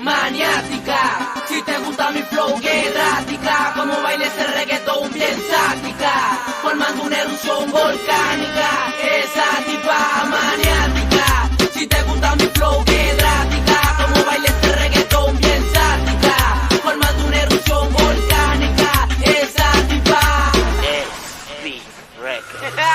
maniática. Si te gusta mi flow, que errática. Como baila ese reggaetón bien sática, formando una erupción volcánica. Esa tipa maniática. Si te gusta mi flow, que errática. Como baila ese reggaetón bien sática, formando una erupción volcánica. Esa tipa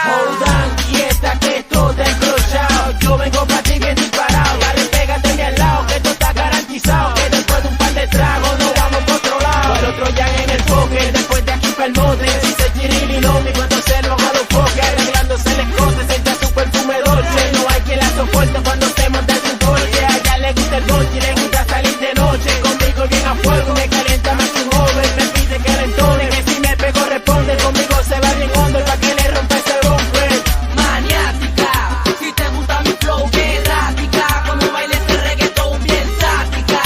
Hold on, quieta que esto te encrochado. Yo vengo pa' ti bien disparado. Dale, pégate mi al lado, que esto está garantizado. Que después de un par de tragos nos vamos por otro lado. Por otro ya en el poker, después de aquí pa'l mote. Si se quiere y no, mi cuento se lo hago los poker. Arreglándose el escote, senta su perfume dolce. No hay quien la soporte cuando se monta en un coche. A ella le gusta el golpe y le gusta salir de noche. Conmigo bien a fuego, me calienta más que un joven. Me pide que le entone, que si me pego responde. Conmigo se va bien hondo y pa' que le rompa ese bumper. Maniática, si te gusta mi flow, que errática. Como baila ese reggaetón bien sática,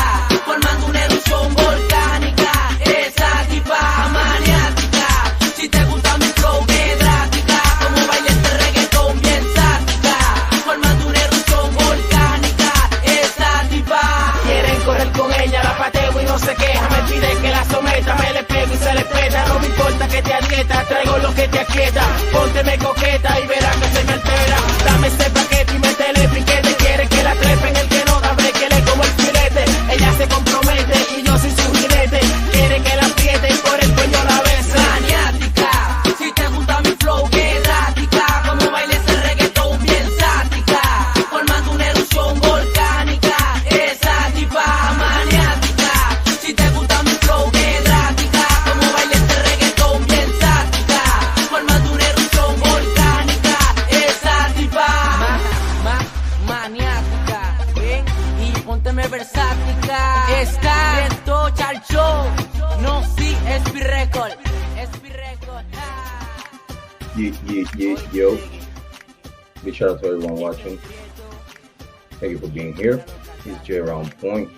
formando una erupción volcánica. Esa tipa maniática. Si te gusta mi flow, que errática. Como baila ese reggaetón bien sática, formando una erupción volcánica. Esa tipa. Quieren correr con ella, la pateo y no se queja. Me pide que la someta, me le pego y se le peta. No me importa que te aquieta, traigo lo que te aquieta. Pónteme coqueta y verás que se me altera. Dame ese paquete y métele piquete. Quiere que la trepen, el que no da que le como el filete. Ella se compromete y yo soy su jinete. Quiere que la apriete y por el cuello la bese. Maniática, si te gusta mi flow, que errática. Como baila ese reggaetón bien sática, formando una erupción volcánica. Esa tipa maniática. Si te gusta mi flow, que errática. Como baila ese reggaetón bien sática, formando una erupción volcánica. Esa tipa maniática. Ven y pónteme versática. Está lento charcho. No, sí, es mi récord. Es mi récord. Yo. Big shout out to everyone watching. Thank you for being here. It's Jrod on point.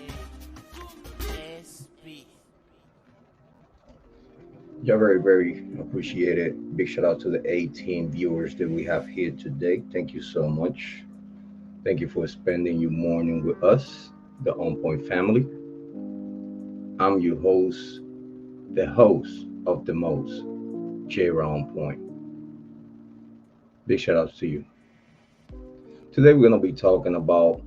You're very appreciate it. Big shout out to the 18 viewers that we have here today. Thank you so much. Thank you for spending your morning with us, the On Point family. I'm your host, the host of the most, Jrod on point. Big shout out to you. Today we're gonna be talking about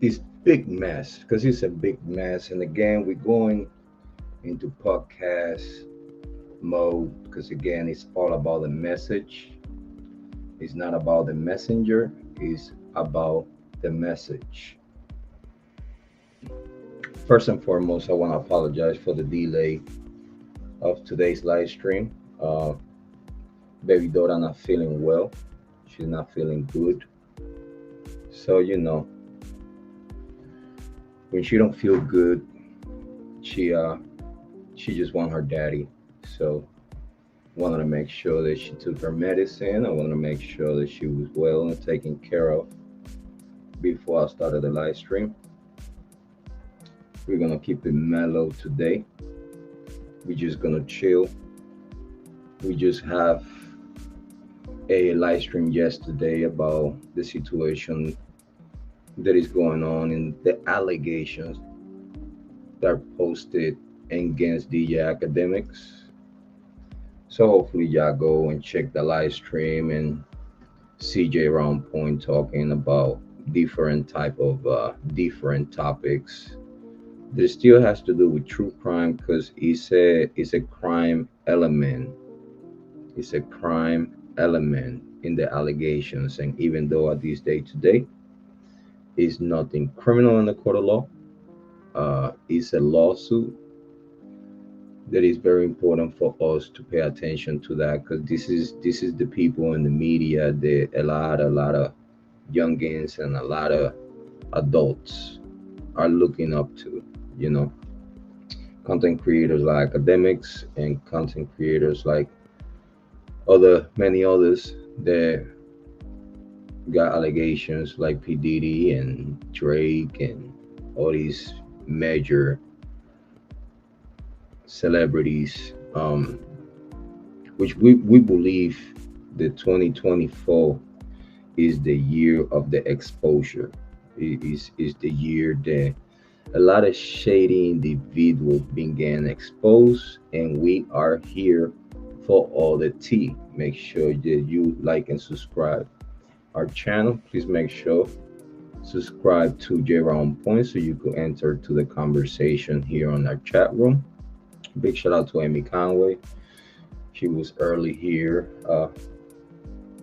this big mess, because it's a big mess. And again, we're going into podcast mode because again, it's all about the message. It's not about the messenger, it's about the message. First and foremost, I want to apologize for the delay of today's live stream. Baby daughter not feeling well. She's not feeling good. So, when she don't feel good, she just want her daddy. So wanted to make sure that she took her medicine. I wanted to make sure that she was well and taken care of before I started the live stream. We're gonna keep it mellow today. We're just gonna chill. We just have a live stream yesterday about the situation that is going on and the allegations that are posted against the academics. So hopefully y'all go and check the live stream and see Jrod on point talking about different type of different topics. This still has to do with true crime because it's a crime element. It's a crime element in the allegations, and even though at this day today is nothing criminal in the court of law, it's a lawsuit. That is very important for us to pay attention to that, because this is the people in the media that a lot of youngins and a lot of adults are looking up to. Content creators like academics and content creators like many others that got allegations like P. Diddy and Drake and all these major celebrities, which we believe that 2024 is the year of the exposure. is the year that a lot of shady individuals began exposed, and we are here for all the tea. Make sure that you like and subscribe our channel. Please make sure subscribe to Jrod Point so you can enter to the conversation here on our chat room. Big shout out to Amy Conway. She was early here,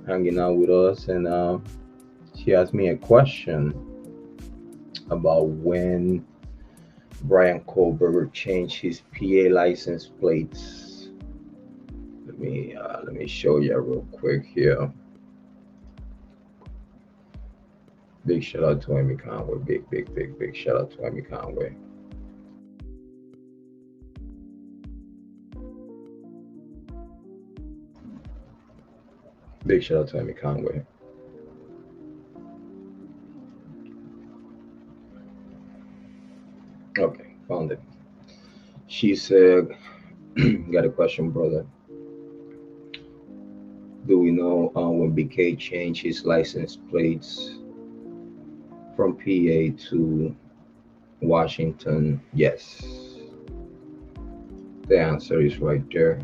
hanging out with us, and she asked me a question about when Bryan Kohberger changed his PA license plates. Let me show you real quick here. Big shout out to Amy Conway. Big shout out to Amy Conway. Big shout out to Amy Conway. Okay, found it. She said, got a question, brother. Do we know when BK changed his license plates from PA to Washington? Yes. The answer is right there.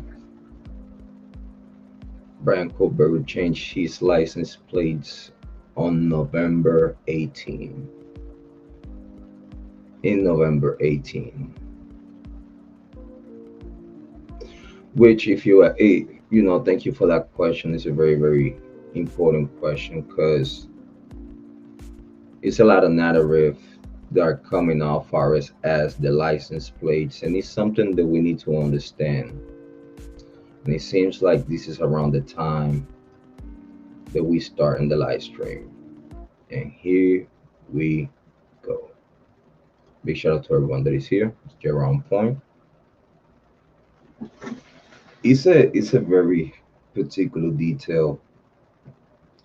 Bryan Kohberger changed his license plates on November 18. In November 18. Which, if you are thank you for that question. It's a very, very important question because it's a lot of narrative that are coming out far as the license plates, and it's something that we need to understand. And it seems like this is around the time that we start in the live stream. And here we go. Big shout out to everyone that is here. It's Jrod Point. It's a very particular detail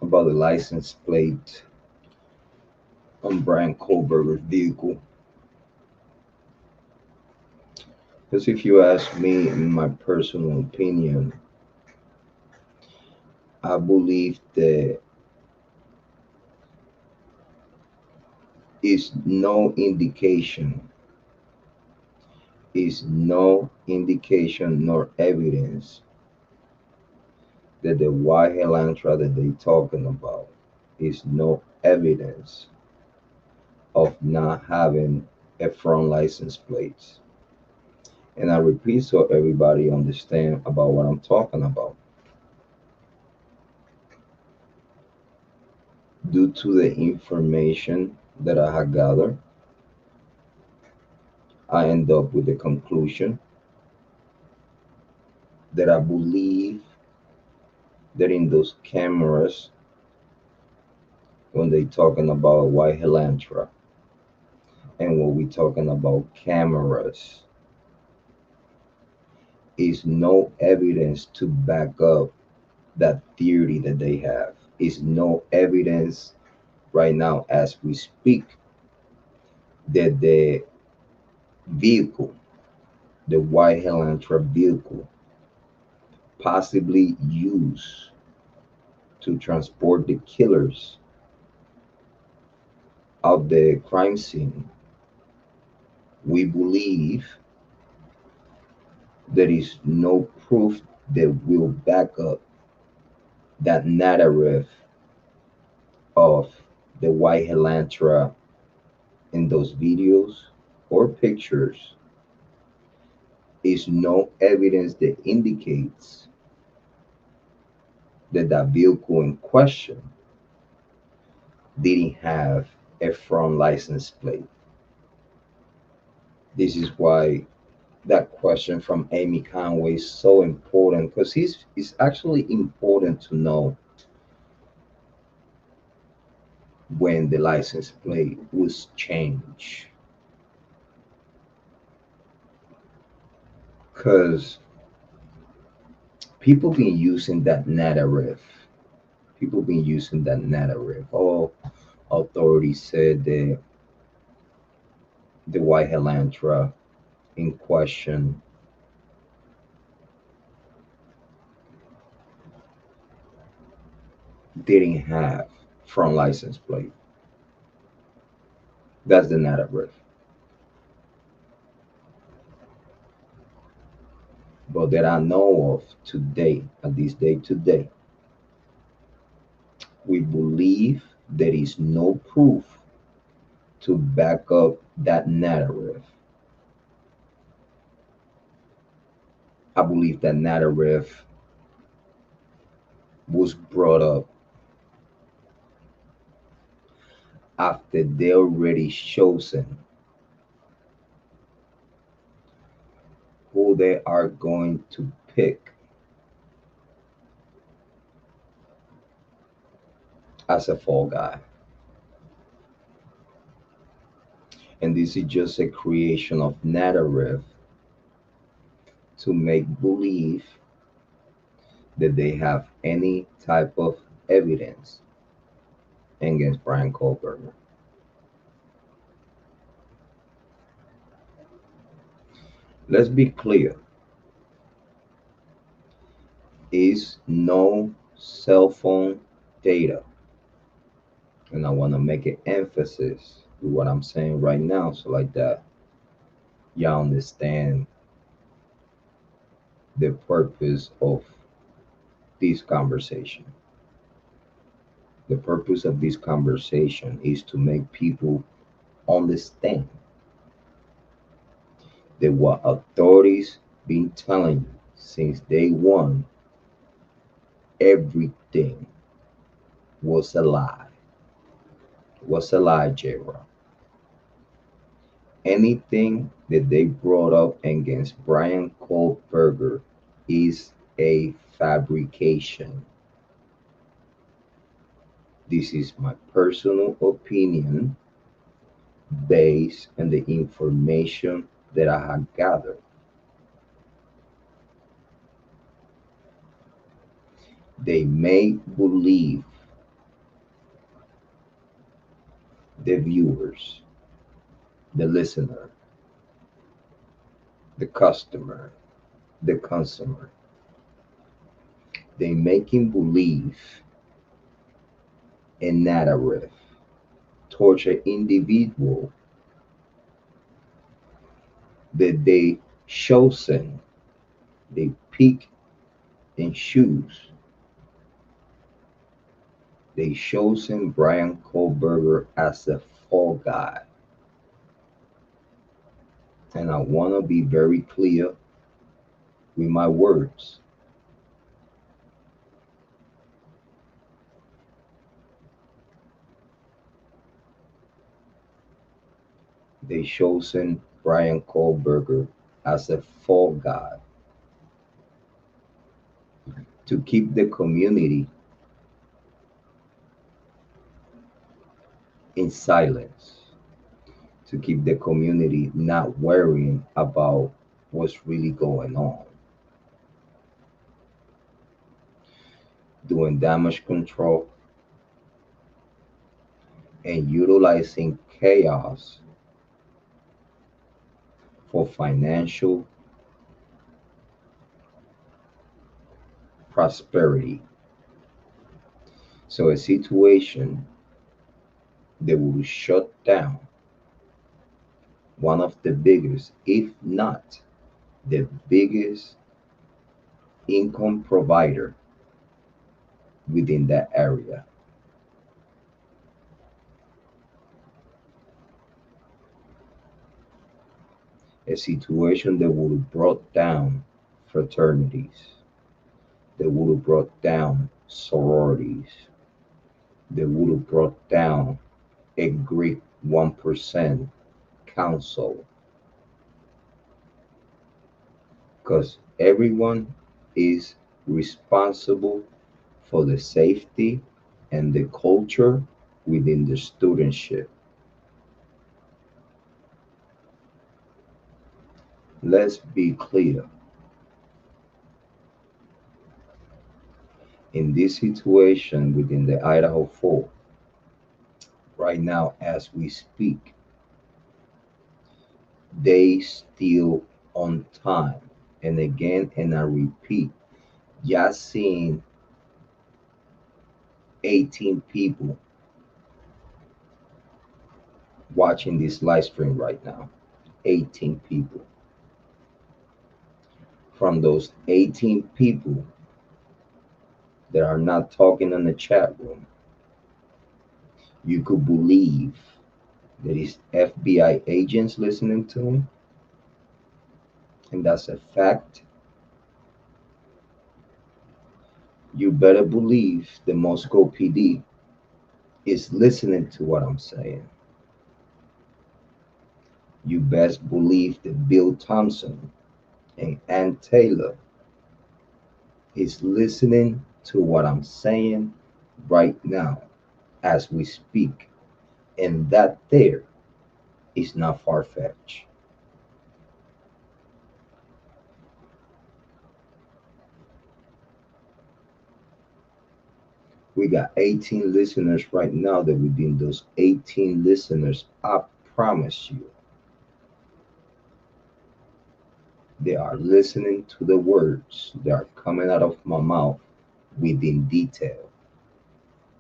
about the license plate on Bryan Kohberger's vehicle. Because if you ask me, in my personal opinion, I believe that is no indication, nor evidence that the white Elantra that they talking about is no evidence of not having a front license plates. And I repeat so everybody understand about what I'm talking about. Due to the information that I have gathered, I end up with the conclusion that I believe that in those cameras, when they talking about white Elantra, and when we talking about cameras, is no evidence to back up that theory that they have. Is no evidence right now as we speak that the vehicle, the white Elantra vehicle, possibly used to transport the killers of the crime scene. We believe there is no proof that will back up that narrative of the white Elantra in those videos or pictures. Is no evidence that indicates that that vehicle in question didn't have a front license plate. This is why that question from Amy Conway is so important, because it's actually important to know when the license plate was changed. Because people been using that narrative. All authorities said that the white Elantra in question didn't have front license plate. That's the narrative. But that I know of today, at this day today, we believe there is no proof to back up that narrative. I believe that narrative was brought up after they already chosen who they are going to pick as a fall guy. And this is just a creation of narrative to make believe that they have any type of evidence against Bryan Kohberger. Let's be clear. Is no cell phone data. And I want to make an emphasis with what I'm saying right now, so like that y'all understand the purpose of this conversation. The purpose of this conversation is to make people understand that what authorities been telling you since day one, everything was a lie. Was a lie, Jrod. Anything that they brought up against Bryan Kohberger is a fabrication. This is my personal opinion based on the information that I have gathered. They may believe the viewers, the listener, the customer, the consumer. They make him believe a narrative towards an individual that they chosen, they pick and choose. They chosen Bryan Kohberger as a fall guy. And I want to be very clear with my words. They chosen Bryan Kohberger as a fall guy to keep the community in silence, to keep the community not worrying about what's really going on, doing damage control and utilizing chaos for financial prosperity. So a situation that will shut down one of the biggest, if not the biggest income provider within that area. A situation that would have brought down fraternities, that would have brought down sororities, that would have brought down a great 1% council. Because everyone is responsible for the safety and the culture within the studentship. Let's be clear. In this situation within the Idaho 4, right now as we speak, they still on time. And again, and I repeat, just seeing 18 people watching this live stream right now. 18 people. From those 18 people that are not talking in the chat room, you could believe that it's FBI agents listening to me, and that's a fact. You better believe the Moscow PD is listening to what I'm saying. You best believe that Bill Thomson and Ann Taylor is listening to what I'm saying right now as we speak. And that there is not far-fetched. We got 18 listeners right now. That within those 18 listeners, I promise you, they are listening to the words that are coming out of my mouth within detail.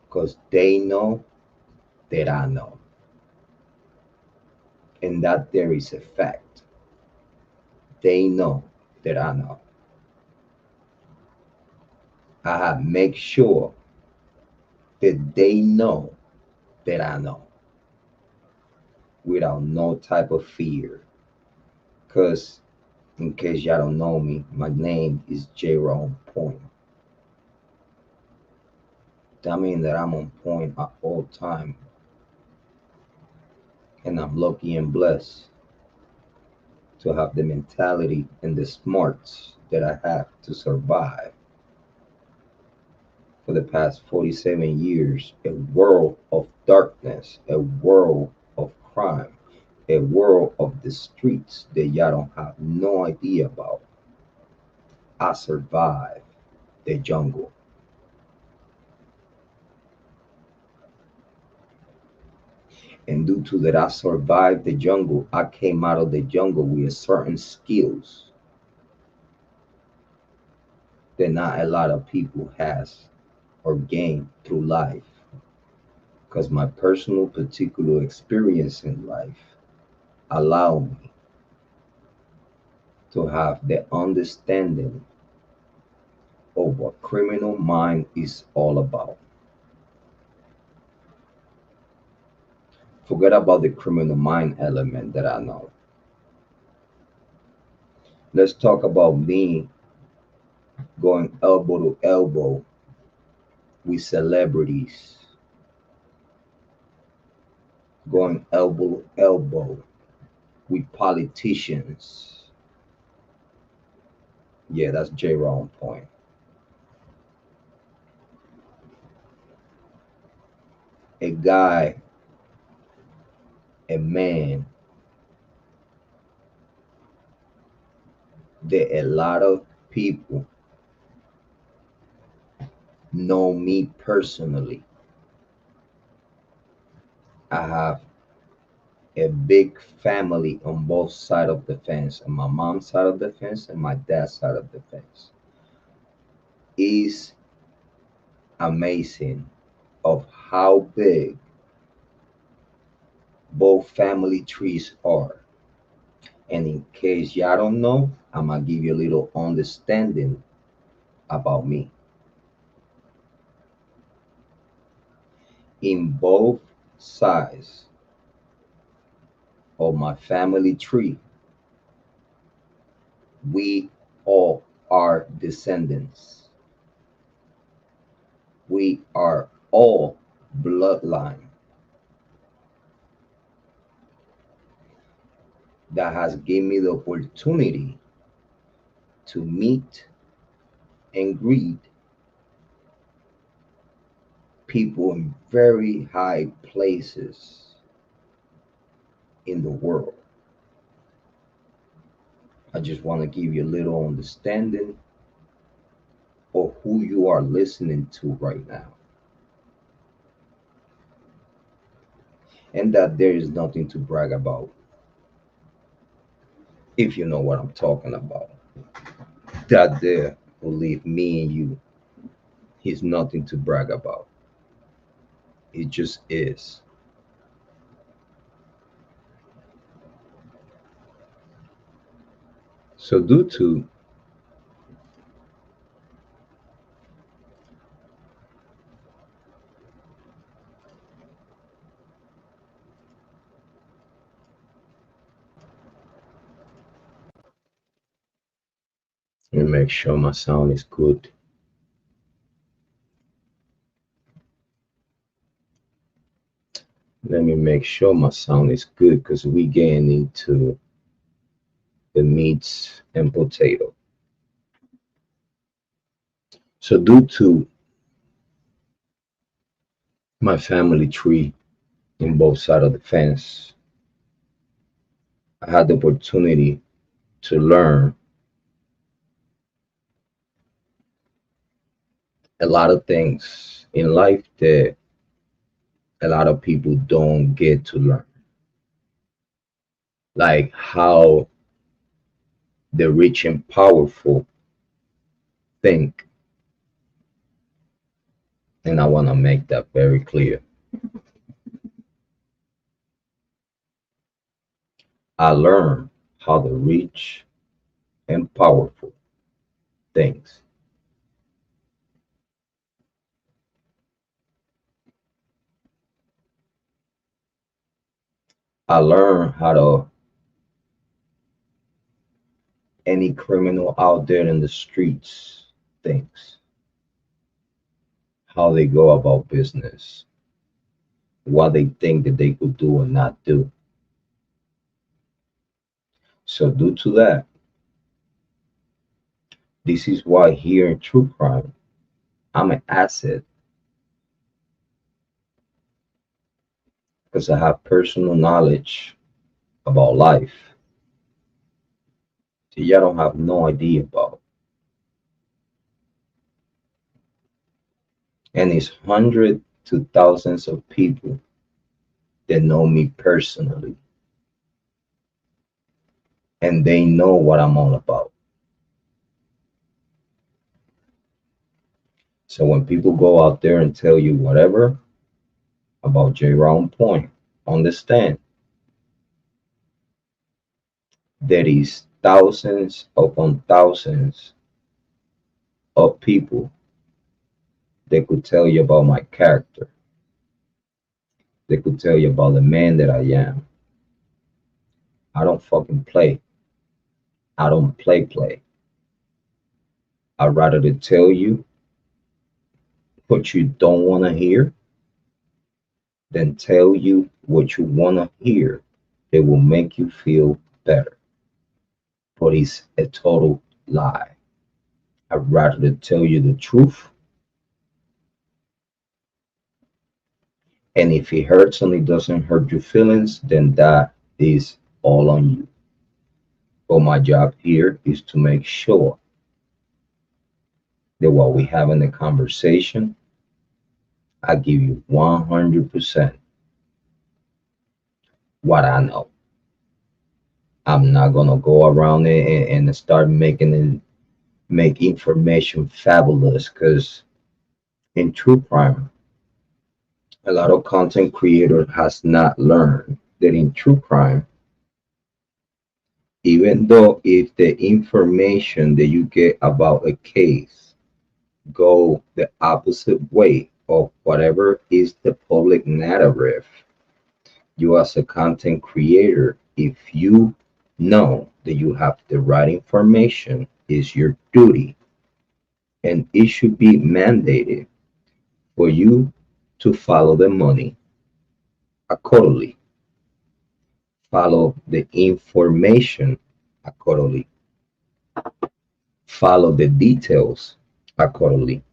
Because they know that I know. And that there is a fact. They know that I know. I have make sure that they know that I know without no type of fear. Because in case y'all don't know me, my name is Jrod Point. That means that I'm on point at all time. And I'm lucky and blessed to have the mentality and the smarts that I have to survive for the past 47 years. A world of darkness, a world of crime, a world of the streets that y'all don't have no idea about. I survived the jungle. And due to that I survived the jungle, I came out of the jungle with certain skills that not a lot of people has or gain through life. Because my personal particular experience in life allow me to have the understanding of what criminal mind is all about. Forget about the criminal mind element that I know. Let's talk about me going elbow to elbow with celebrities, going elbow to elbow with politicians. Yeah, that's Jrod Point. A guy, a man that a lot of people know me personally. I have a big family on both sides of the fence, on my mom's side of the fence and my dad's side of the fence. Is amazing of how big both family trees are. And in case y'all don't know, I'm gonna give you a little understanding about me. In both sides of my family tree, we all are descendants. We are all bloodline that has given me the opportunity to meet and greet people in very high places in the world. I just want to give you a little understanding of who you are listening to right now. And that there is nothing to brag about, if you know what I'm talking about. That there, believe me and you, is nothing to brag about. It just is. So due to let me make sure my sound is good. Let me make sure my sound is good because we getting into the meats and potato. So due to my family tree in both sides of the fence, I had the opportunity to learn a lot of things in life that a lot of people don't get to learn, like how the rich and powerful think. And I want to make that very clear. I learned how the rich and powerful thinks. I learned how to any criminal out there in the streets thinks, how they go about business, what they think that they could do and not do. So due to that, this is why here in True Crime, I'm an asset because I have personal knowledge about life that y'all don't have no idea about. And it's hundreds to thousands of people that know me personally and they know what I'm all about. So when people go out there and tell you whatever about Jrod Point, understand there is thousands upon thousands of people that could tell you about my character. They could tell you about the man that I am. I don't fucking play. I don't play. I'd rather to tell you what you don't want to hear than tell you what you want to hear that will make you feel better. But it's a total lie. I'd rather to tell you the truth. And if it hurts and it doesn't hurt your feelings, then that is all on you. But my job here is to make sure that while we having a conversation, I give you 100% what I know. I'm not gonna go around it and start making it make information fabulous because in true crime, a lot of content creator has not learned that in true crime, even though if the information that you get about a case go the opposite way of whatever is the public narrative, you as a content creator, if you know that you have the right information, is your duty and it should be mandated for you to follow the money accordingly, follow the information accordingly, follow the details accordingly.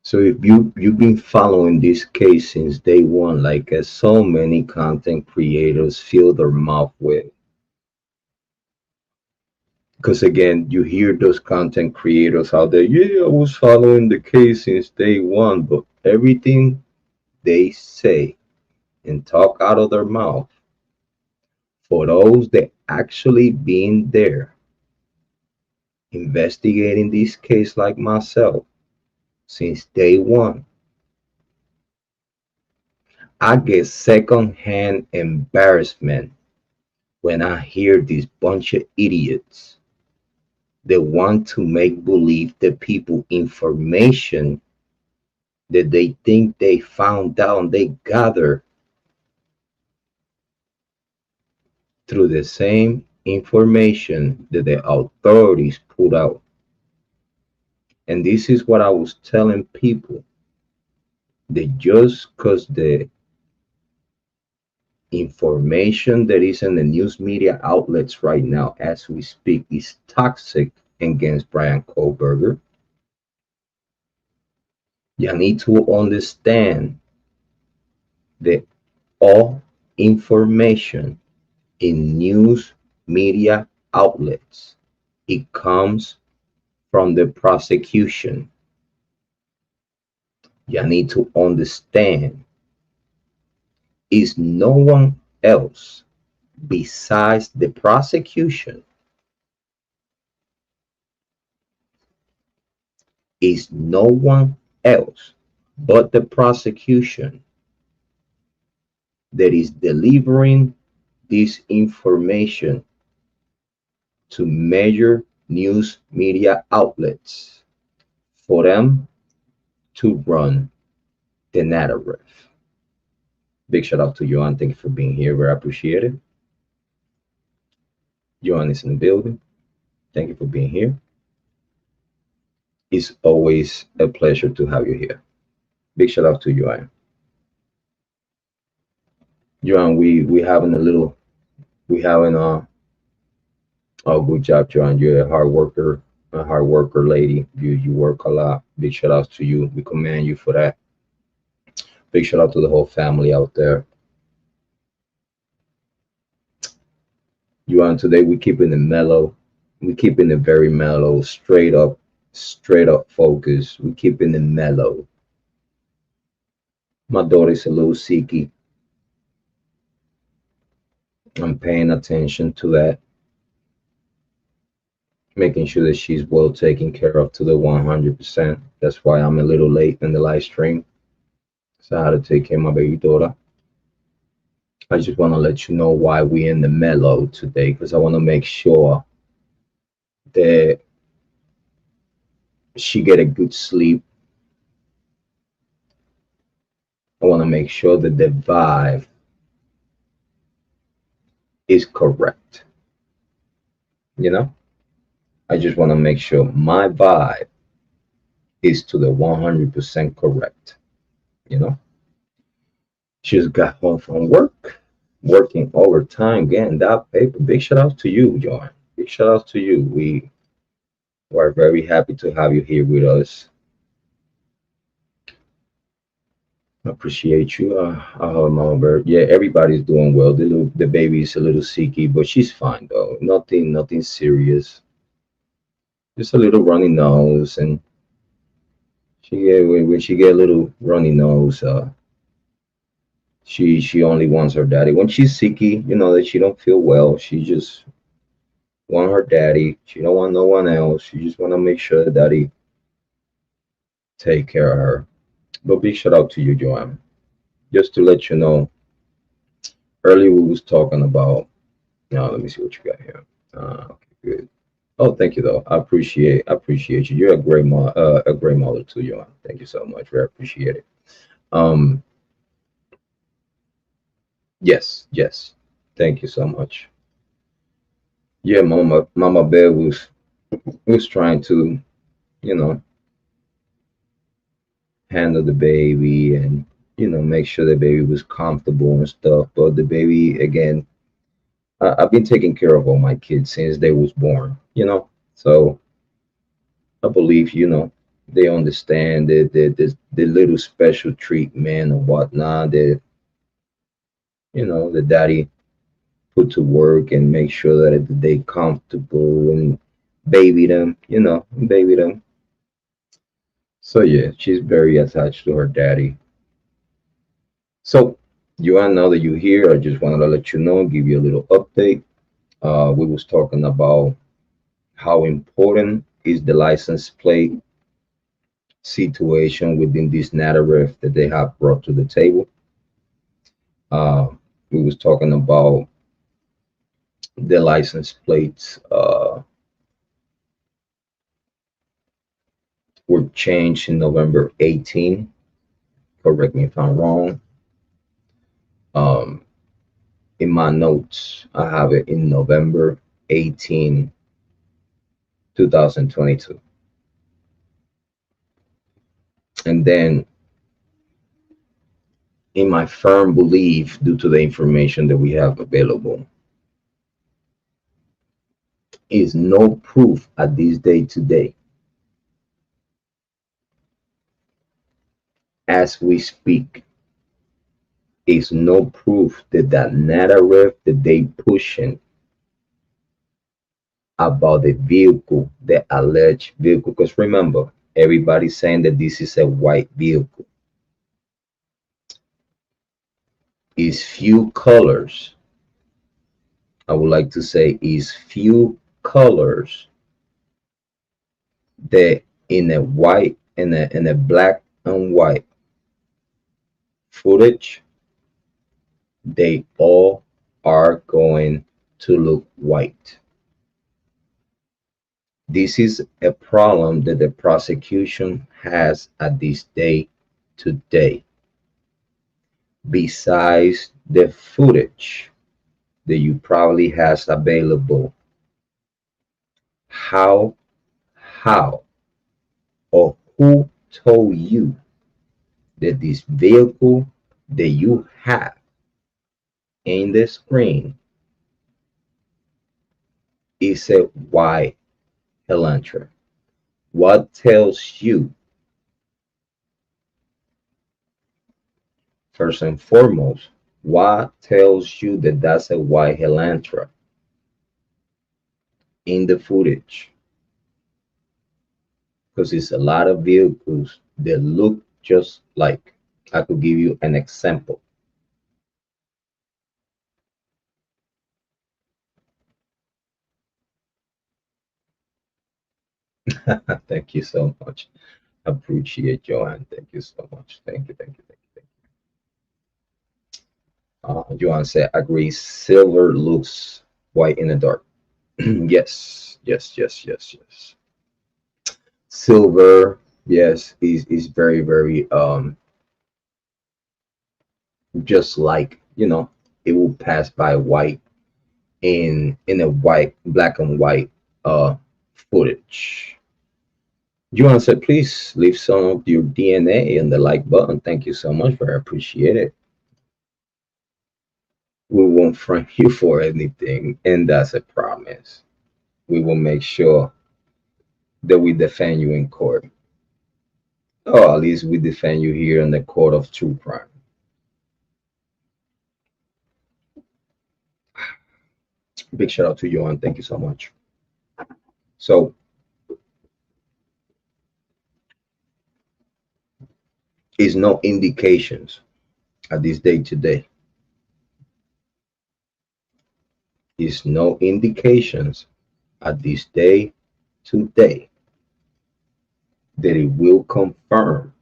So if you've been following this case since day one, like so many content creators fill their mouth with, because again, you hear those content creators out there, yeah, I was following the case since day one, but everything they say and talk out of their mouth, for those that actually been there investigating this case like myself since day one, I get secondhand embarrassment when I hear this bunch of idiots that want to make believe that people information that they think they found out and they gather through the same information that the authorities put out. And this is what I was telling people, that just because the information that is in the news media outlets right now as we speak is toxic against Bryan Kohberger, you need to understand that all information in news media outlets, it comes from the prosecution. You need to understand is no one else besides the prosecution, is no one else but the prosecution that is delivering this information to major news media outlets for them to run the narrative. Big shout out to Johan. Thank you for being here. Very appreciated. Johan is in the building. Thank you for being here. It's always a pleasure to have you here. Big shout out to Johan. Johan, we having a little, we having oh, good job, Johan. You're a hard worker lady. You work a lot. Big shout out to you. We commend you for that. Big shout out to the whole family out there. Johan, today we keeping it mellow. We keeping it very mellow, straight up focus. We keeping it mellow. My daughter's a little seeky. I'm paying attention to that, making sure that she's well taken care of to the 100%. That's why I'm a little late in the live stream. So I had to take care of my baby daughter. I just want to let you know why we in the mellow today, because I want to make sure that she get a good sleep. I want to make sure that the vibe is correct. You know, I just want to make sure my vibe is to the 100% correct. You know, she just got home from work, working overtime, getting that paper. Big shout out to you, John. Big shout out to you. We are very happy to have you here with us. Appreciate you. Mama Bird. Yeah, everybody's doing well. The baby's a little sicky, but she's fine though. Nothing serious. Just a little runny nose, and when she get a little runny nose, she only wants her daddy. When she's sicky, you know that she don't feel well. She just want her daddy. She don't want no one else. She just want to make sure that daddy take care of her. But big shout out to you, Joanne. Just to let you know, earlier we was talking about. Now let me see what you got here. Okay, good. Oh, thank you though. I appreciate you. You're a great mother too, Joanne. Thank you so much. Very appreciate it. Um, yes. Thank you so much. Yeah, Mama Bear was trying to, you know, handle the baby and make sure the baby was comfortable and stuff. But the baby again, I've been taking care of all my kids since they was born. So I believe they understand that the little special treatment and whatnot that the daddy put to work and make sure that they comfortable and baby them. So yeah, she's very attached to her daddy. So you want now that you're here, I just wanted to let you know, give you a little update. We was talking about how important is the license plate situation within this narrative that they have brought to the table. Uh, we was talking about the license plates were changed in November 18. Correct me if I'm wrong. Um, in my notes, I have it in November 18, 2022. And then, in my firm belief, due to the information that we have available, is no proof at this day today, as we speak, is no proof that that narrative that they pushing about the vehicle, the alleged vehicle. Because remember, everybody's saying that this is a white vehicle. Is few colors. I would like to say is few colors that in a white in a black and white footage, they all are going to look white. This is a problem that the prosecution has at this day today. Besides the footage that you probably has available, how how or who told you that this vehicle that you have in the screen is a white Elantra? What tells you, first and foremost, what tells you that that's a white Elantra in the footage? Because it's a lot of vehicles that look just like. I could give you an example. Thank you so much. Appreciate Joanne. Thank you so much. Thank you, thank you, thank you, thank you. Joanne said, agree, silver looks white in the dark. Yes, yes, yes, yes, yes. Silver, yes, is very, very just like, it will pass by white in a white, black and white footage. Joanne said, please leave some of your DNA in the like button. Thank you so much, very appreciate it. We won't frame you for anything, and that's a promise. We will make sure that we defend you in court. Or at least we defend you here in the court of true crime. Big shout out to you, and thank you so much. So, is no indications at this day today. Is no indications at this day today that it will confirm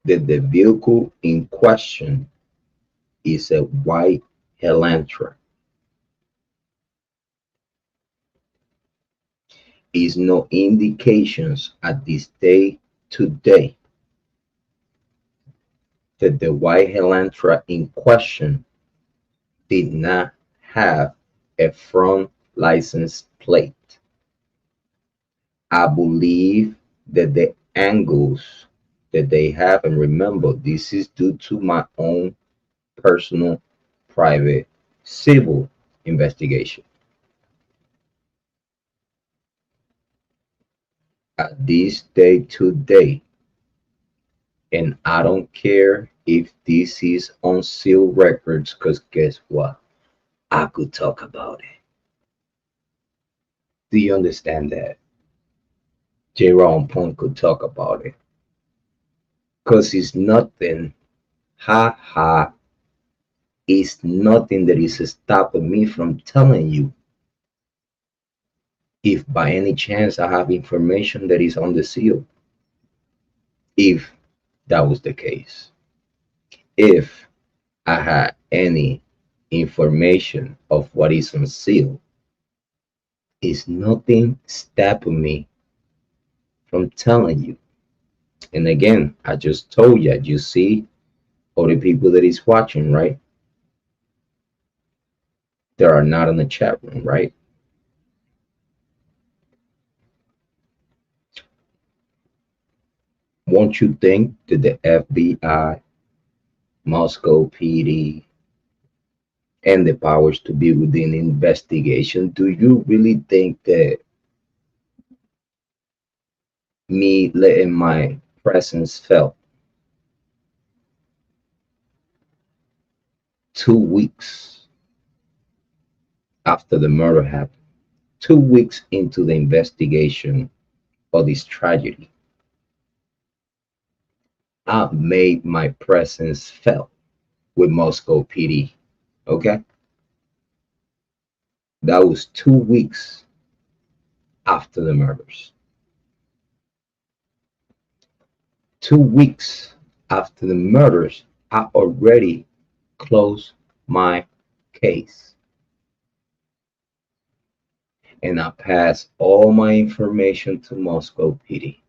that the vehicle in question is a white Elantra. Is no indications at this day today that the white Elantra in question did not have a front license plate. I believe that the angles that they have, and remember, this is due to my own personal, private, civil investigation. At this day today, and I don't care if this is on sealed records, because guess what? I could talk about it. Do you understand that? Jrod could talk about it. Because it's nothing, ha ha, it's nothing that is stopping me from telling you if by any chance I have information that is on the seal. If that was the case. if I had any information of what is unsealed, is nothing stopping me from telling you. And again, I just told you, you see all the people that is watching, right? They are not in the chat room, right? Won't you think that the FBI, Moscow PD, and the powers to be within investigation, do you really think that me letting my presence felt 2 weeks after the murder happened, 2 weeks into the investigation of this tragedy, I made my presence felt with Moscow PD? Okay, that was 2 weeks after the murders. 2 weeks after the murders, I already closed my case and I passed all my information to Moscow PD.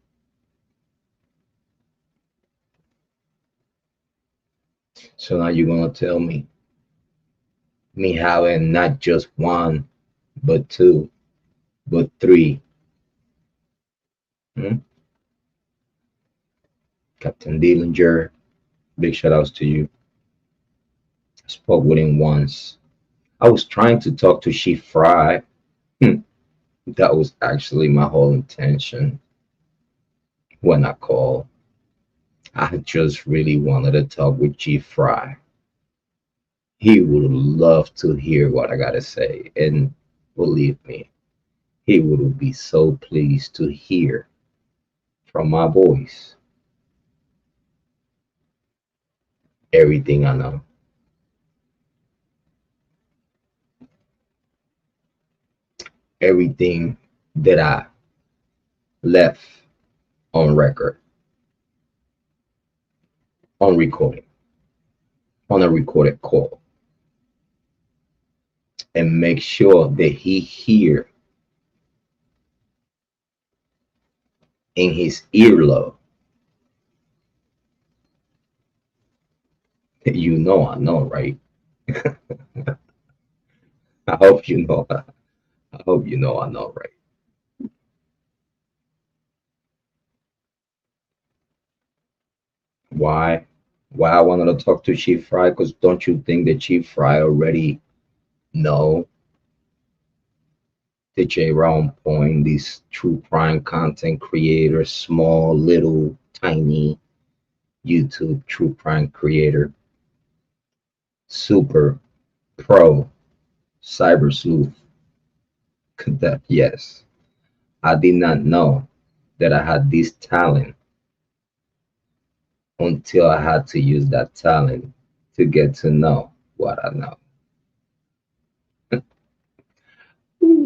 So now you're gonna tell me having not just one, but two, but three. Hmm? Captain Dillinger, big shout outs to you. I spoke with him once. I was trying to talk to Chief Fry. Hmm. That was actually my whole intention when I called. I just really wanted to talk with Chief Fry. He would love to hear what I gotta say. And believe me, he would be so pleased to hear from my voice everything I know. Everything that I left on record, on recording, on a recorded call, and make sure that he hear in his earlobe. You know I know, right? I hope you know. I hope you know I know, right? Why? Why I wanted to talk to Chief Fry? Because don't you think that Chief Fry already know the Jrod Point, this true crime content creator, small, little, tiny YouTube true crime creator, super pro cyber sleuth cadet? Yes, I did not know that I had this talent until I had to use that talent to get to know what I know.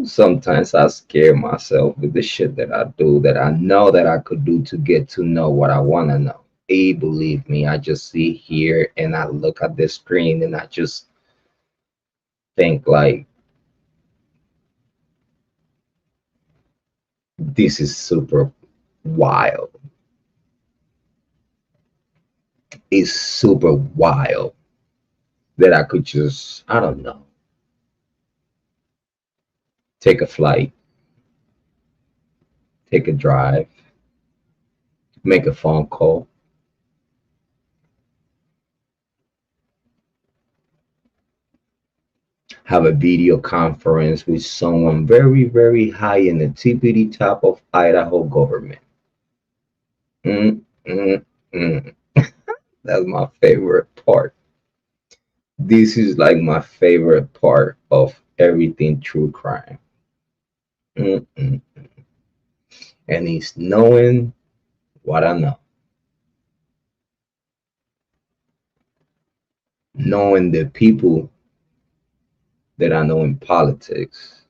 Sometimes I scare myself with the shit that I do that I know that I could do to get to know what I want to know. Believe me, I just sit here and I look at the screen and I just think like this is super wild. It's super wild that I could just, I don't know, take a flight, take a drive, make a phone call, have a video conference with someone very, very high in the tippity top of Idaho government. Mm, mm, mm. That's my favorite part. This is like my favorite part of everything true crime. Mm, mm. And it's knowing what I know, knowing the people that I know in politics,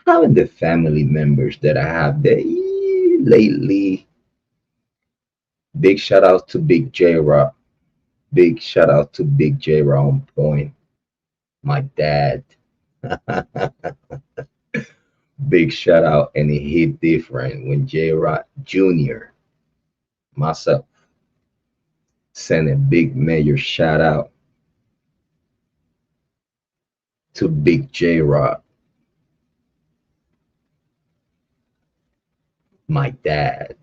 having the family members that I have there lately. Big shout out to Big Jrod. Big shout out to Big Jrod on point, my dad. Big shout out, and it hit different when Jrod Jr., myself, sent a big major shout out to Big Jrod, my dad.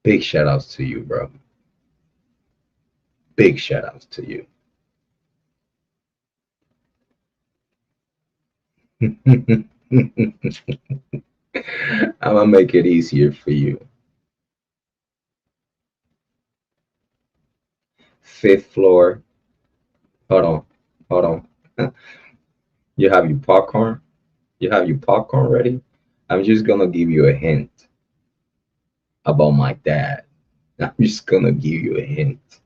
Big shout outs to you, bro. Big shout outs to you. I'm gonna make it easier for you. Fifth floor. Hold on. Hold on. You have your popcorn? You have your popcorn ready? I'm just gonna give you a hint about my dad. I'm just gonna give you a hint.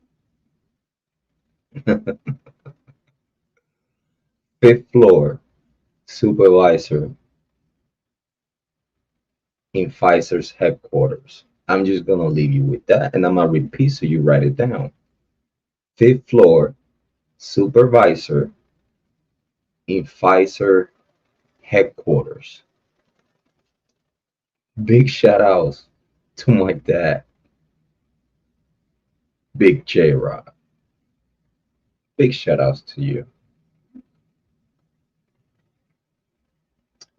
Fifth floor, supervisor in Pfizer's headquarters. I'm just gonna leave you with that, and I'm gonna repeat so you write it down. Fifth floor, supervisor in Pfizer headquarters. Big shout outs to my dad, Big Jrod. Big shout outs to you.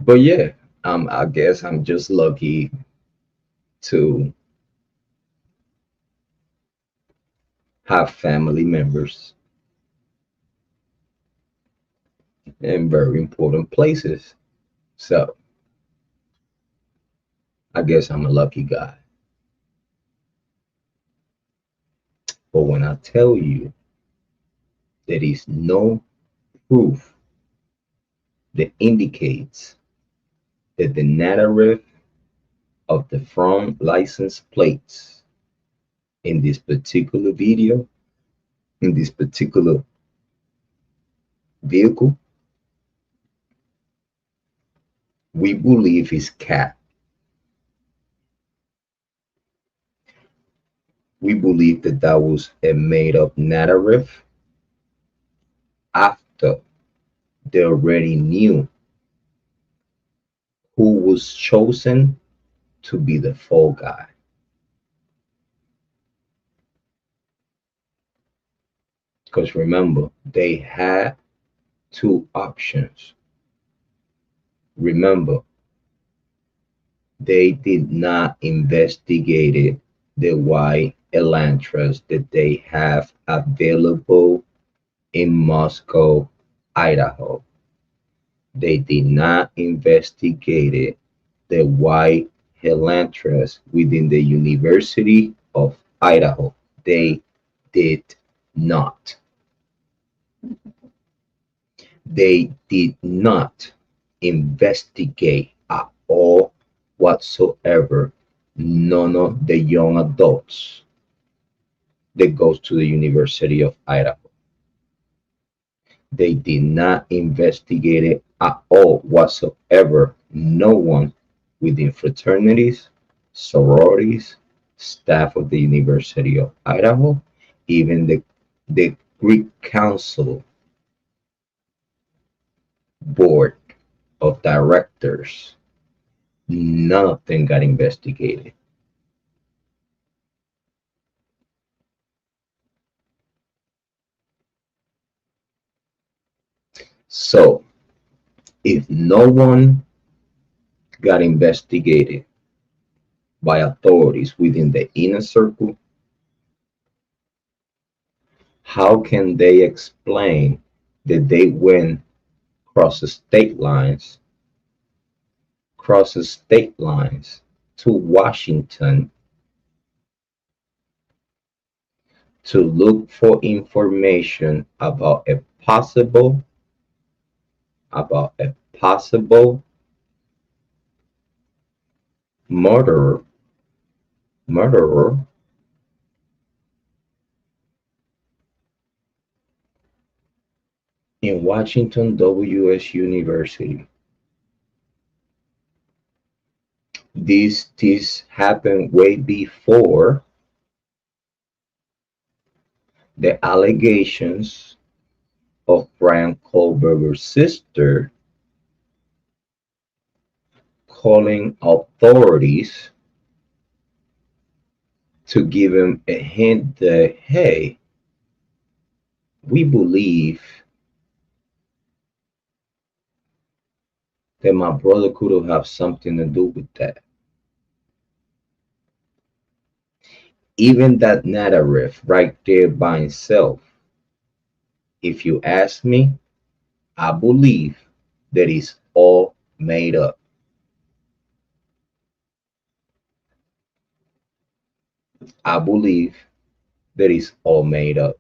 But yeah, I guess I'm just lucky to have family members in very important places. So I guess I'm a lucky guy. But when I tell you there is no proof that indicates that the narrative of the front license plates in this particular video, in this particular vehicle, we believe is cat. We believe that that was a made up narrative after they already knew who was chosen to be the fall guy. Because remember, they had two options. Remember, they did not investigate the white elantras that they have available in Moscow, Idaho. They did not investigate the white elantras within the University of Idaho. They did not. They did not investigate at all whatsoever none of the young adults that goes to the University of Idaho. They did not investigate it at all whatsoever. No one within fraternities, sororities, staff of the University of Idaho, even the Greek Council board of directors, none of them got investigated. So, if no one got investigated by authorities within the inner circle, how can they explain that they went across the state lines to Washington to look for information about a possible murderer murderer in Washington WS University. This happened way before The allegations of Bryan Kohberger's sister calling authorities to give him a hint that, hey, we believe that my brother could have something to do with that. Even that narrative right there by itself, if you ask me, I believe that it's all made up. I believe that it's all made up.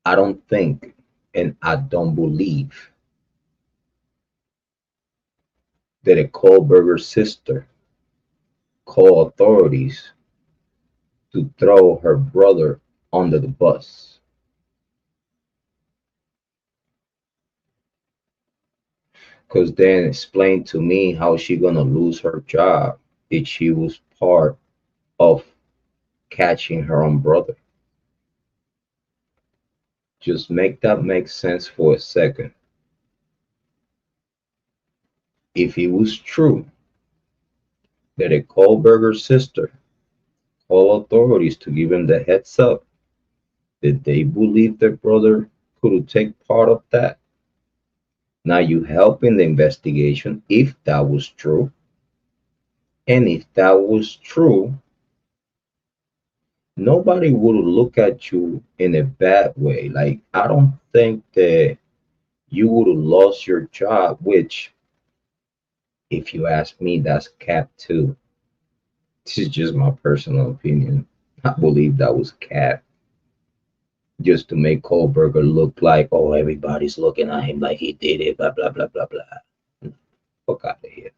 I don't think and I don't believe that a Kohberger sister called authorities to throw her brother under the bus. Because then explain to me how she gonna lose her job if she was part of catching her own brother. Just make that make sense for a second. If it was true that a Kohberger sister called authorities to give him the heads up that they believe their brother could take part of that, now you help in the investigation if that was true. And if that was true, nobody would look at you in a bad way. Like, I don't think that you would have lost your job, which, if you ask me, that's cap too. This is just my personal opinion. I believe that was cap just to make Kohberger look like, oh, everybody's looking at him like he did it, blah, blah, blah, blah, blah. Fuck out of here.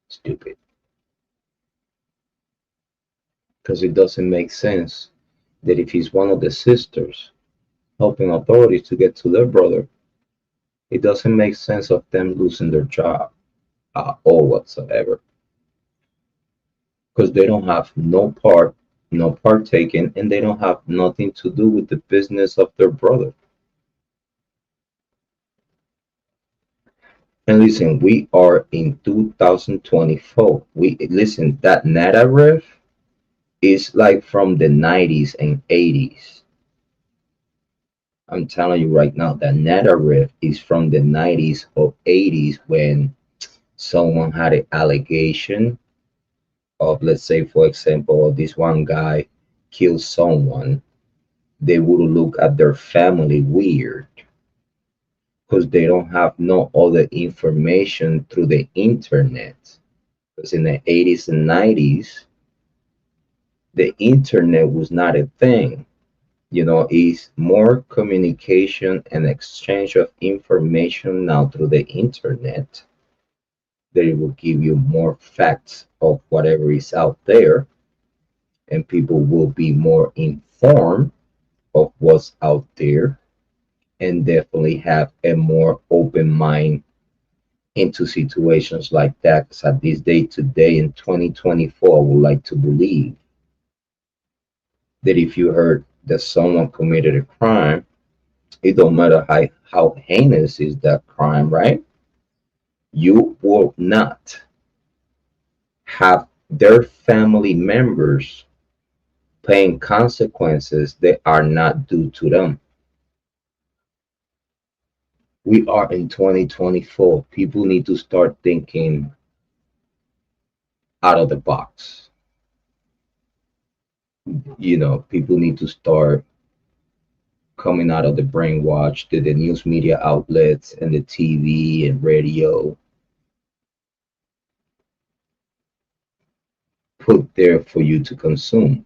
Stupid. Because it doesn't make sense that if he's one of the sisters helping authorities to get to their brother, it doesn't make sense of them losing their job at all whatsoever. Because they don't have no part, no partaking, and they don't have nothing to do with the business of their brother. And listen, we are in 2024. We listen, that narrative is like from the 90s and 80s. I'm telling you right now, that narrative is from the 90s or 80s when someone had an allegation of, let's say, for example, this one guy killed someone. They would look at their family weird because they don't have no other information through the internet. Because in the 80s and 90s, the internet was not a thing. You know, it's more communication and exchange of information now through the internet that it will give you more facts of whatever is out there, and people will be more informed of what's out there and definitely have a more open mind into situations like that. Because at this day today in 2024, I would like to believe that if you heard that someone committed a crime, it don't matter how heinous is that crime, right? You will not have their family members paying consequences that are not due to them. We are in 2024. People need to start thinking out of the box. You know, people need to start coming out of the brainwash that the news media outlets and the TV and radio put there for you to consume.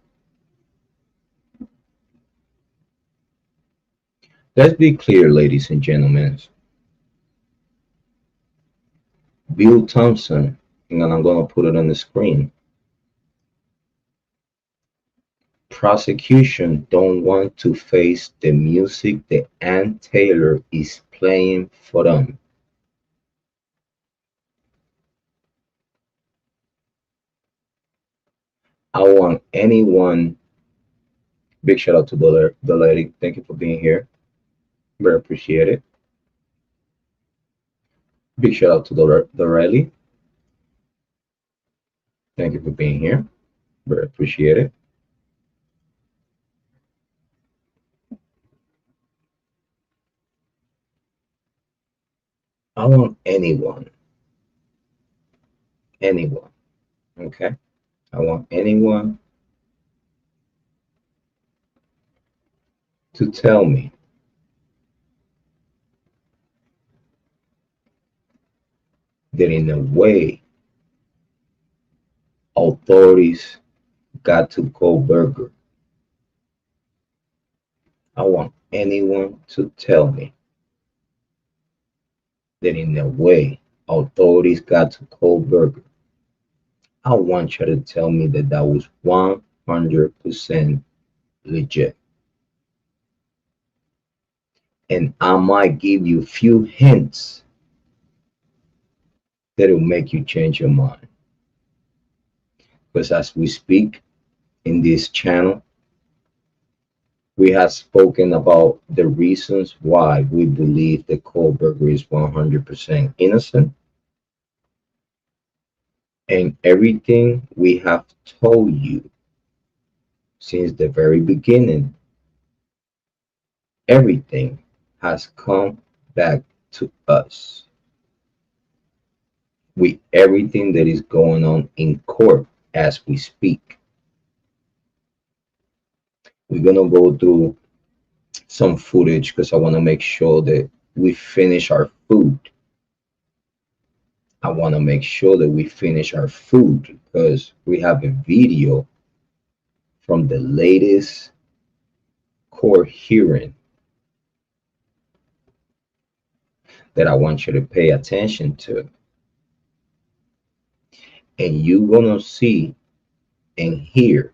Let's be clear, ladies and gentlemen. Bill Thomson, and I'm going to put it on the screen. Prosecution don't want to face the music that Ann Taylor is playing for them. I want anyone Big shout out to the lady. Thank you for being here. Very appreciate it. Big shout out to the rally. Thank you for being here. Very appreciate it. I want anyone, okay? I want anyone to tell me that in a way authorities got to Kohberger. I want anyone to tell me that in a way authorities got to Kohberger. I want you to tell me that that was 100% legit. And I might give you a few hints that will make you change your mind. Because as we speak in this channel, we have spoken about the reasons why we believe that Kohberger is 100% innocent. And everything we have told you since the very beginning, everything has come back to us with everything that is going on in court as we speak. We're going to go through some footage because I want to make sure that we finish our food. I want to make sure that we finish our food because we have a video from the latest court hearing that I want you to pay attention to. And you're going to see and hear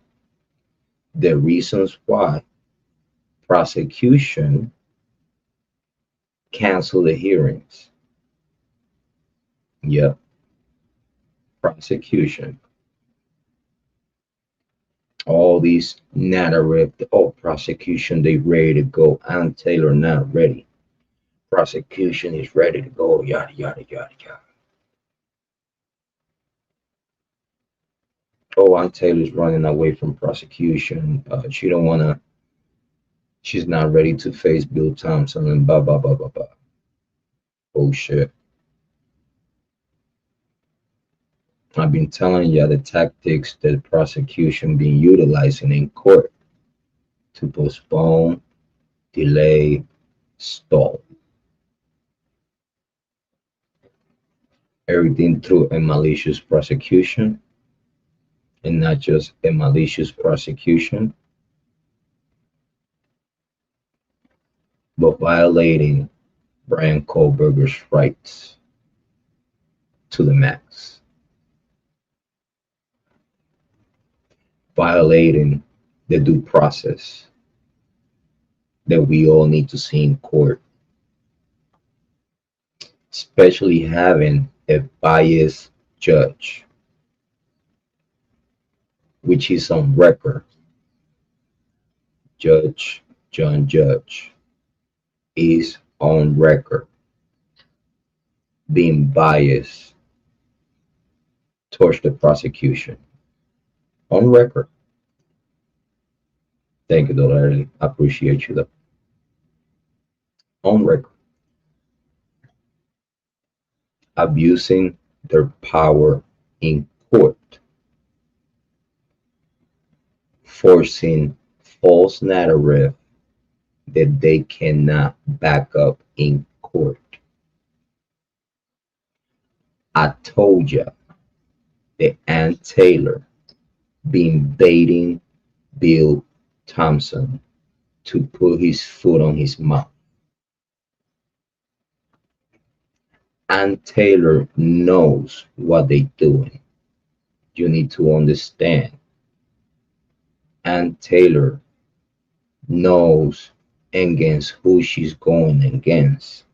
the reasons why prosecution canceled the hearings. Yep, prosecution. All these narrative, oh, prosecution, they ready to go. And Taylor not ready. Prosecution is ready to go. Yada yada yada yada. Oh, Aunt Taylor's running away from prosecution. She don't wanna. She's not ready to face Bill Thomson and blah blah blah blah blah. Oh shit. I've been telling you the tactics that the prosecution been utilizing in court to postpone, delay, stall. Everything through a malicious prosecution, and not just a malicious prosecution, but violating Bryan Kohberger's rights to the max, violating the due process that we all need to see in court, especially having a biased judge, which is on record. Judge John Judge is on record being biased towards the prosecution. On record. Thank you, Dolly. I appreciate you, though. On record. Abusing their power in court. Forcing false narrative that they cannot back up in court. I told you that Aunt Taylor been baiting Bill Thomson to put his foot on his mouth. Aunt Taylor knows what they're doing. You need to understand. Aunt Taylor knows against who she's going against.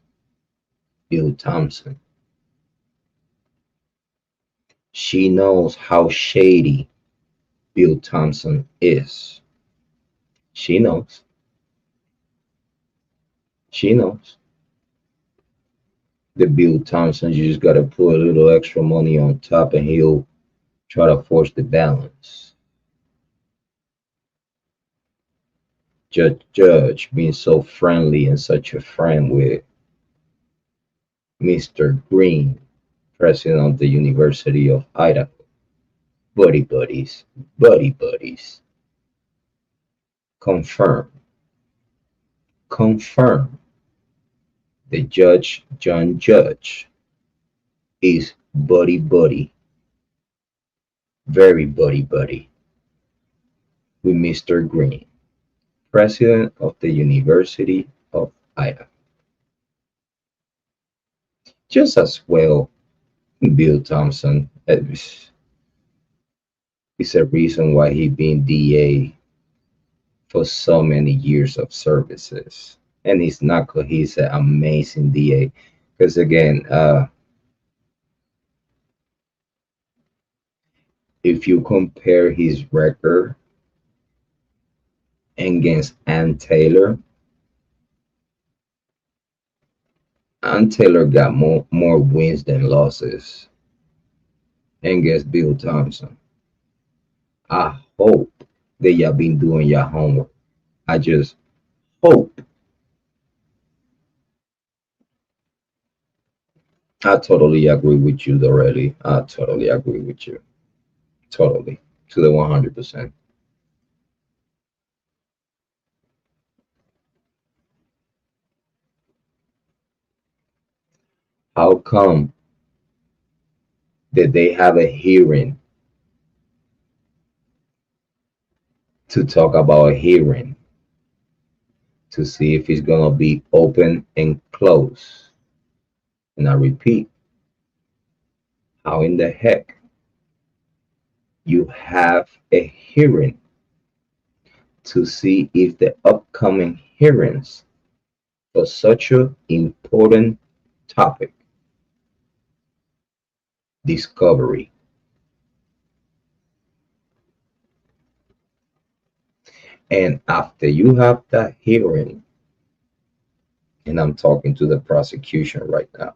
Bill Thomson. She knows how shady Bill Thomson is. She knows. She knows. The Bill Thompson, you just gotta put a little extra money on top and he'll try to force the balance. Judge being so friendly and such a friend with Mr. Green, president of the University of Idaho. Buddy buddies, buddy buddies. Confirm, confirm. The judge, John Judge, is buddy buddy, very buddy buddy with Mr. Green, president of the University of Idaho. Just as well, Bill Thompson is a reason why he been DA for so many years of services. And he's not because he's an amazing DA. Because again, if you compare his record against Ann Taylor got more wins than losses against Bill Thompson. I hope that y'all been doing your homework. I just hope. I totally agree with you, Dorelli. I totally agree with you. Totally. To the 100%. How come that they have a hearing to talk about a hearing to see if it's going to be open and closed? And I repeat, how in the heck you have a hearing to see if the upcoming hearings for such an important topic, discovery, and after you have that hearing, and I'm talking to the prosecution right now,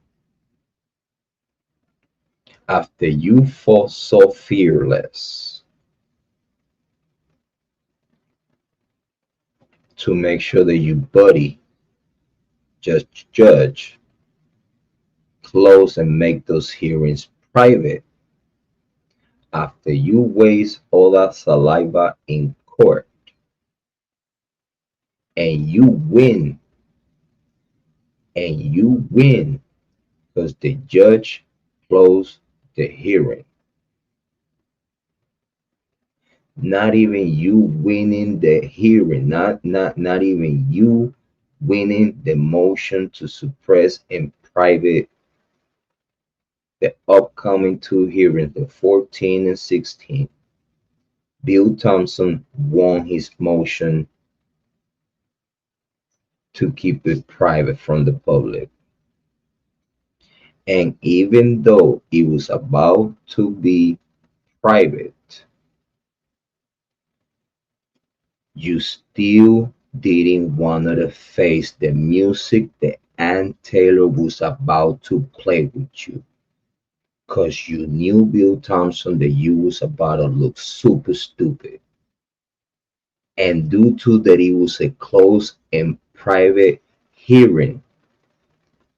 after you fall so fearless to make sure that you buddy judge close and make those hearings private, after you waste all that saliva in court and you win because the judge closed the hearing. Not even you winning the hearing, not even you winning the motion to suppress in private the upcoming two hearings, the 14 and 16. Bill Thompson won his motion to keep it private from the public. And even though it was about to be private, you still didn't want to face the music that Ann Taylor was about to play with you. Because you knew, Bill Thompson, that you was about to look super stupid. And due to that it was a closed and private hearing,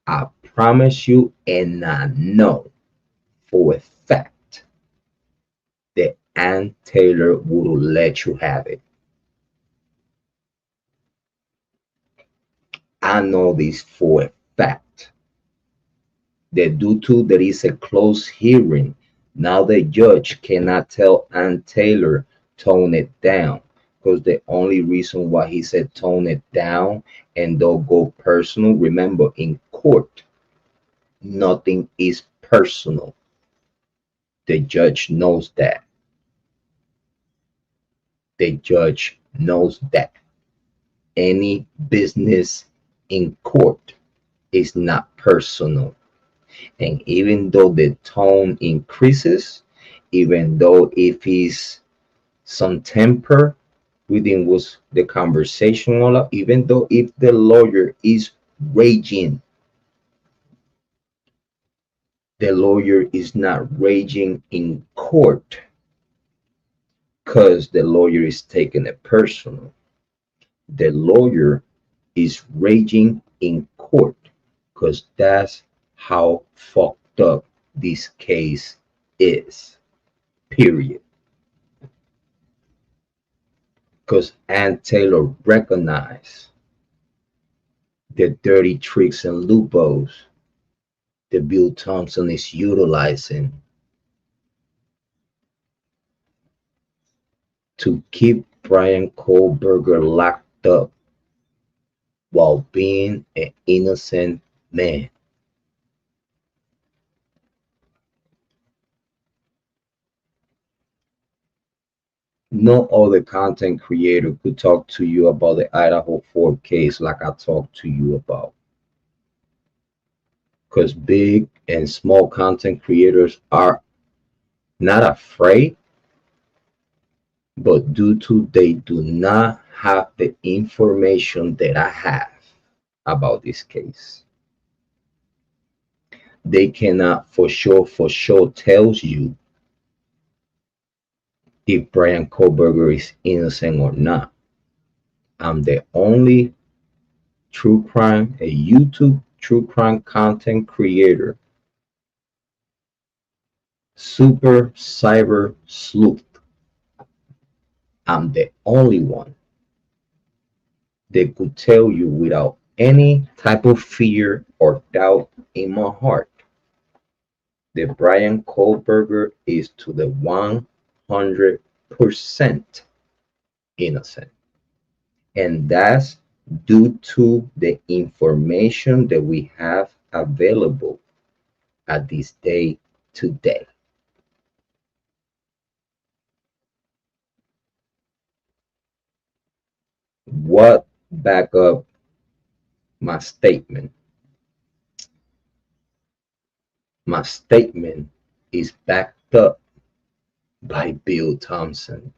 I promise you, and I know for a fact that Ann Taylor would let you have it. I know this for a fact that due to there is a closed hearing, now the judge cannot tell Ann Taylor tone it down, because the only reason why he said tone it down and don't go personal, remember, in court nothing is personal. The judge knows that. The judge knows that any business in court is not personal. And even though the tone increases, even though if it's some temper, within was the conversation all up, even though if the lawyer is raging, the lawyer is not raging in court because the lawyer is taking it personal. The lawyer is raging in court because that's how fucked up this case is. Period. Because Ann Taylor recognized the dirty tricks and loopholes that Bill Thompson is utilizing to keep Bryan Kohberger locked up while being an innocent man. No other content creator could talk to you about the Idaho 4 case like I talked to you about. Because big and small content creators are not afraid, but due to they do not have the information that I have about this case, they cannot for sure tells you if Bryan Kohberger is innocent or not. I'm the only a YouTube true crime content creator, super cyber sleuth. I'm the only one that could tell you without any type of fear or doubt in my heart that Bryan Kohberger is to the 100% innocent. And that's due to the information that we have available at this day today. What back up my statement? My statement is backed up by Bill Thomson,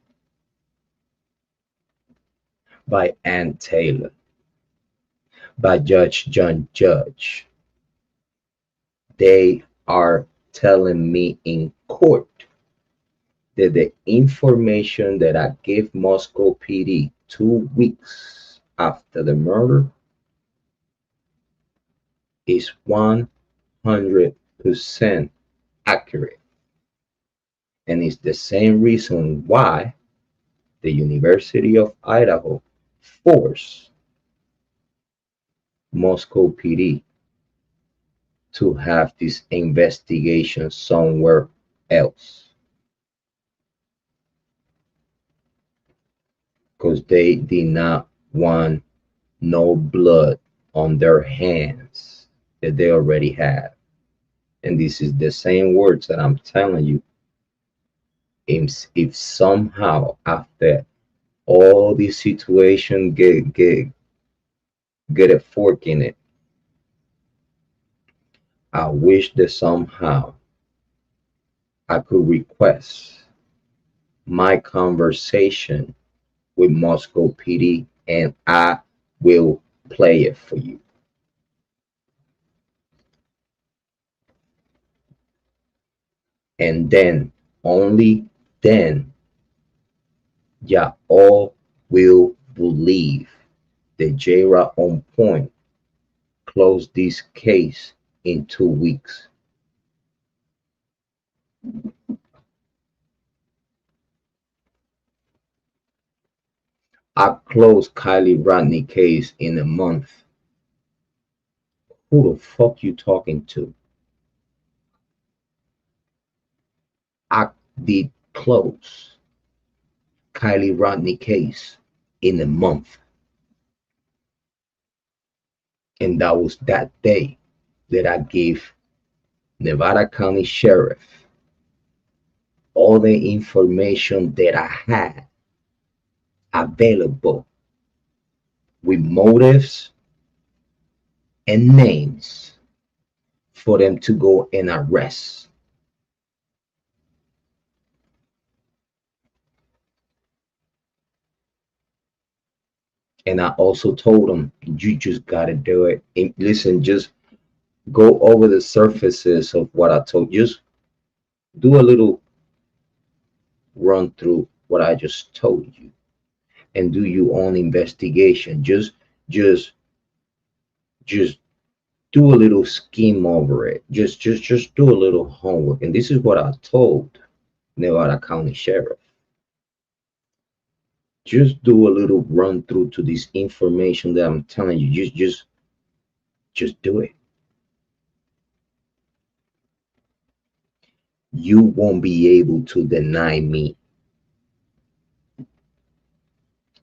by Ann Taylor, by Judge John Judge. They are telling me in court that the information that I gave Moscow PD 2 weeks after the murder is 100% accurate. And it's the same reason why the University of Idaho forced Moscow PD to have this investigation somewhere else. Because they did not want no blood on their hands that they already have. And this is the same words that I'm telling you. If somehow after all this situation get a fork in it, I wish that somehow I could request my conversation with Moscow PD and I will play it for you. And then, only then, y'all all will believe that Jrod on point closed this case in 2 weeks. I closed Kiely Rodni case in a month. Who the fuck you talking to? I did close Kiely Rodni case in a month. And that was that day that I gave Nevada County Sheriff all the information that I had available with motives and names for them to go and arrest. And I also told them, you just gotta do it. And listen, just go over the surfaces of what I told you. Just do a little run through what I just told you and do your own investigation. Just just do a little scheme over it. Just do a little homework. And this is what I told Nevada County Sheriff. Just do a little run through to this information that I'm telling you. Just do it. You won't be able to deny me.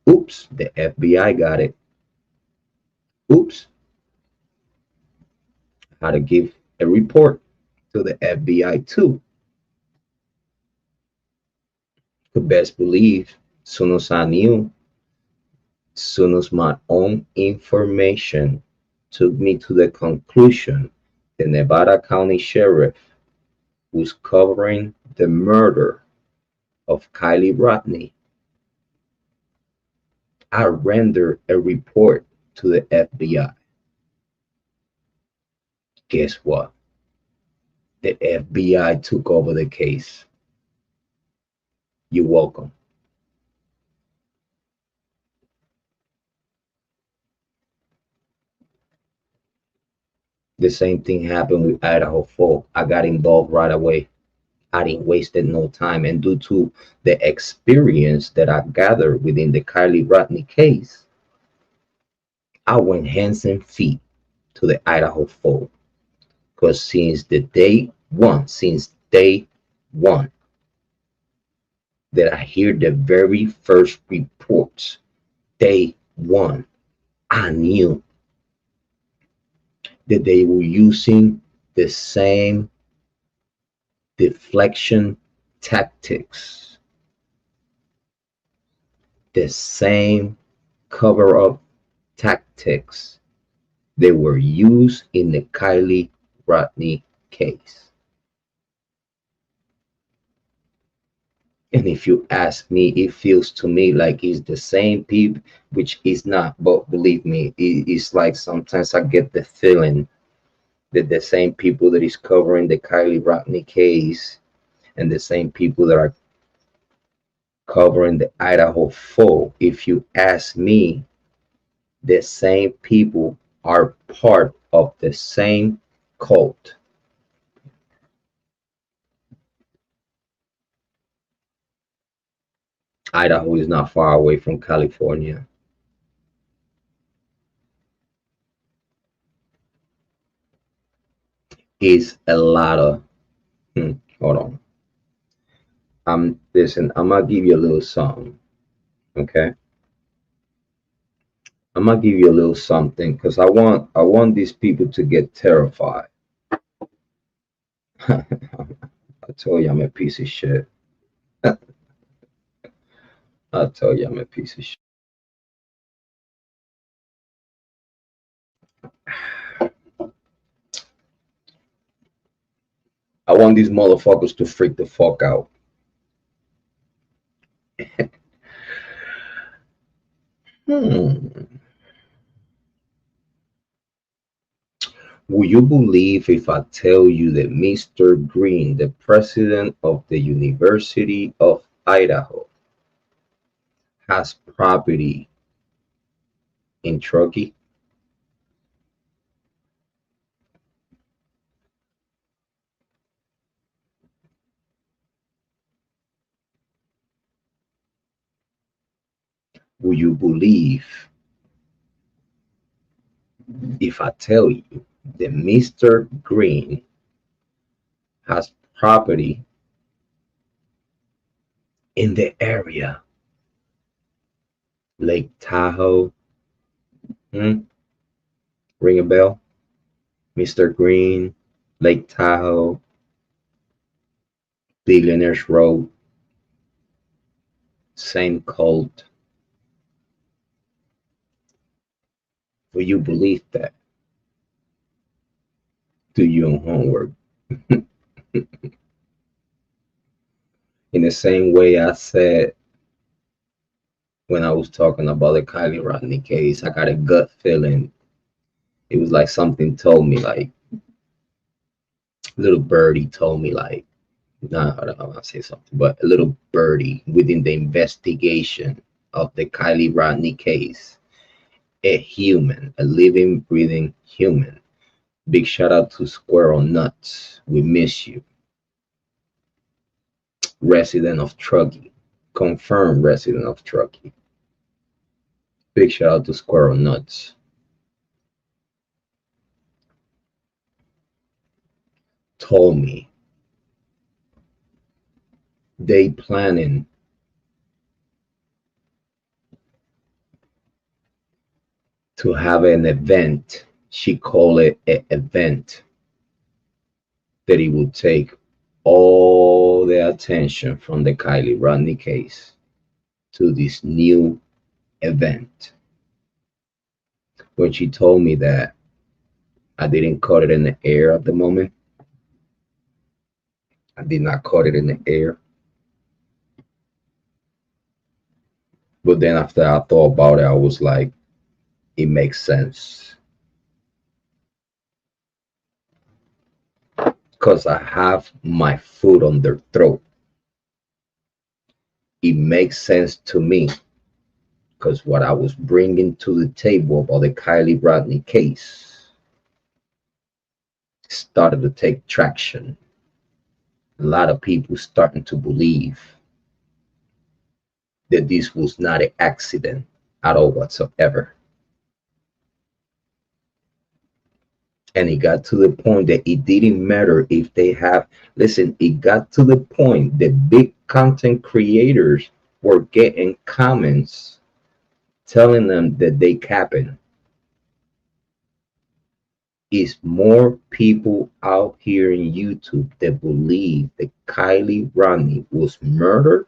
Oops, the FBI got it. Oops, how to give a report to the FBI too. Could best believe, soon as I knew, soon as my own information took me to the conclusion, the Nevada County Sheriff was covering the murder of Kiely Rodni. I rendered a report to the FBI. Guess what? The FBI took over the case. You're welcome. The same thing happened with Idaho 4. I got involved right away. I didn't waste no time. And due to the experience that I gathered within the Kiely Rodni case, I went hands and feet to the Idaho 4. Because since day one, that I hear the very first reports, day one, I knew that they were using the same deflection tactics, the same cover up tactics they were used in the Kiely Rodni case. And if you ask me, it feels to me like it's the same people, which is not, but believe me, it's like sometimes I get the feeling that the same people that is covering the Kiely Rodni case and the same people that are covering the Idaho 4, if you ask me, the same people are part of the same cult. Idaho is not far away from California. It's a lot of hold on. Listen, I'm gonna give you a little something. Okay. I'm gonna give you a little something because I want these people to get terrified. I told you I'm a piece of shit. I told you I'm a piece of shit. I want these motherfuckers to freak the fuck out. Will you believe if I tell you that Mr. Green, the president of the University of Idaho, has property in Truckee? Will you believe if I tell you that Mr. Green has property in the area? Lake Tahoe? Ring a bell? Mr. Green, Lake Tahoe, Billionaires Road, same cult. Will you believe that? Do your homework. In the same way I said when I was talking about the Kiely Rodni case. I got a gut feeling. It was like something told me, like little birdie told me, like, nah, I don't want to say something, but a little birdie within the investigation of the Kiely Rodni case, a human, a living, breathing human. Big shout out to Squirrel Nuts. We miss you. Resident of Truckee. Confirmed resident of Truckee. Big shout out to Squirrel Nuts. Told me they planning to have an event. She called it an event that it would take all the attention from the Kiely Rodni case to this new event. When she told me that, I didn't cut it in the air at the moment. I did not cut it in the air. But then after I thought about it, I was like, it makes sense. Because I have my foot on their throat. It makes sense to me because what I was bringing to the table about the Kiely Rodni case started to take traction. A lot of people starting to believe that this was not an accident at all whatsoever. And it got to the point that it didn't matter if they have, listen, it got to the point that big content creators were getting comments telling them that they capping. Is more people out here in YouTube that believe that Kiely Rodni was murdered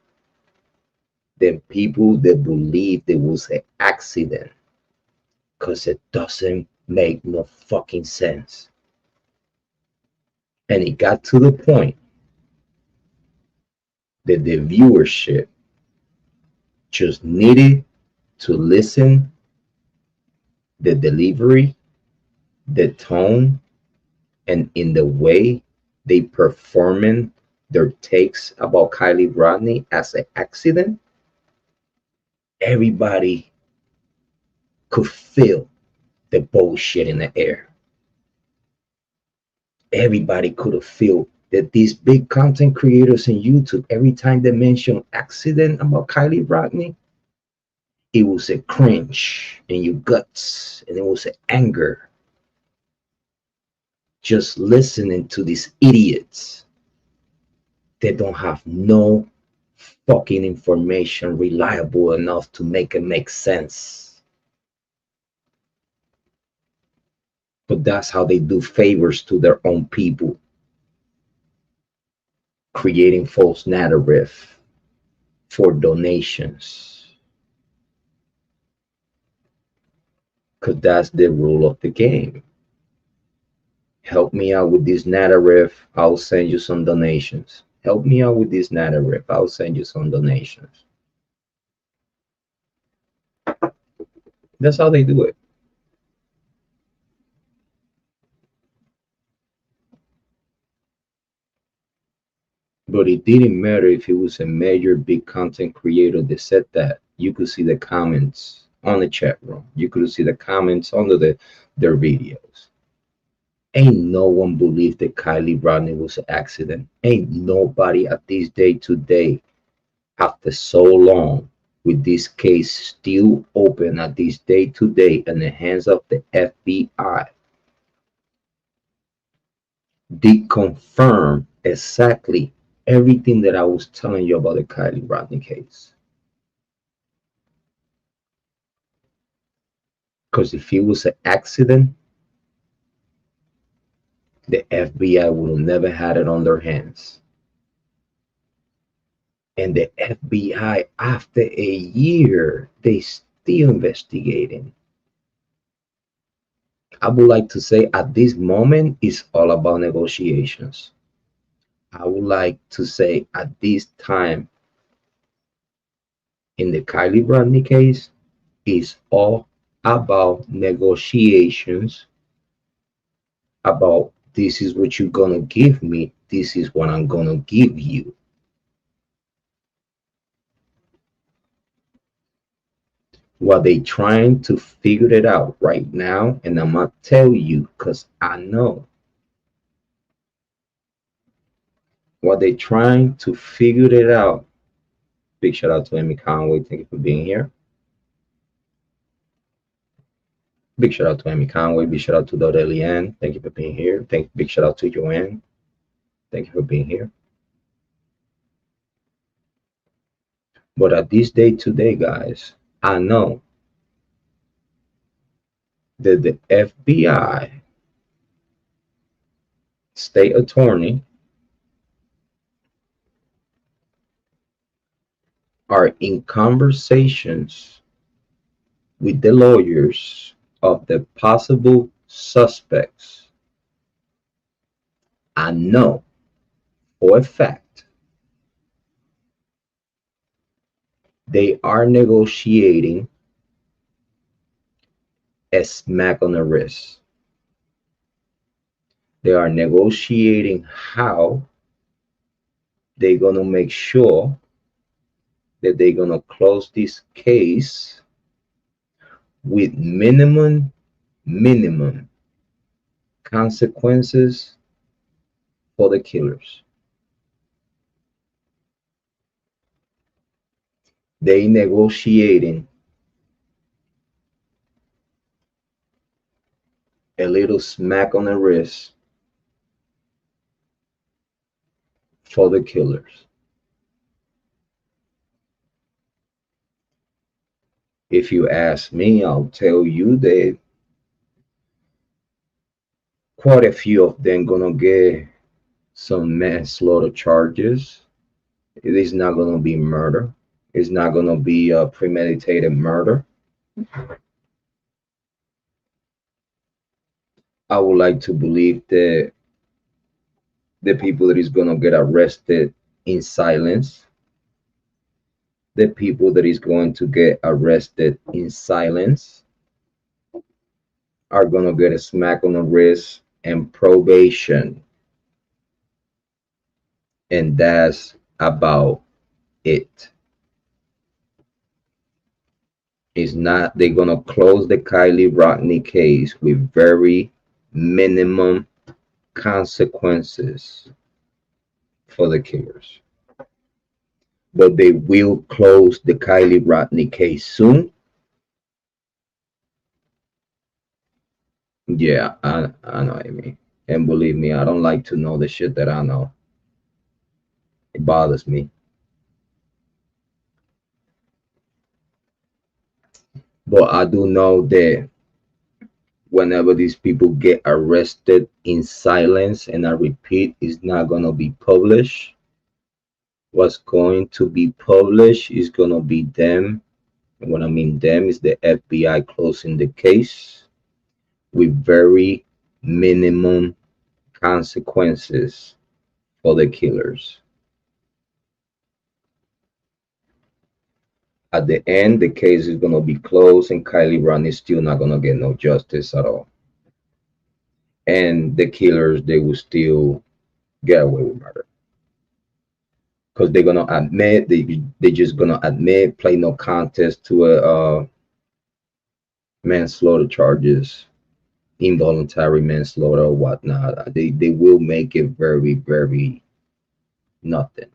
than people that believe it was an accident. Because it doesn't make no fucking sense. And it got to the point that the viewership just needed to listen the delivery, the tone, and in the way they performing their takes about Kiely Rodni as an accident. Everybody could feel the bullshit in the air. Everybody could have felt that these big content creators in YouTube, every time they mention accident about Kiely Rodni, it was a cringe in your guts and it was an anger. Just listening to these idiots that don't have no fucking information reliable enough to make it make sense. But that's how they do favors to their own people, creating false narrative for donations. Because that's the rule of the game. Help me out with this narrative, I'll send you some donations. Help me out with this narrative, I'll send you some donations. That's how they do it. But it didn't matter if it was a major big content creator that said that. You could see the comments on the chat room. You could see the comments under their videos. Ain't no one believed that Kiely Rodni was an accident. Ain't nobody at this day today, after so long, with this case still open at this day today in the hands of the FBI, did confirm exactly everything that I was telling you about the Kiely Rodni case. Because if it was an accident, the FBI would have never had it on their hands. And the FBI, after a year, they still investigating. I would like to say at this moment, it's all about negotiations. I would like to say at this time, In the Kiely Rodni case, it's all about negotiations, about this is what you're gonna give me, this is what I'm gonna give you. What they trying to figure it out right now, and I'm gonna tell you because I know what they trying to figure it out. Big shout out to Amy Conway, thank you for being here. Big shout out to Amy Conway, big shout out to Dot Eliane, thank you for being here. Big shout out to Joanne, thank you for being here. But at this day today, guys, I know that the FBI, state attorney, are in conversations with the lawyers of the possible suspects. I know for a fact they are negotiating a smack on the wrist. They are negotiating how they're going to make sure that they're going to close this case with minimum consequences for the killers. They negotiating a little smack on the wrist for the killers. If you ask me, I'll tell you that quite a few of them gonna get some manslaughter charges. It is not gonna be murder. It's not gonna be a premeditated murder. I would like to believe that the people that is gonna get arrested in silence, the people that is going to get arrested in silence are gonna get a smack on the wrist and probation. And that's about it. It's not, they're gonna close the Kiely Rodni case with very minimum consequences for the killers. But they will close the Kiely Rodni case soon. Yeah, I know what I mean. And believe me, I don't like to know the shit that I know. It bothers me. But I do know that whenever these people get arrested in silence, and I repeat, it's not going to be published. What's going to be published is going to be them. And what I mean them is the FBI closing the case with very minimum consequences for the killers. At the end, the case is going to be closed, and Kiely Rodni is still not going to get no justice at all. And the killers, they will still get away with murder. Because they're going to admit, they're just going to admit, play no contest to a manslaughter charges, involuntary manslaughter or whatnot. They will make it very, very nothing.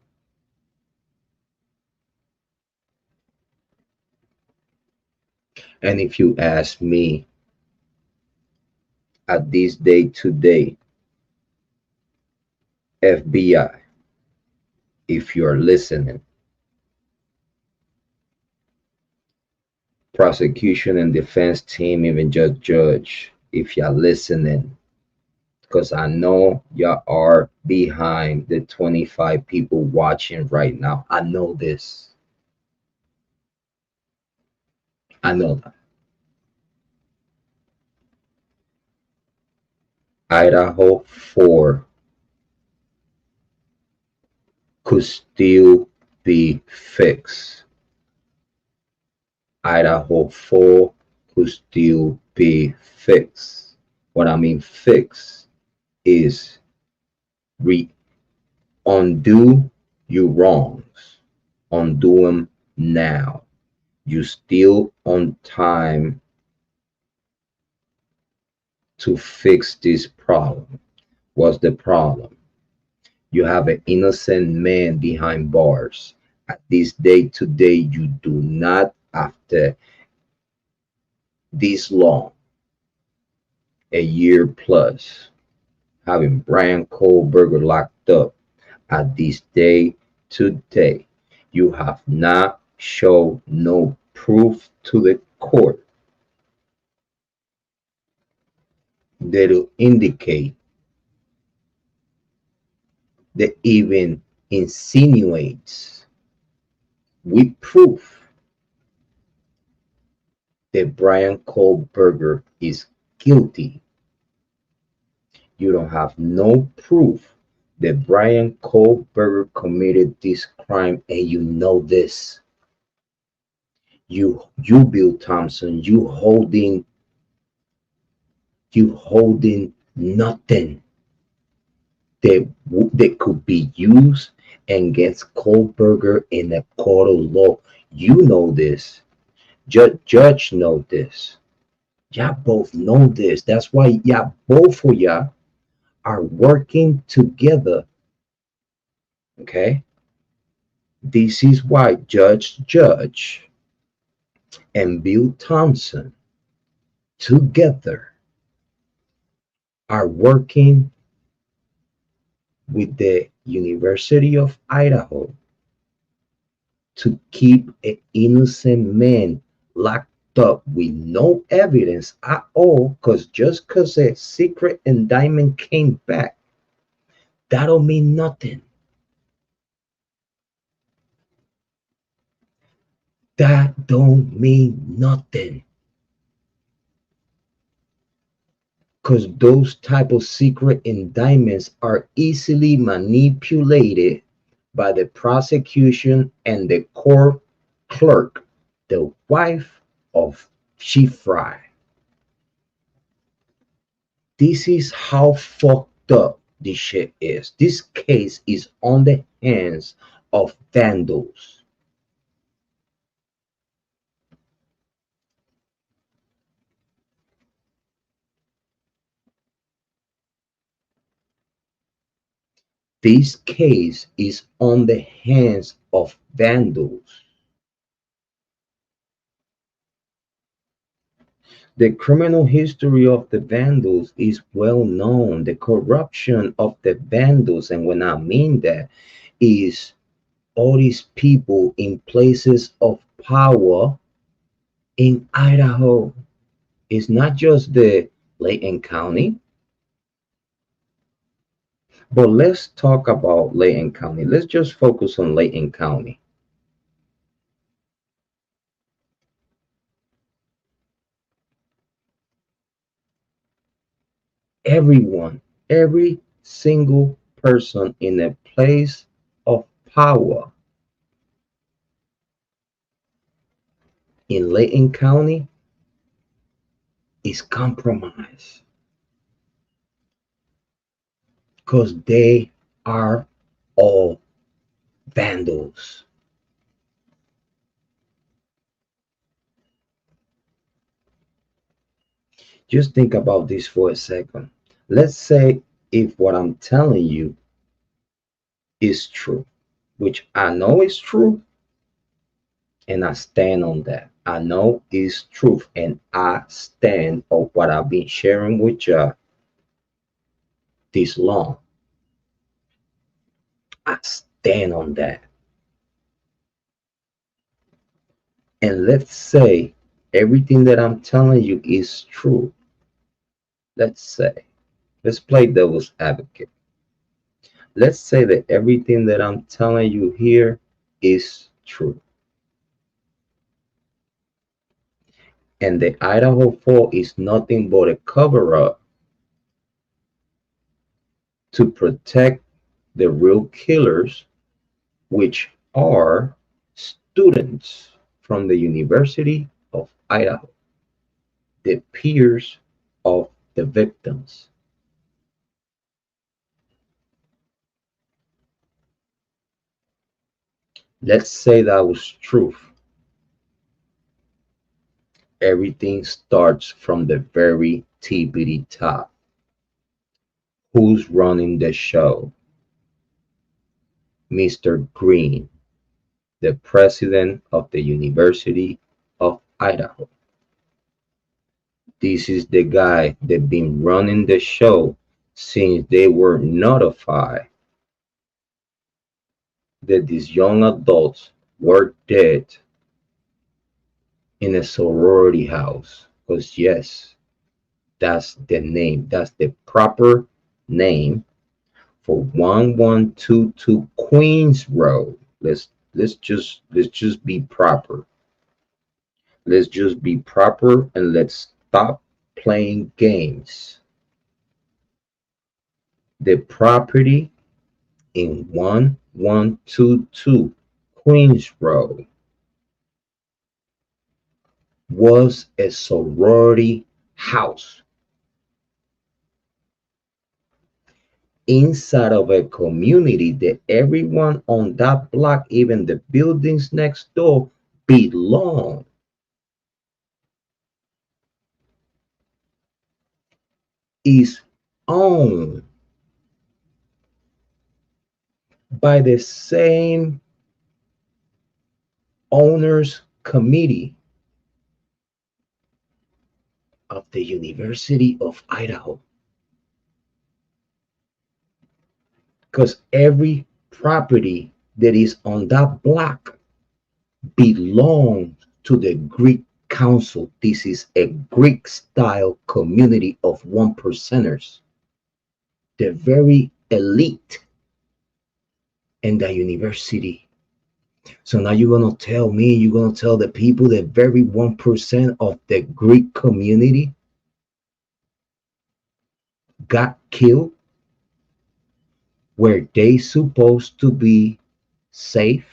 And if you ask me, at this day today, FBI, if you're listening, prosecution and defense team, even judge, if you're listening, because I know y'all are behind the 25 people watching right now. I know this. I know that. Idaho 4 could still be fixed. Idaho 4 could still be fixed. What I mean fixed is re undo your wrongs, undo them now. You still on time to fix this problem. What's the problem? You have an innocent man behind bars. At this day today, you do not, after this long, a year plus, having Bryan Kohberger locked up at this day today, you have not shown no proof to the court that will indicate, that even insinuates with proof that Bryan Kohberger is guilty. You don't have no proof that Bryan Kohberger committed this crime, and you know this. You Bill Thomson, you holding nothing that could be used against Kohberger in the court of law. You know this. Judge know this. Y'all both know this. That's why y'all both of y'all are working together. Okay. This is why Judge and Bill Thomson together are working with the University of Idaho to keep an innocent man locked up with no evidence at all. Because just because a secret indictment came back, that don't mean nothing. That don't mean nothing. Because those type of secret indictments are easily manipulated by the prosecution and the court clerk, the wife of Chief Fry. This is how fucked up this shit is. This case is on the hands of vandals. This case is on the hands of vandals. The criminal history of the vandals is well known. The corruption of the vandals, and when I mean that, is all these people in places of power in Idaho. It's not just the Layton County, but let's talk about Layton County. Let's just focus on Layton County. Everyone, every single person in a place of power in Layton County is compromised because they are all vandals. Just think about this for a second. Let's say if what I'm telling you is true, which I know is true, and I stand on that. I know is truth, and I stand on what I've been sharing with you this long. I stand on that. And let's say everything that I'm telling you is true. Let's play devil's advocate. Let's say that everything that I'm telling you here is true. And the Idaho 4 is nothing but a cover up to protect the real killers, which are students from the University of Idaho, the peers of the victims. Let's say that was truth. Everything starts from the very TBD top. Who's running the show? Mr. Green, the president of the University of Idaho. This is the guy that been running the show since they were notified that these young adults were dead in a sorority house. Because yes, that's the name. That's the proper name for 1122 Queens Road. Let's just be proper. Let's just be proper and let's stop playing games. The property in 1122 Queens Road was a sorority house inside of a community that everyone on that block, even the buildings next door, belong. Is owned by the same owners committee of the University of Idaho. Because every property that is on that block belongs to the Greek Council. This is a Greek style community of one percenters, the very elite in the university. So now you're going to tell me, you're going to tell the people, the very 1% of the Greek community got killed? Were they supposed to be safe?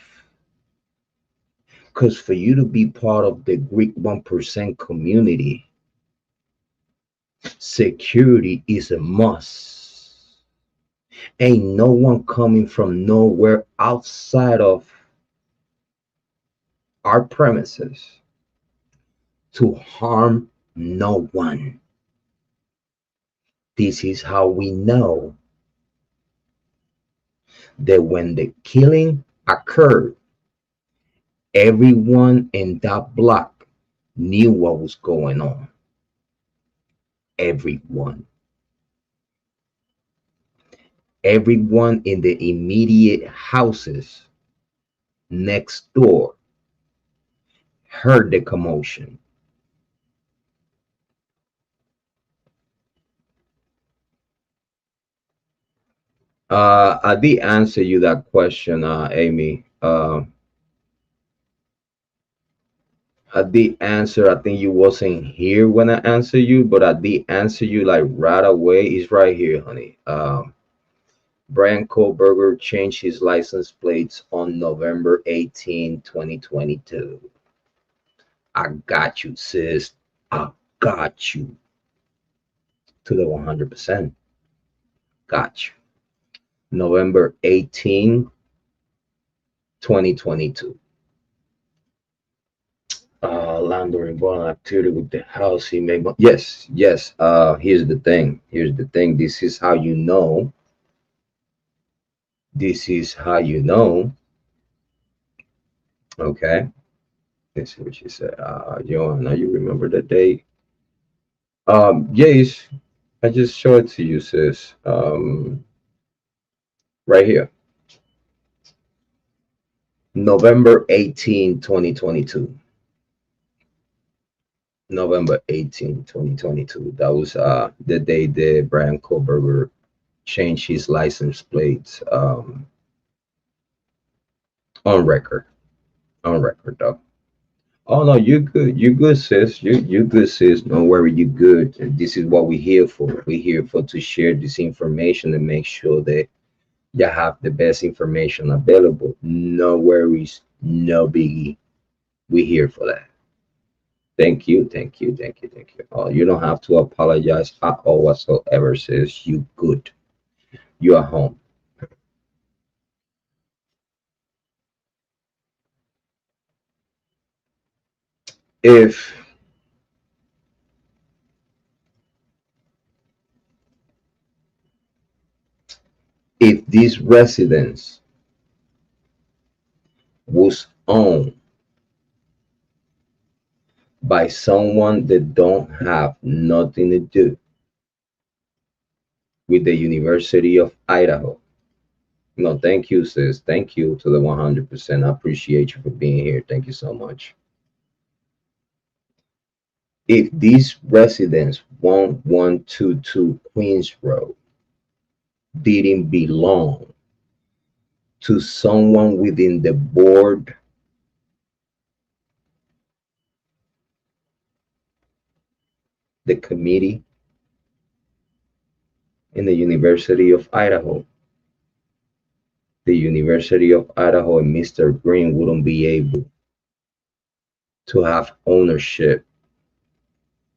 Because for you to be part of the Greek 1% community, security is a must. Ain't no one coming from nowhere outside of our premises to harm no one. This is how we know that when the killing occurred, everyone in that block knew what was going on. Everyone. Everyone in the immediate houses next door heard the commotion. I did answer you that question, Amy. I did answer. I think you wasn't here when I answered you, but I did answer you like right away. It's right here, honey. Bryan Kohberger changed his license plates on November 18, 2022. I got you, sis. I got you to the 100%. Got you. November 18, 2022. Landor involved activity with the house. He made yes. Here's the thing. This is how you know. Okay. Let's see what she said. Joanna, you remember the date? Yes. I just showed it to you, sis. Right here. November 18, 2022. November 18, 2022. That was the day that Bryan Kohberger changed his license plates on record. On record though. Oh no, you good. You good, sis. You good, sis. Don't worry, you good. And this is what we're here for. We're here for to share this information and make sure that you have the best information available. No worries, no biggie. We're here for that. Thank you, thank you, thank you, thank you. Oh, you don't have to apologize at all whatsoever, sis. You good. You are home. If this residence was owned by someone that don't have nothing to do with the University of Idaho. No, thank you, sis. Thank you to the 100%. I appreciate you for being here. Thank you so much. If these residents 1122 Queens Road didn't belong to someone within the board, the committee, in the University of Idaho, the University of Idaho and Mr. Green wouldn't be able to have ownership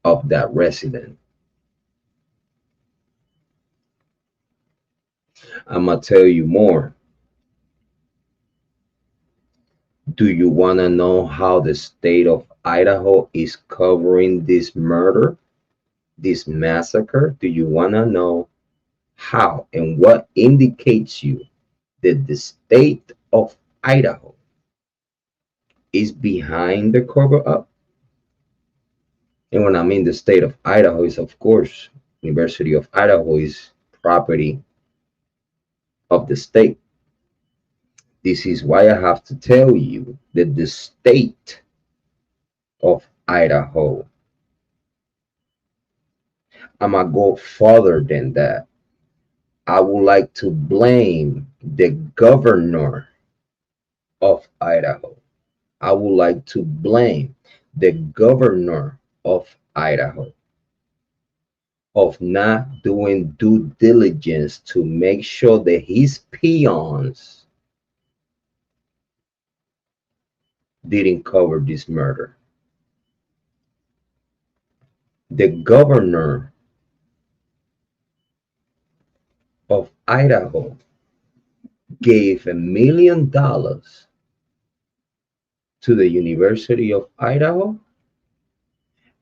of that resident. I'm gonna tell you more. Do you want to know how the state of Idaho is covering this murder, this massacre? Do you want to know how and what indicates you that the state of Idaho is behind the cover up? And when I mean the state of Idaho is, of course, University of Idaho is property of the state. This is why I have to tell you that the state of Idaho, I'm gonna go further than that. I would like to blame the governor of Idaho. I would like to blame the governor of Idaho of not doing due diligence to make sure that his peons didn't cover this murder. The governor of Idaho gave $1 million to the University of Idaho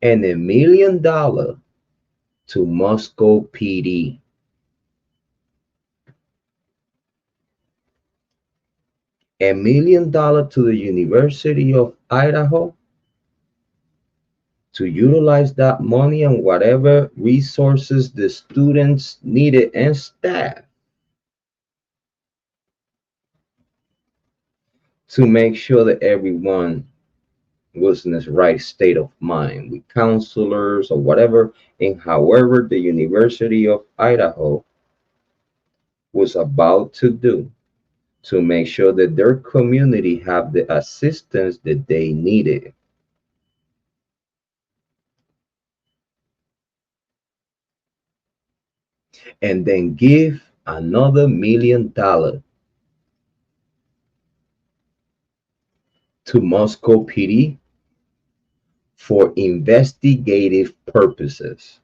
and $1 million to Moscow PD. $1 million to the University of Idaho to utilize that money and whatever resources the students needed and staff to make sure that everyone was in this right state of mind with counselors or whatever, and however the University of Idaho was about to do to make sure that their community have the assistance that they needed. And then give another $1 million to Moscow PD for investigative purposes.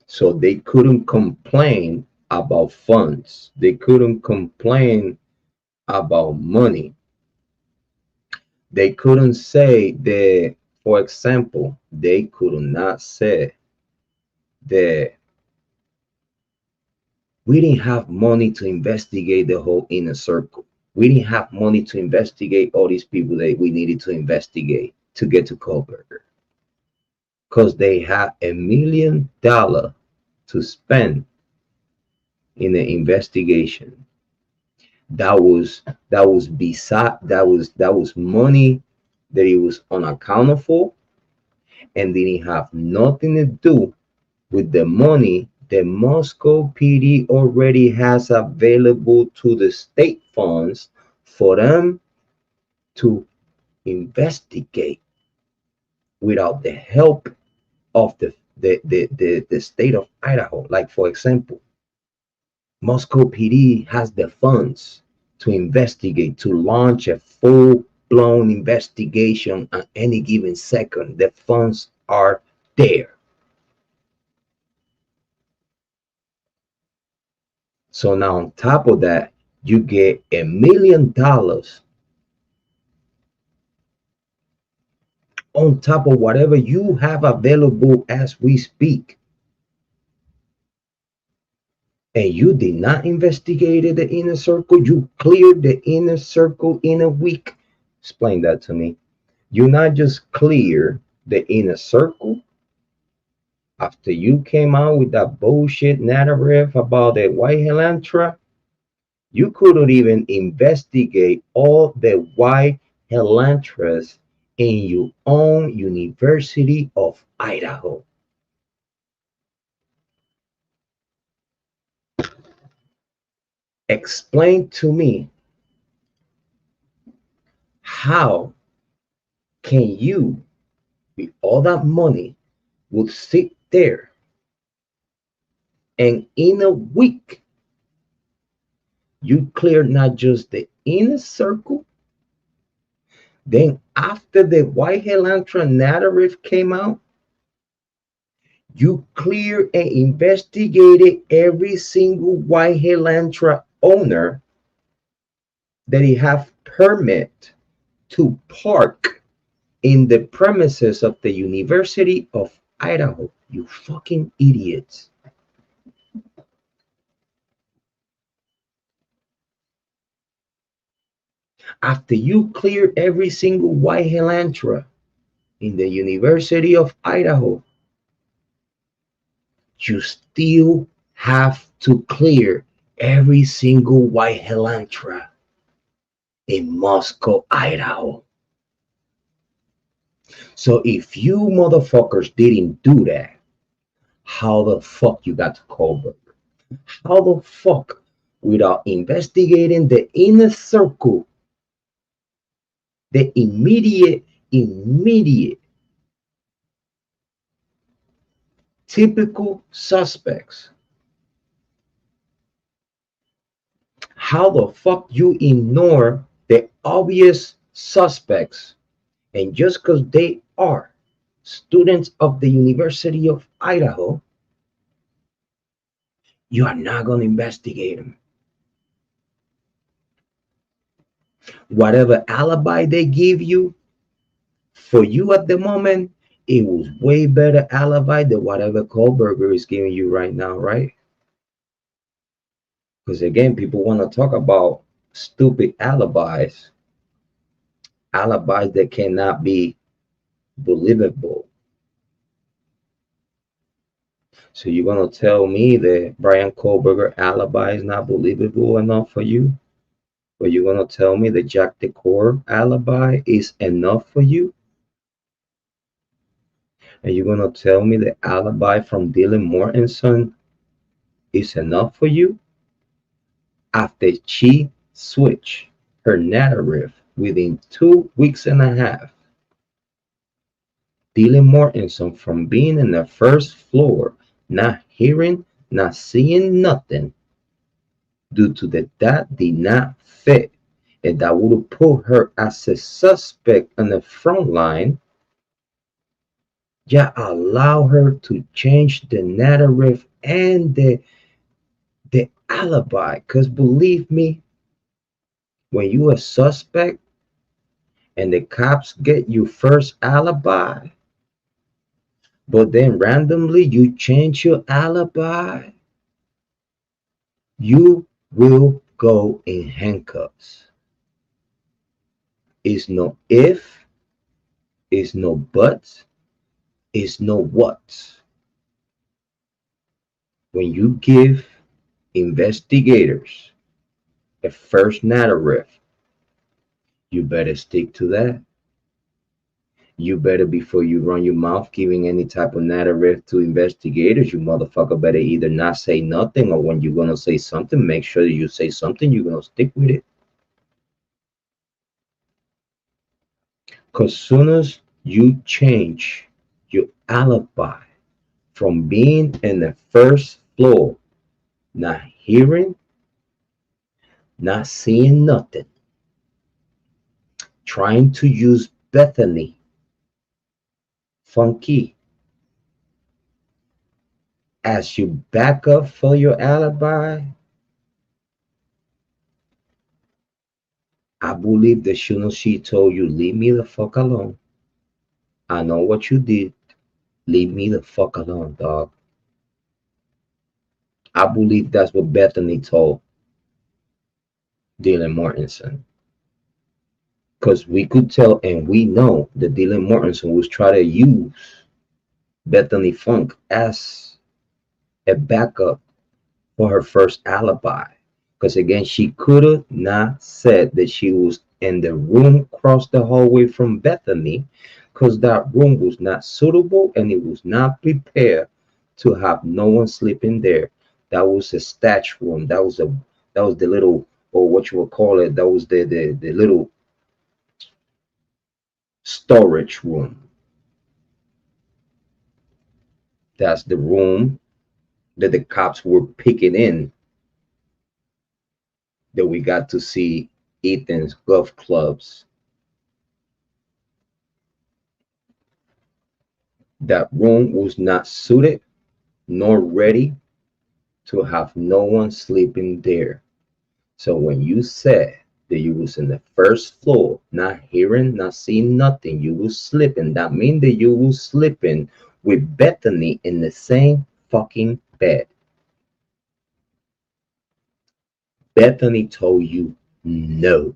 So they couldn't complain about funds. They couldn't complain about money. They couldn't say that, for example, they could not say that we didn't have money to investigate the whole inner circle. We didn't have money to investigate all these people that we needed to investigate to get to Kohberger. Because they had $1 million to spend in the investigation. That was money that it was unaccountable and didn't have nothing to do with the money that Moscow PD already has available to the state funds for them to investigate without the help of the state of Idaho. Like, for example, Moscow PD has the funds to investigate, to launch a full blown investigation at any given second. The funds are there. So now on top of that, you get $1 million on top of whatever you have available as we speak. And you did not investigate the inner circle. You cleared the inner circle in a week. Explain that to me. You not just clear the inner circle after you came out with that bullshit narrative about the white Helantra. You couldn't even investigate all the white Helantras in your own University of Idaho. Explain to me, how can you, with all that money, would sit there and in a week you clear not just the inner circle, then after the white Helantra narrative came out, you clear and investigated every single white Helantra owner that he have permit to park in the premises of the University of Idaho. You fucking idiots. After you clear every single white Helantra in the University of Idaho, you still have to clear every single white Helantra in Moscow, Idaho. So if you motherfuckers didn't do that, how the fuck you got to Kohberger? How the fuck, without investigating the inner circle, the immediate typical suspects, how the fuck you ignore the obvious suspects, and just because they are students of the University of Idaho, you are not going to investigate them. Whatever alibi they give you, for you at the moment, it was way better alibi than whatever Kohberger is giving you right now, right? Because again, people want to talk about stupid alibis that cannot be believable. So you're going to tell me that Bryan Kohberger alibi is not believable enough for you? Or you're going to tell me that Jack Decor alibi is enough for you? And you're going to tell me the alibi from Dylan Mortensen is enough for you? After she switched her narrative within 2 weeks and a half, Dylan Mortensen, from being in the first floor, not hearing, not seeing nothing, due to that did not fit, and that would have put her as a suspect on the front line, yeah, allow her to change the narrative and the alibi. Because believe me, when you a suspect and the cops get you first alibi, but then randomly you change your alibi, you will go in handcuffs. It's no if, it's no buts, it's no whats. When you give investigators a first narrative, you better stick to that. You better, before you run your mouth giving any type of narrative to investigators, you motherfucker better either not say nothing, or when you're going to say something, make sure that you say something, you're going to stick with it. Because soon as you change your alibi from being in the first floor, not hearing, not seeing nothing, trying to use Bethany Funky as your backup for your alibi, I believe that shouldn't she told you, leave me the fuck alone. I know what you did. Leave me the fuck alone, dog. I believe that's what Bethany told Dylan Mortensen. Because we could tell and we know that Dylan Mortensen was trying to use Bethany Funk as a backup for her first alibi. Because again, she could have not said that she was in the room across the hallway from Bethany, because that room was not suitable and it was not prepared to have no one sleeping there. That was a stash room. That was the little, or what you would call it. That was the little storage room. That's the room that the cops were picking in, that we got to see Ethan's golf clubs. That room was not suited nor ready to have no one sleeping there. So when you said that you was in the first floor, not hearing, not seeing nothing, you was sleeping, that means that you was sleeping with Bethany in the same fucking bed. Bethany told you, no,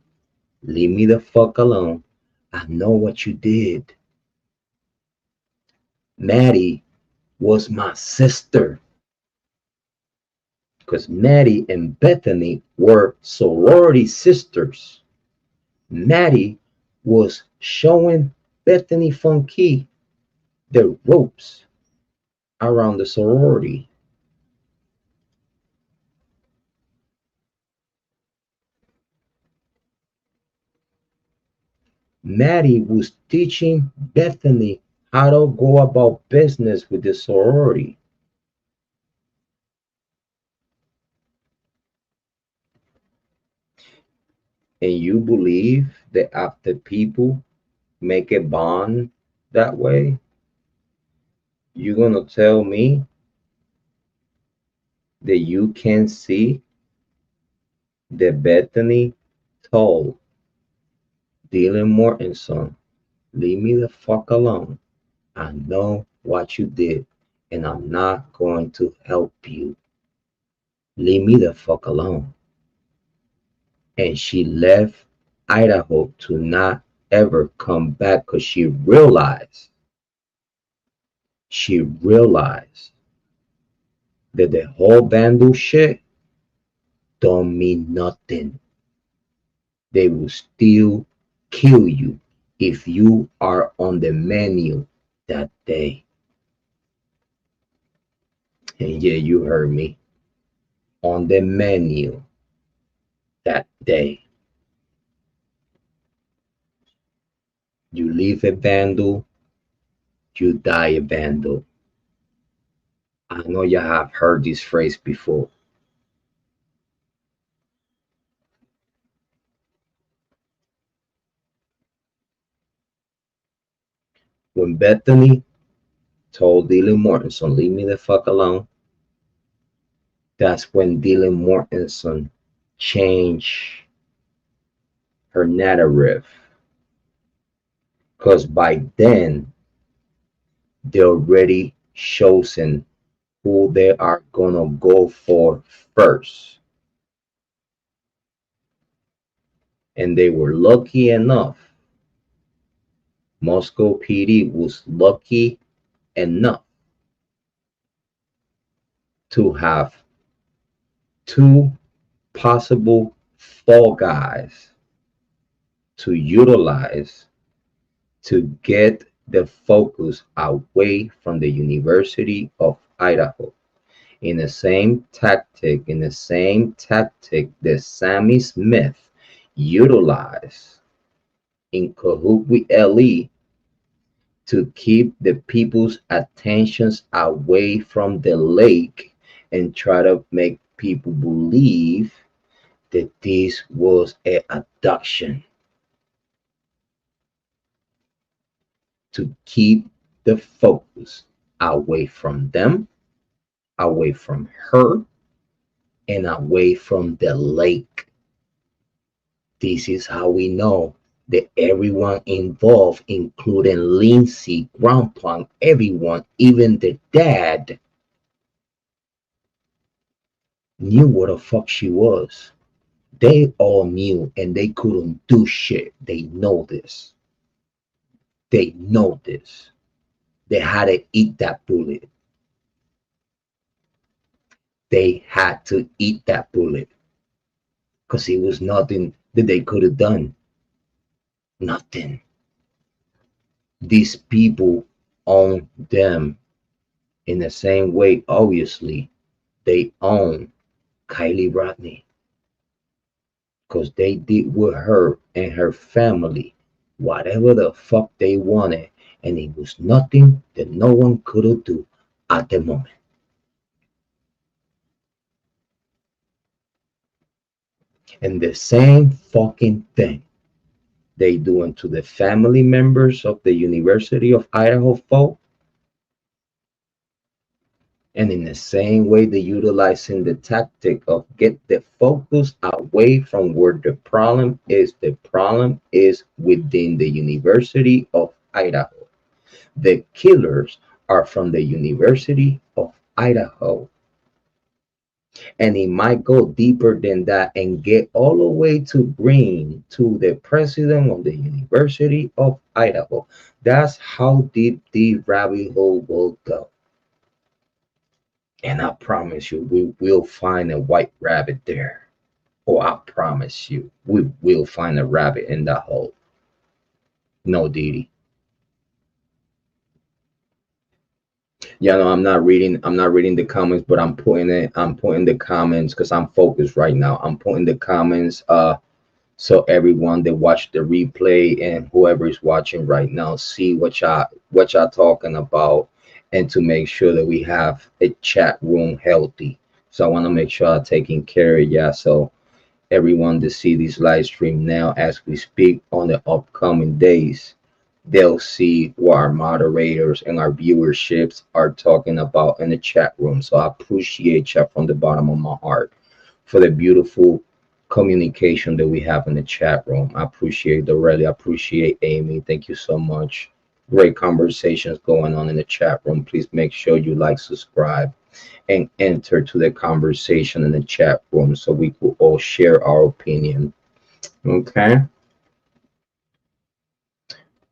leave me the fuck alone. I know what you did. Maddie was my sister. Because Maddie and Bethany were sorority sisters. Maddie was showing Bethany Funky the ropes around the sorority. Maddie was teaching Bethany how to go about business with the sorority. And you believe that after people make a bond that way, you're gonna tell me that you can see that Bethany told Dylan Mortensen, leave me the fuck alone. I know what you did, and I'm not going to help you. Leave me the fuck alone. And she left Idaho to not ever come back because she realized that the whole vandal shit don't mean nothing. They will still kill you if you are on the menu that day. And yeah, you heard me. On the menu that day. You leave a vandal, you die a vandal. I know you have heard this phrase before. When Bethany told Dylan Mortensen, leave me the fuck alone, that's when Dylan Mortensen changed her narrative. Because by then, they already chosen who they are gonna go for first. And they were lucky enough. Moscow PD was lucky enough to have two possible fall guys to utilize to get the focus away from the University of Idaho. In the same tactic that Sammy Smith utilized in cahoot with LE to keep the people's attentions away from the lake and try to make people believe that this was an abduction. to keep the focus away from them, away from her, and away from the lake. This is how we know that everyone involved, including Lindsay, Grandpa, everyone, even the dad, knew what the fuck she was. They all knew and they couldn't do shit. They know this. They know this. They had to eat that bullet. They had to eat that bullet because it was nothing that they could have done. Nothing. These people own them in the same way, obviously, they own Kiely Rodni because they did with her and her family whatever the fuck they wanted, and it was nothing that no one could do at the moment. And the same fucking thing they doing to the family members of the University of Idaho folk, and in the same way they're utilizing the tactic of get the focus away from where the problem is. The problem is within the University of Idaho. The killers are from the University of Idaho. And it might go deeper than that and get all the way to Green, to the president of the University of Idaho. That's how deep the rabbit hole will go. And I promise you, we will find a white rabbit there. Oh, I promise you, we will find a rabbit in that hole. No, Didi. Yeah, no, I'm not reading the comments, but I'm putting the comments because I'm focused right now. I'm putting the comments so everyone that watch the replay and whoever is watching right now see what y'all talking about, and to make sure that we have a chat room healthy. So I want to make sure I'm taking care of y'all, so everyone to see this live stream now as we speak on the upcoming days, they'll see what our moderators and our viewerships are talking about in the chat room. So I appreciate you from the bottom of my heart for the beautiful communication that we have in the chat room. I appreciate really appreciate Amy. Thank you so much. Great conversations going on in the chat room. Please make sure you like, subscribe, and enter to the conversation in the chat room so we could all share our opinion. Okay.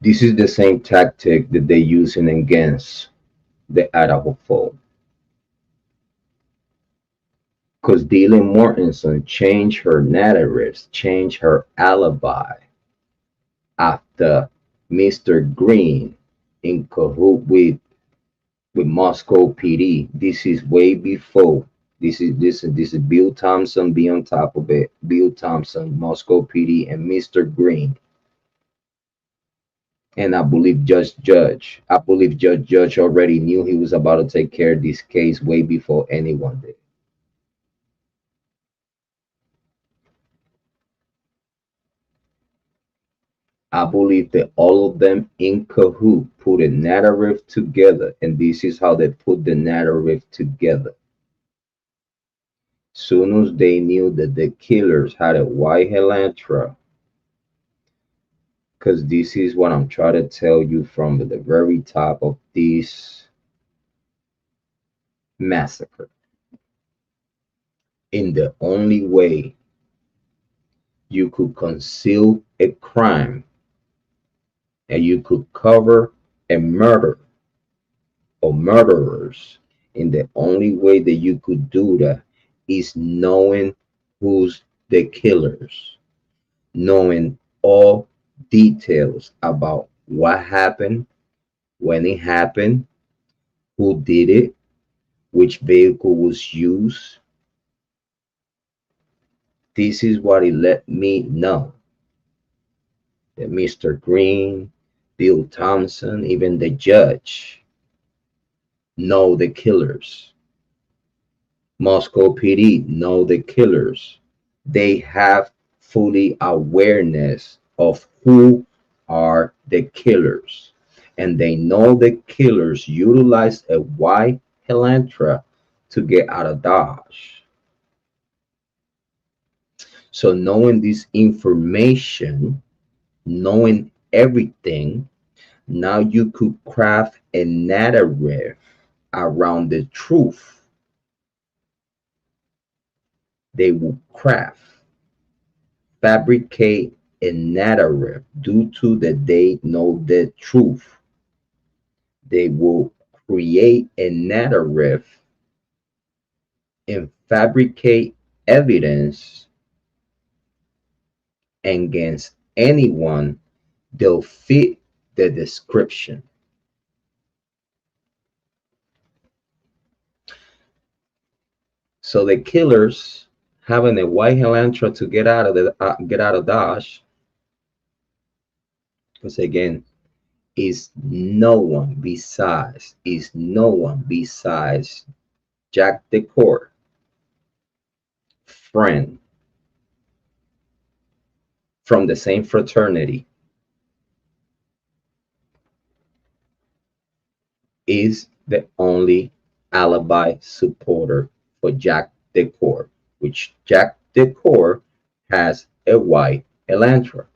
This is the same tactic that they're using against the Idaho folk. Because Dylan Mortensen changed her narratives, changed her alibi after Mr. Green in cahoot with Moscow PD. This is way before. This is Bill Thomson. Be on top of it. Bill Thomson, Moscow PD, and Mr. Green. And I believe Judge Judge already knew he was about to take care of this case way before anyone did. I believe that all of them in cahoot put a narrative together, and this is how they put the narrative together. Soon as they knew that the killers had a white Elantra, because this is what I'm trying to tell you from the very top of this massacre. In the only way you could conceal a crime and you could cover a murder or murderers, in the only way that you could do that is knowing who's the killers, knowing all details about what happened, when it happened, who did it, which vehicle was used. This is what it let me know that Mr. Green, Bill Thomson, even the judge know the killers. Moscow PD know the killers. They have fully awareness of who are the killers. and they know the killers utilized a white Elantra to get out of Dodge. So knowing this information, knowing everything, now you could craft a narrative around the truth. They will fabricate a narrative due to that they know the truth. They will create a narrative and fabricate evidence against anyone they'll fit the description. So the killers having a white Elantra to get out of Dodge, because again, is no one besides Jack Decor, friend from the same fraternity, is the only alibi supporter for Jack Decor, which Jack Decor has a white Elantra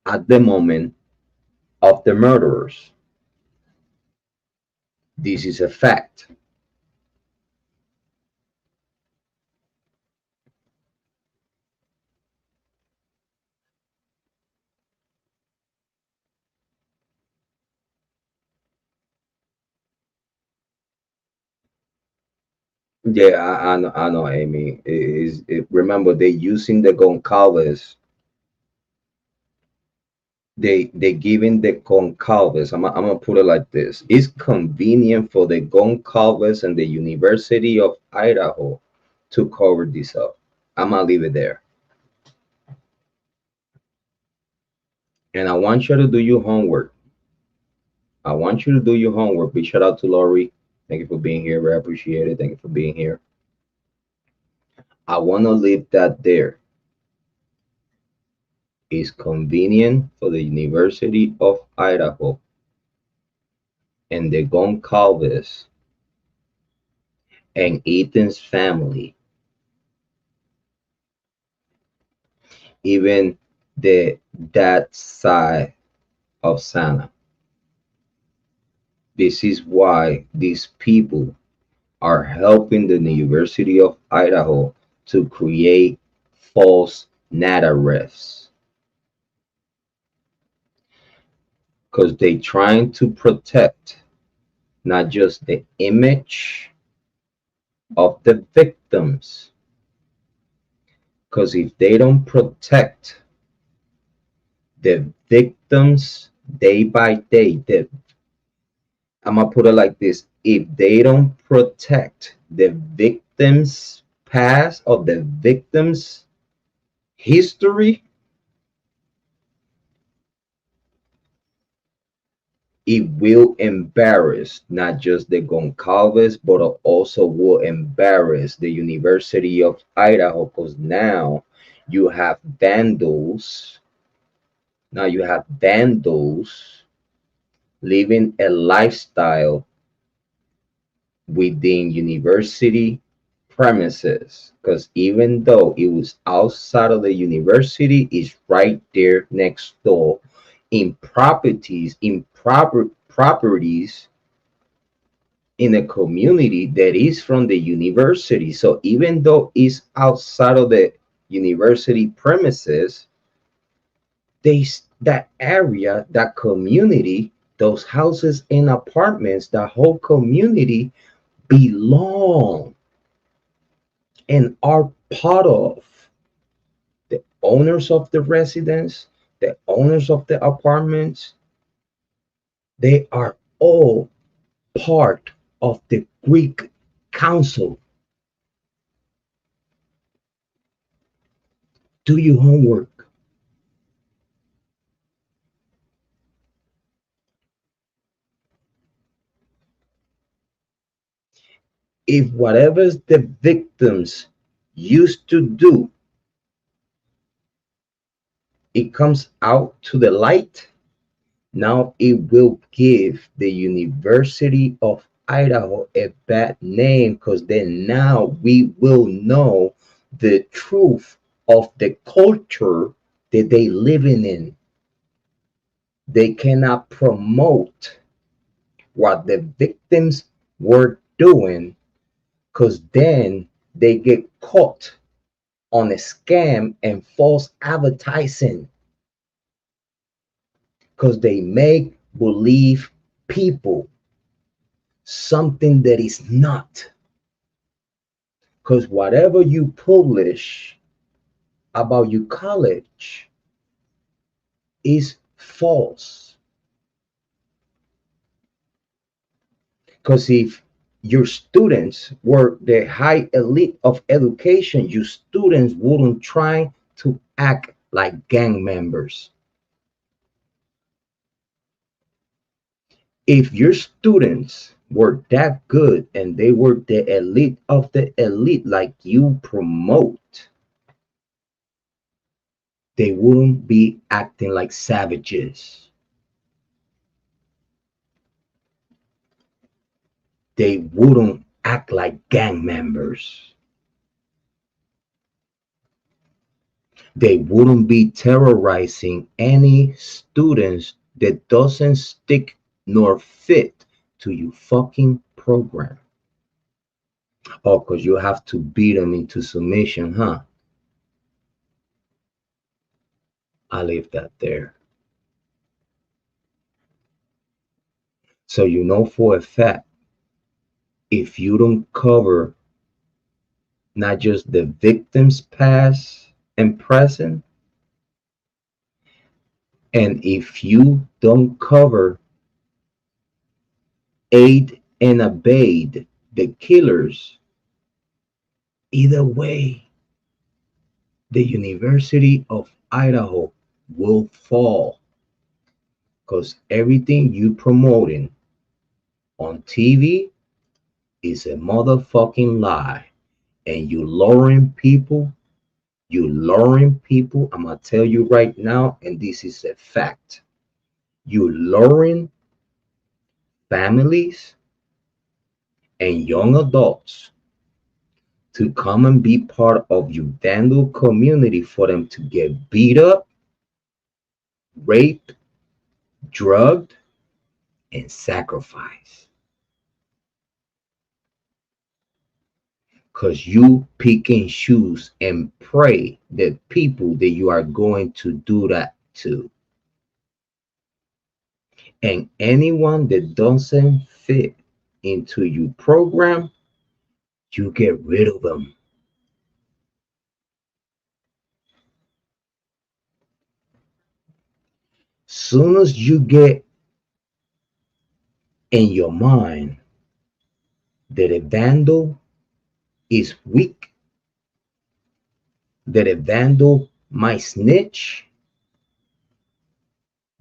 at the moment of the murderers. This is a fact. Yeah, I know, Amy. Remember, they using the Goncalves. They giving the Goncalves. I'm gonna put it like this: it's convenient for the Goncalves and the University of Idaho to cover this up. I'm gonna leave it there, and I want you to do your homework. I want you to do your homework. Big shout out to Laurie. Thank you for being here. I appreciate it. Thank you for being here. I want to leave that there. It's convenient for the University of Idaho and the Goncalves and Ethan's family, even the that side of Santa. This is why these people are helping the University of Idaho to create false narratives, because they're trying to protect not just the image of the victims, because if they don't protect the victims day by day, I'm gonna put it like this: if they don't protect the victims past of the victims history, it will embarrass not just the Goncalves, but also will embarrass the University of Idaho, because now you have vandals. Now you have vandals living a lifestyle within university premises, because even though it was outside of the university, it's right there next door in properties, properties in a community that is from the university. So even though it's outside of the university premises, that area, that community, those houses and apartments, the whole community belong and are part of the owners of the residence, the owners of the apartments. They are all part of the Greek council. Do your homework. If whatever the victims used to do, it comes out to the light, Now it will give the University of Idaho a bad name, because then now we will know the truth of the culture that they living in. They cannot promote what the victims were doing, because then they get caught on a scam and false advertising, because they make believe people something that is not. Because whatever you publish about your college is false. Because if your students were the high elite of education, your students wouldn't try to act like gang members. If your students were that good and they were the elite of the elite, like you promote, they wouldn't be acting like savages. They wouldn't act like gang members. They wouldn't be terrorizing any students that doesn't stick nor fit to your fucking program. Oh, because you have to beat them into submission, huh? I leave that there. So you know for a fact, if you don't cover not just the victim's past and present, and if you don't cover, aid and abet the killers, either way, the University of Idaho will fall, because everything you promoting on TV is a motherfucking lie, and you luring people. You luring people. I'm gonna tell you right now, and this is a fact. You luring families and young adults to come and be part of your vandal community for them to get beat up, raped, drugged, and sacrificed. Because you pick and choose and pray that people that you are going to do that to. And anyone that doesn't fit into your program, you get rid of them. Soon as you get in your mind that a vandal is weak, that a vandal might snitch,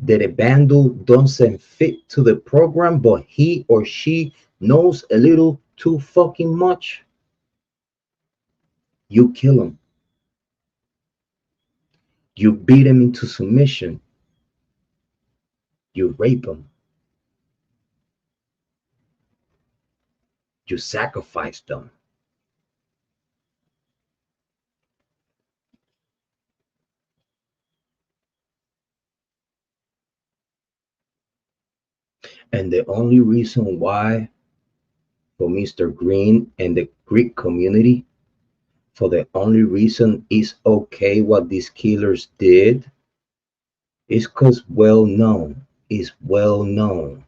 that a vandal doesn't fit to the program, but he or she knows a little too fucking much, you kill him. You beat him into submission. You rape him. You sacrifice them. And the only reason why, for Mr. Green and the Greek community, for the only reason it's okay what these killers did, is because it's well known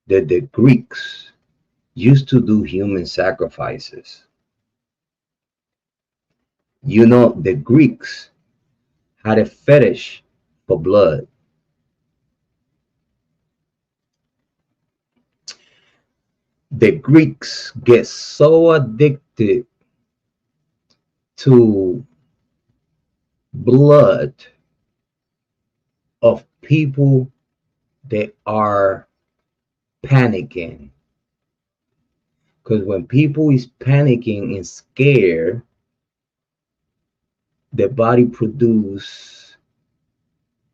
that the Greeks used to do human sacrifices. You know, the Greeks had a fetish for blood. The Greeks get so addicted to blood of people that are panicking. Because when people is panicking and scared, the body produce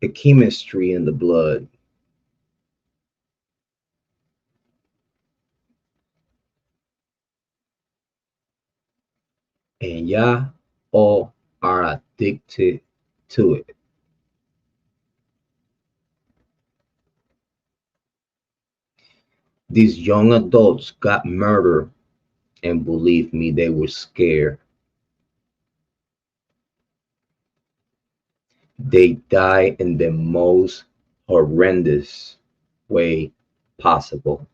a chemistry in the blood. And y'all all are addicted to it. These young adults got murdered, and believe me, they were scared. They died in the most horrendous way possible.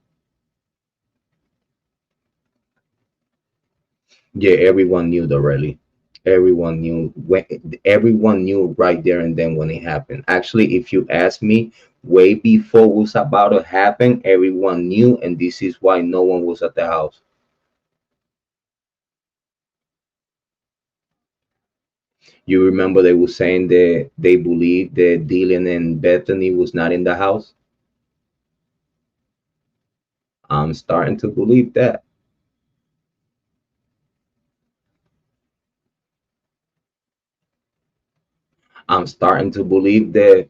Yeah, everyone knew that already. Everyone knew when everyone knew right there and then when it happened. Actually, if you ask me, way before it was about to happen, everyone knew, and this is why no one was at the house. You remember they were saying that they believed that Dylan and Bethany was not in the house? I'm starting to believe that. I'm starting to believe that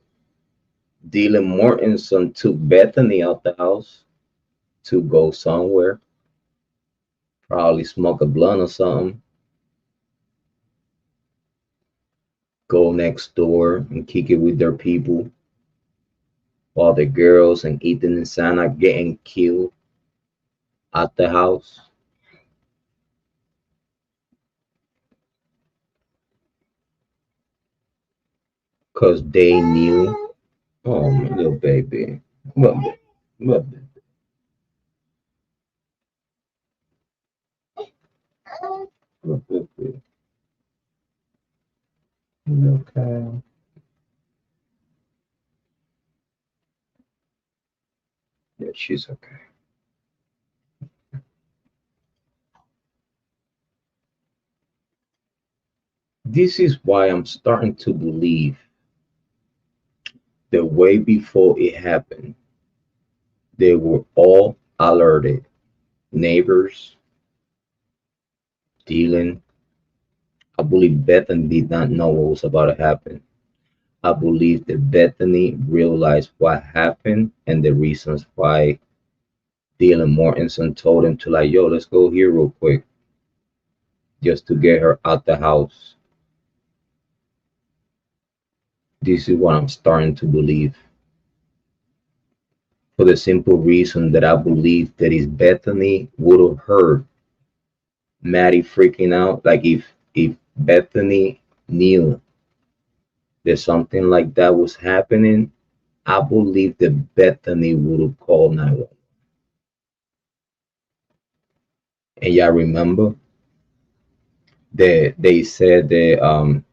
Dylan Mortensen took Bethany out the house to go somewhere, probably smoke a blunt or something, go next door and kick it with their people while the girls and Ethan and Sam are getting killed at the house because they knew. Oh, my little baby. What, what, what, baby? You okay? Yeah, she's okay. This is why I'm starting to believe the way before it happened, they were all alerted. Neighbors, Dylan. I believe Bethany did not know what was about to happen. I believe that Bethany realized what happened and the reasons why Dylan Mortensen told him to like, yo, let's go here real quick, just to get her out the house. This is what I'm starting to believe. For the simple reason that I believe that if Bethany would have heard Maddie freaking out, like if Bethany knew that something like that was happening, I believe that Bethany would have called 911. And y'all remember that they said that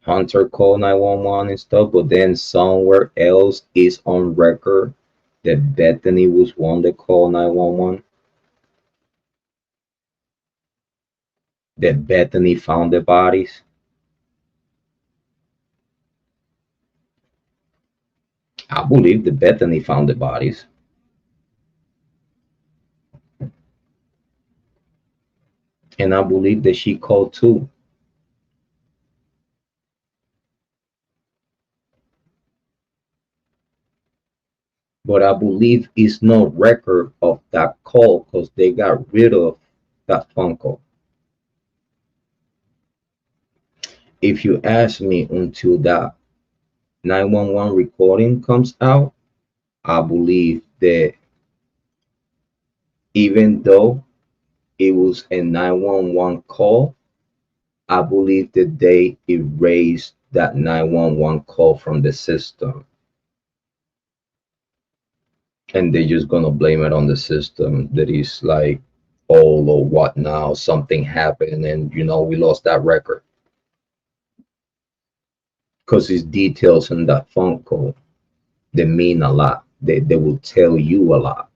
Hunter called 911 and stuff, but then somewhere else is on record that Bethany was one that called 911. That Bethany found the bodies. I believe that Bethany found the bodies. And I believe that she called too. But I believe it's no record of that call because they got rid of that phone call. If you ask me until that 911 recording comes out, I believe that even though it was a 911 call, I believe that they erased that 911 call from the system. And they're just gonna blame it on the system that is like, oh, or what now? Something happened, and we lost that record because it's details in that phone call that mean a lot. They will tell you a lot.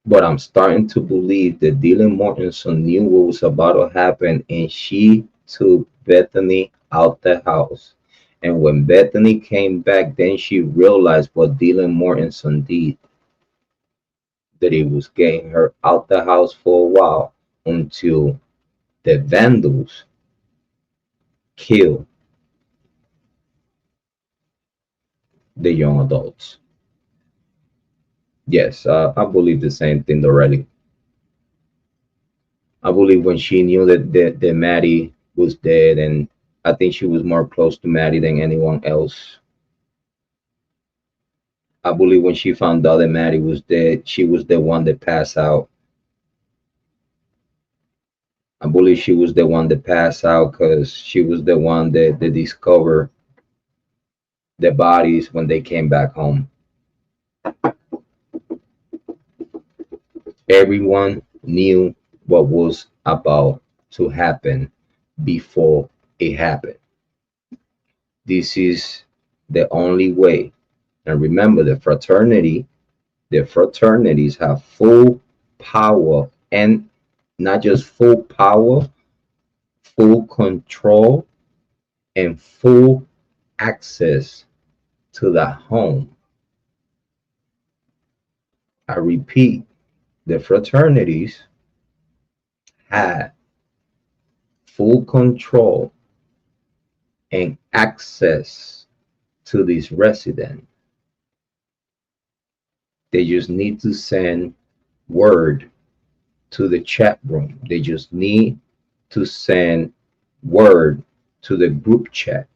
But I'm starting to believe that Dylan Mortensen knew what was about to happen, and she took Bethany out the house. And when Bethany came back, then she realized what Dylan Mortensen did, that he was getting her out the house for a while until the vandals kill the young adults. Yes, I believe the same thing already. I believe when she knew that Maddie was dead, and I think she was more close to Maddie than anyone else. I believe when she found out that Maddie was dead, she was the one that passed out. I believe she was the one that passed out because she was the one that discovered the bodies when they came back home. Everyone knew what was about to happen before it happened. This is the only way. And remember, the fraternities have full power, and not just full power, full control, and full access to the home. I repeat, the fraternities had full control and access to this resident. They just need to send word to the chat room. They just need to send word to the group chat.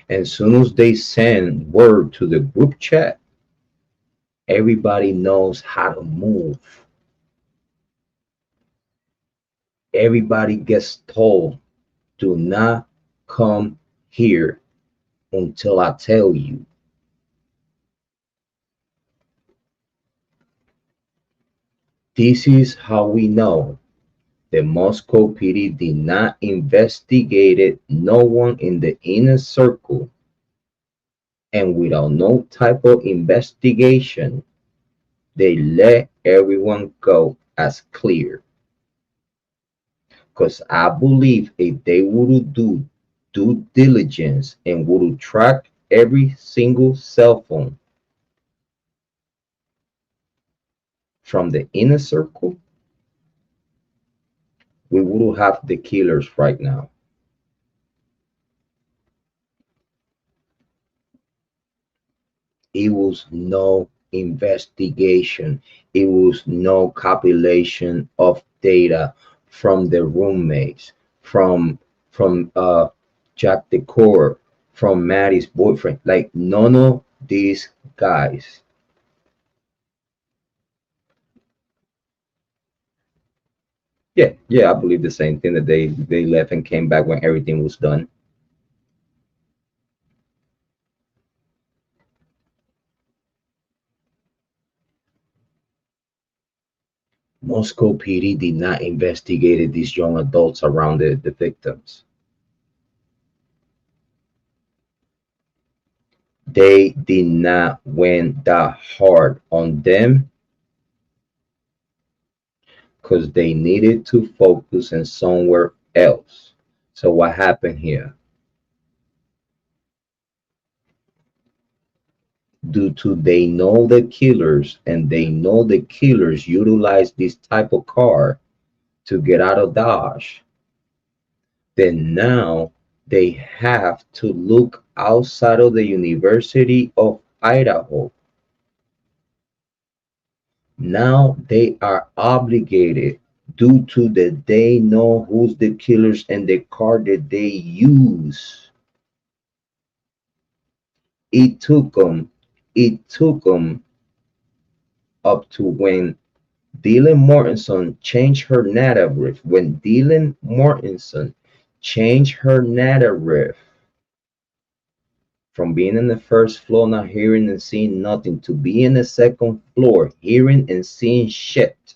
And as soon as they send word to the group chat, everybody knows how to move. Everybody gets told, do not come here until I tell you. This is how we know the Moscow PD did not investigate no one in the inner circle, and without no type of investigation, they let everyone go as clear. Because I believe if they would do due diligence and would track every single cell phone from the inner circle, we would have the killers right now. It was no investigation. It was no compilation of data from the roommates, from Jack Decor, from Maddie's boyfriend. Like none of these guys. Yeah, I believe the same thing that they left and came back when everything was done. Moscow PD did not investigate these young adults around the victims. They did not went that hard on them because they needed to focus on somewhere else. So what happened here? Due to they know the killers, and they know the killers utilize this type of car to get out of Dodge, then now they have to look outside of the University of Idaho. Now they are obligated, due to that they know who's the killers and the car that they use. It took them up to when Dylan Mortensen changed her narrative. When Dylan Mortensen changed her narrative from being in the first floor, not hearing and seeing nothing, to be in the second floor, hearing and seeing shit.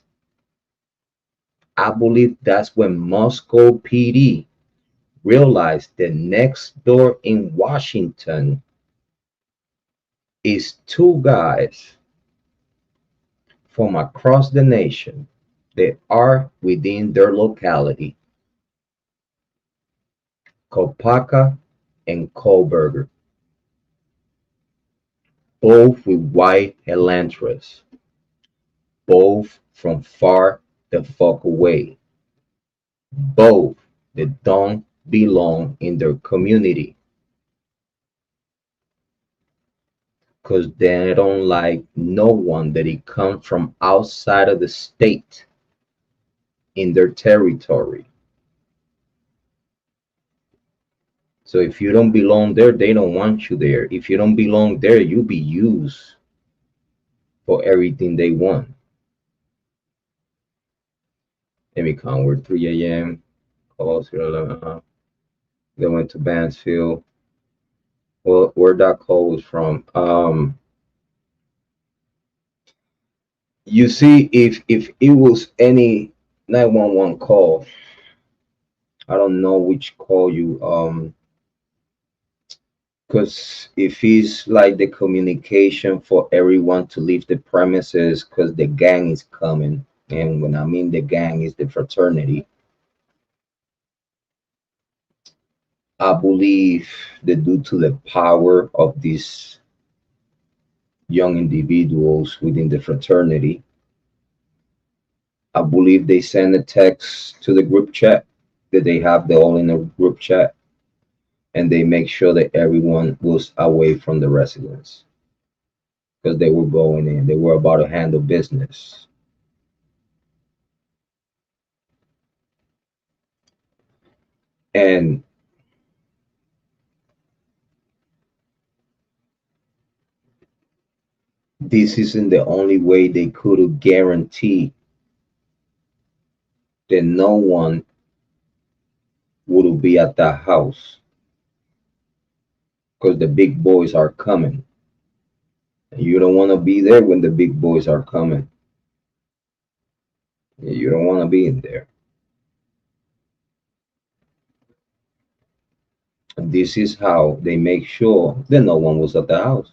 I believe that's when Moscow PD realized the next door in Washington is two guys from across the nation that are within their locality, Kopaka and Kohberger, both with white Elantras, both from far the fuck away. both that don't belong in their community because they don't like no one that it comes from outside of the state in their territory. So if you don't belong there, they don't want you there. If you don't belong there, you'll be used for everything they want. Let me count. We're 3 a.m. Calls 11. They went to Mansfield. Well, where that call was from. You see, if it was any 911 call, I don't know which call you because if it's like the communication for everyone to leave the premises because the gang is coming, and when I mean the gang is the fraternity, I believe that due to the power of these young individuals within the fraternity, I believe they send a text to the group chat that they have the all in a group chat, and they make sure that everyone was away from the residence because they were going in. They were about to handle business. And this isn't the only way they could have guaranteed that no one would be at that house because the big boys are coming. You don't want to be there when the big boys are coming. You don't want to be in there. And this is how they make sure that no one was at the house.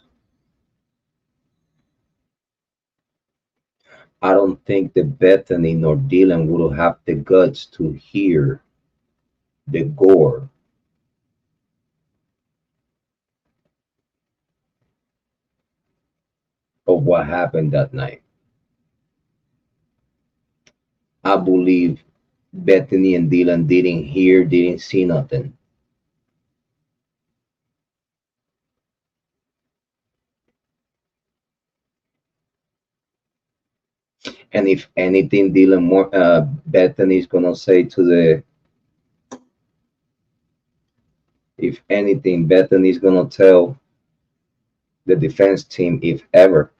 I don't think that Bethany nor Dylan would have the guts to hear the gore of what happened that night. I believe Bethany and Dylan didn't hear, didn't see nothing. And if anything, Bethany's gonna say to the, if anything, Bethany's gonna tell the defense team, if ever,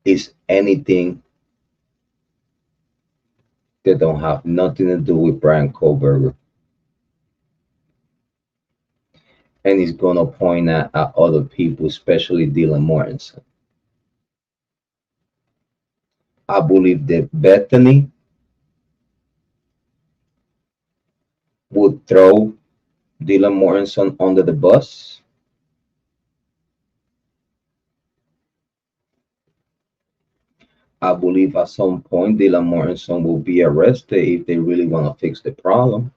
is anything that don't have nothing to do with Bryan Kohberger, and he's gonna point at other people, especially Dylan Mortensen. I believe that Bethany would throw Dylan Mortensen under the bus. I believe at some point Dylan Mortensen will be arrested if they really want to fix the problem.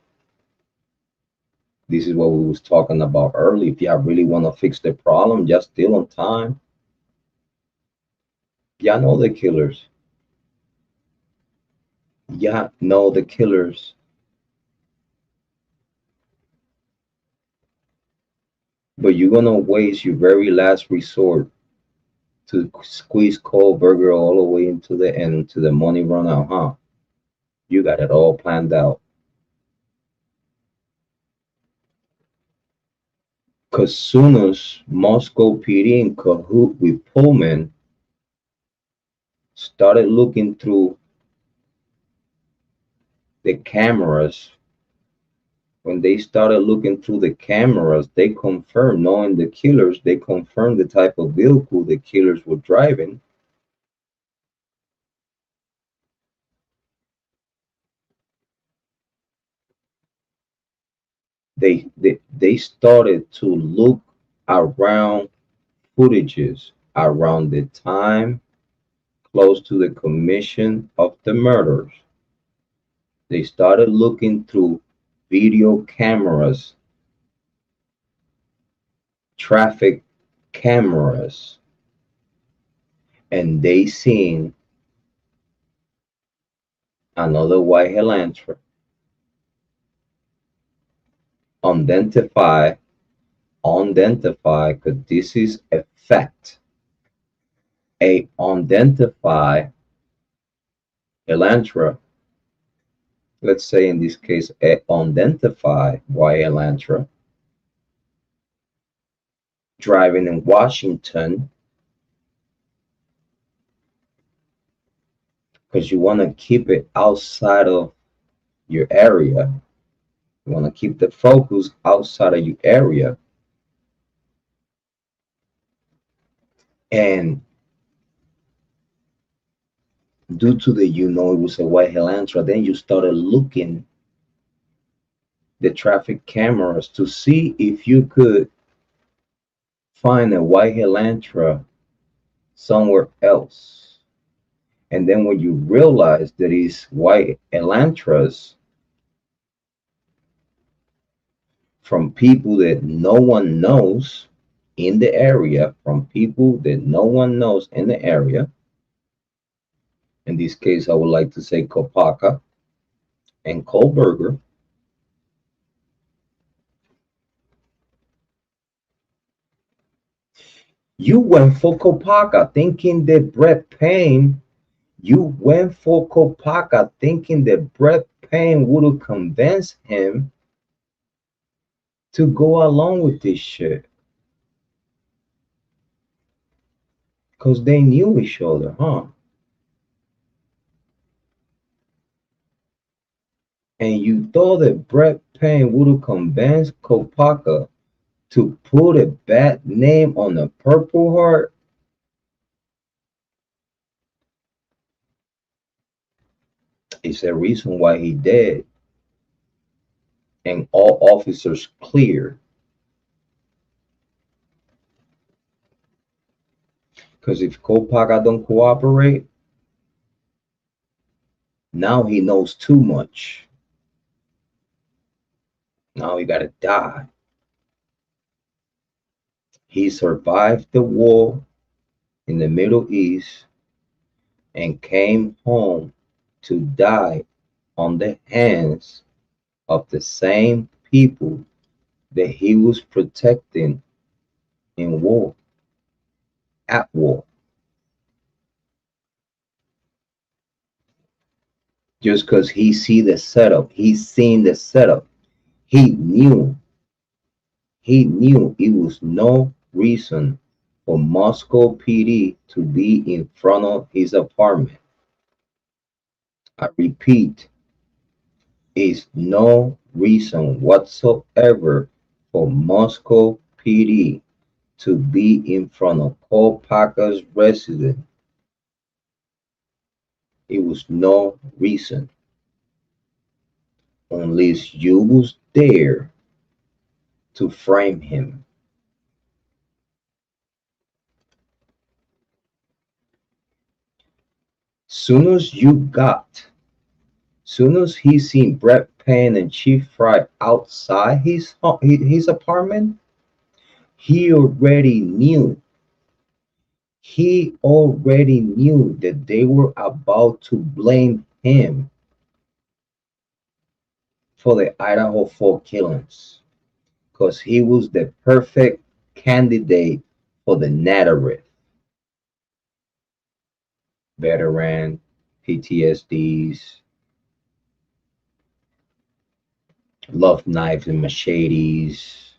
This is what we was talking about earlier. If y'all really want to fix the problem, just still on time. Y'all know the killers. Y'all know the killers. But you're gonna waste your very last resort to squeeze Kohberger all the way into the end to the money run out, huh? You got it all planned out. Cause soon as Moscow PD in cahoot with Pullman started looking through the cameras, when they started looking through the cameras, they confirmed, knowing the killers, they confirmed the type of vehicle the killers were driving. They started to look around footages around the time close to the commission of the murders. They started looking through video cameras, traffic cameras, and they seen another white Elantra, unidentified, unidentified, because this is a fact. A unidentified Elantra, let's say in this case, a unidentified white Elantra, driving in Washington, because you want to keep it outside of your area. You want to keep the focus outside of your area. And due to it was a white Elantra, then you started looking the traffic cameras to see if you could find a white Elantra somewhere else. And then when you realize that it's white Elantras from people that no one knows in the area, from people that no one knows in the area, in this case, I would like to say Kopaka and Kohberger, you went for Kopaka thinking that Brett Payne, you went for Kopaka thinking that Brett Payne would have convinced him to go along with this shit. Because they knew each other, huh? And you thought that Brett Payne would have convinced Kopaka to put a bad name on a Purple Heart? It's a reason why he did. And all officers cleared. Because if Kopaka don't cooperate, now he knows too much. Now he gotta die. He survived the war in the Middle East and came home to die on the hands of the same people that he was protecting in war, at war. Just because he see the setup, he's seen the setup. He knew it was no reason for Moscow PD to be in front of his apartment. I repeat, is no reason whatsoever for Moscow PD to be in front of Kopaka's residence. It was no reason unless you was there to frame him. Soon as he seen Brett Payne and Chief Fry outside his apartment, he already knew that they were about to blame him for the Idaho 4 killings, because he was the perfect candidate for the narrative. Veteran, PTSDs, love knives and machetes.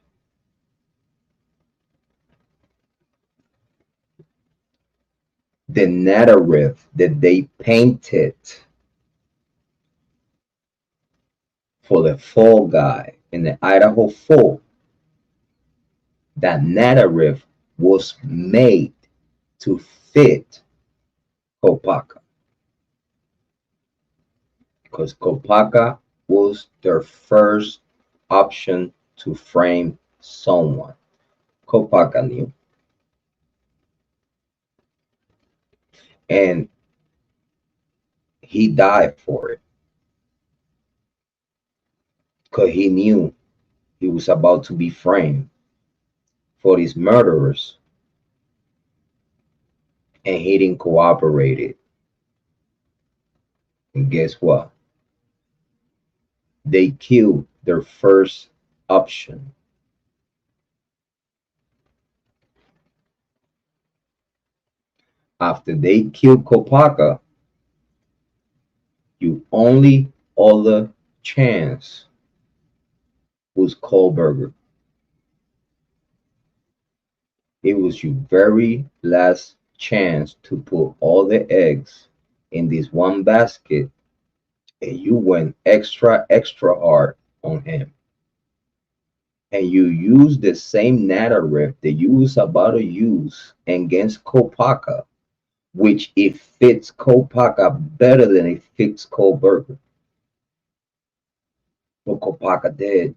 The narrative that they painted for the fall guy in the Idaho 4, that narrative was made to fit Kopaka, because Kopaka was their first option to frame someone. Kopaka knew. And he died for it, because he knew he was about to be framed for these murderers, and he didn't cooperate it. And guess what? They killed their first option. After they killed Kopaka, your only other chance was Kohberger. It was your very last chance to put all the eggs in this one basket, and you went extra, extra hard on him. And you use the same narrative that you was about to use against Kopaka, which it fits Kopaka better than it fits Kohberger. But Kopaka did.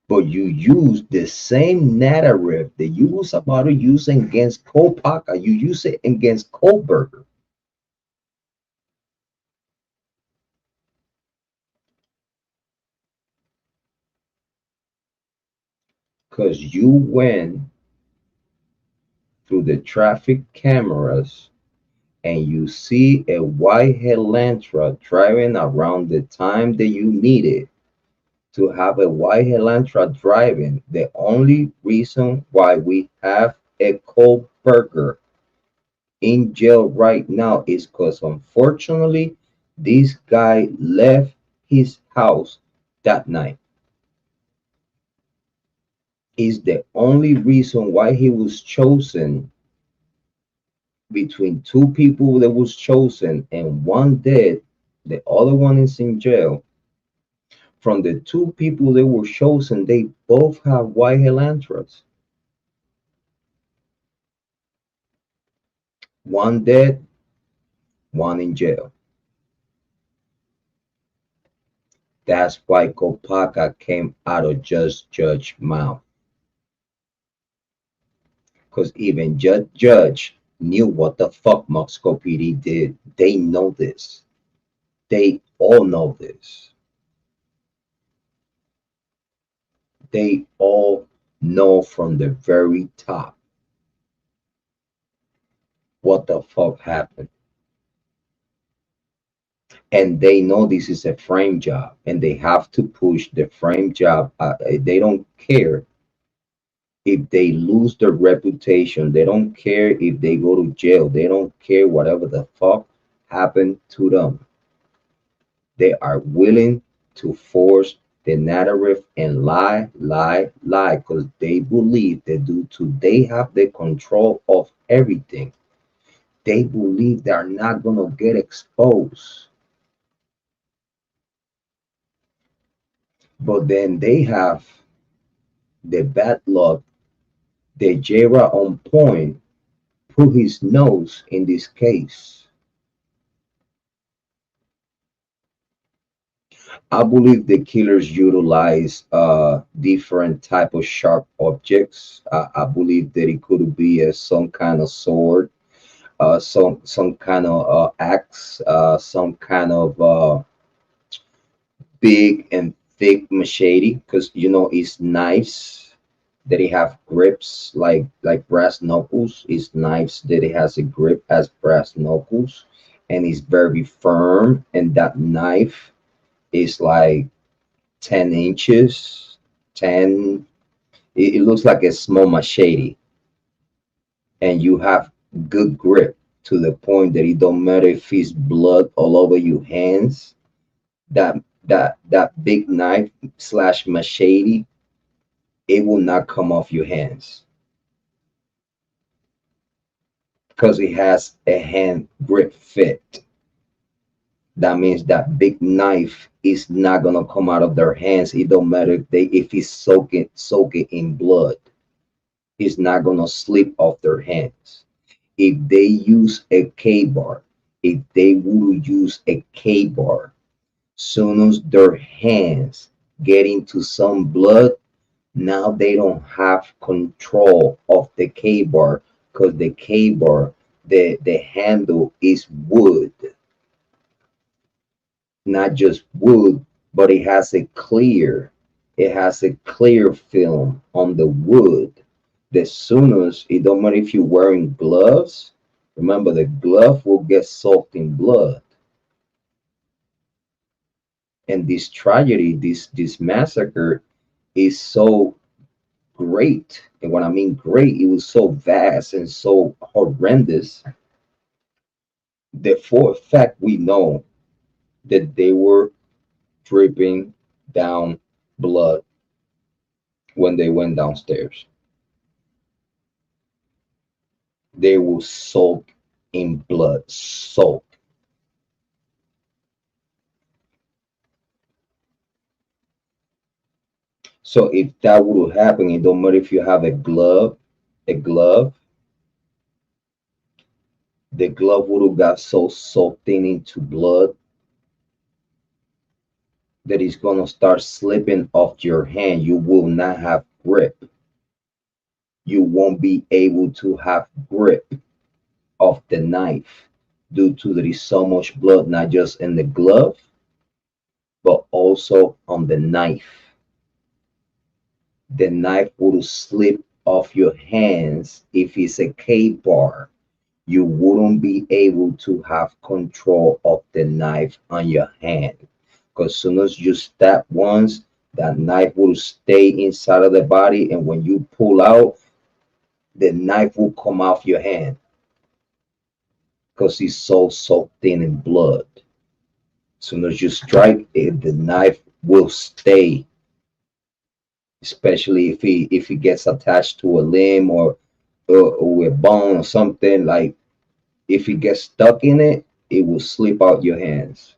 But you use the same narrative that you was about to use against Kopaka, you use it against Kohberger. Because you went through the traffic cameras and you see a white Elantra driving around the time that you needed to have a white Elantra driving. The only reason why we have a Kohberger in jail right now is because unfortunately this guy left his house that night. Is the only reason why he was chosen between two people that was chosen and one dead, the other one is in jail. From the two people that were chosen, they both have white Elantras. One dead, one in jail. That's why Kopaka came out of Judge mouth. Because even Judge knew what the fuck Moscow PD did. They know this. They all know this. They all know from the very top what the fuck happened. And they know this is a frame job and they have to push the frame job. They don't care if they lose their reputation. They don't care if they go to jail. They don't care whatever the fuck happened to them. They are willing to force the narrative and lie because they believe that due to they have the control of everything, they believe they're not gonna get exposed. But then they have the bad luck that Jrod on point put his nose in this case. I believe the killers utilize different type of sharp objects. I believe that it could be some kind of sword, some kind of axe, some kind of big and thick machete, because you know it's knives that it have grips like brass knuckles. It's knives that it has a grip as brass knuckles, and it's very firm. And that knife is like 10 inches, 10. It looks like a small machete, and you have good grip to the point that it don't matter if it's blood all over your hands. That big knife slash machete, it will not come off your hands because it has a hand grip fit. That means that big knife is not gonna come out of their hands. It don't matter if it's soaking in blood. It's not gonna slip off their hands. If they use a K-bar, if they would use a K-bar, soon as their hands get into some blood, now they don't have control of the K-bar because the K-bar, the handle is wood. Not just wood, but it has a clear film on the wood. The soon as it don't matter if you're wearing gloves Remember, the glove will get soaked in blood. And this tragedy, this massacre is so great. And when I mean great, it was so vast and so horrendous that for a fact we know that they were dripping down blood when they went downstairs. They will soak in blood, soak. So if that would happen, it don't matter if you have a glove, the glove would have got so soaked into blood that it's gonna start slipping off your hand. You will not have grip. You won't be able to have grip of the knife due to there is so much blood, not just in the glove, but also on the knife. The knife will slip off your hands. If it's a K bar, you wouldn't be able to have control of the knife on your hand. Because as soon as you stab once, that knife will stay inside of the body, and when you pull out, the knife will come off your hand because it's so soaked in blood. As soon as you strike it, the knife will stay, especially if it gets attached to a limb or a bone or something. Like if it gets stuck in it, it will slip out your hands.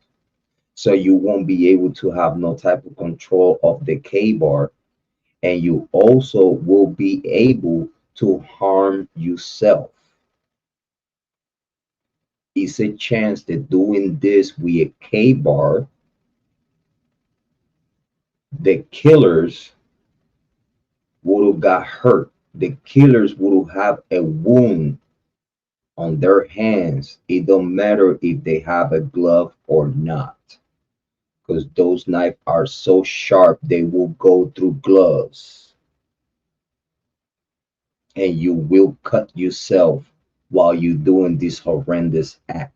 So you won't be able to have no type of control of the K bar, and you also will be able to harm yourself. It's a chance that doing this with a K bar, the killers would have got hurt. The killers would have a wound on their hands. It don't matter if they have a glove or not, because those knives are so sharp they will go through gloves, and you will cut yourself while you're doing this horrendous act.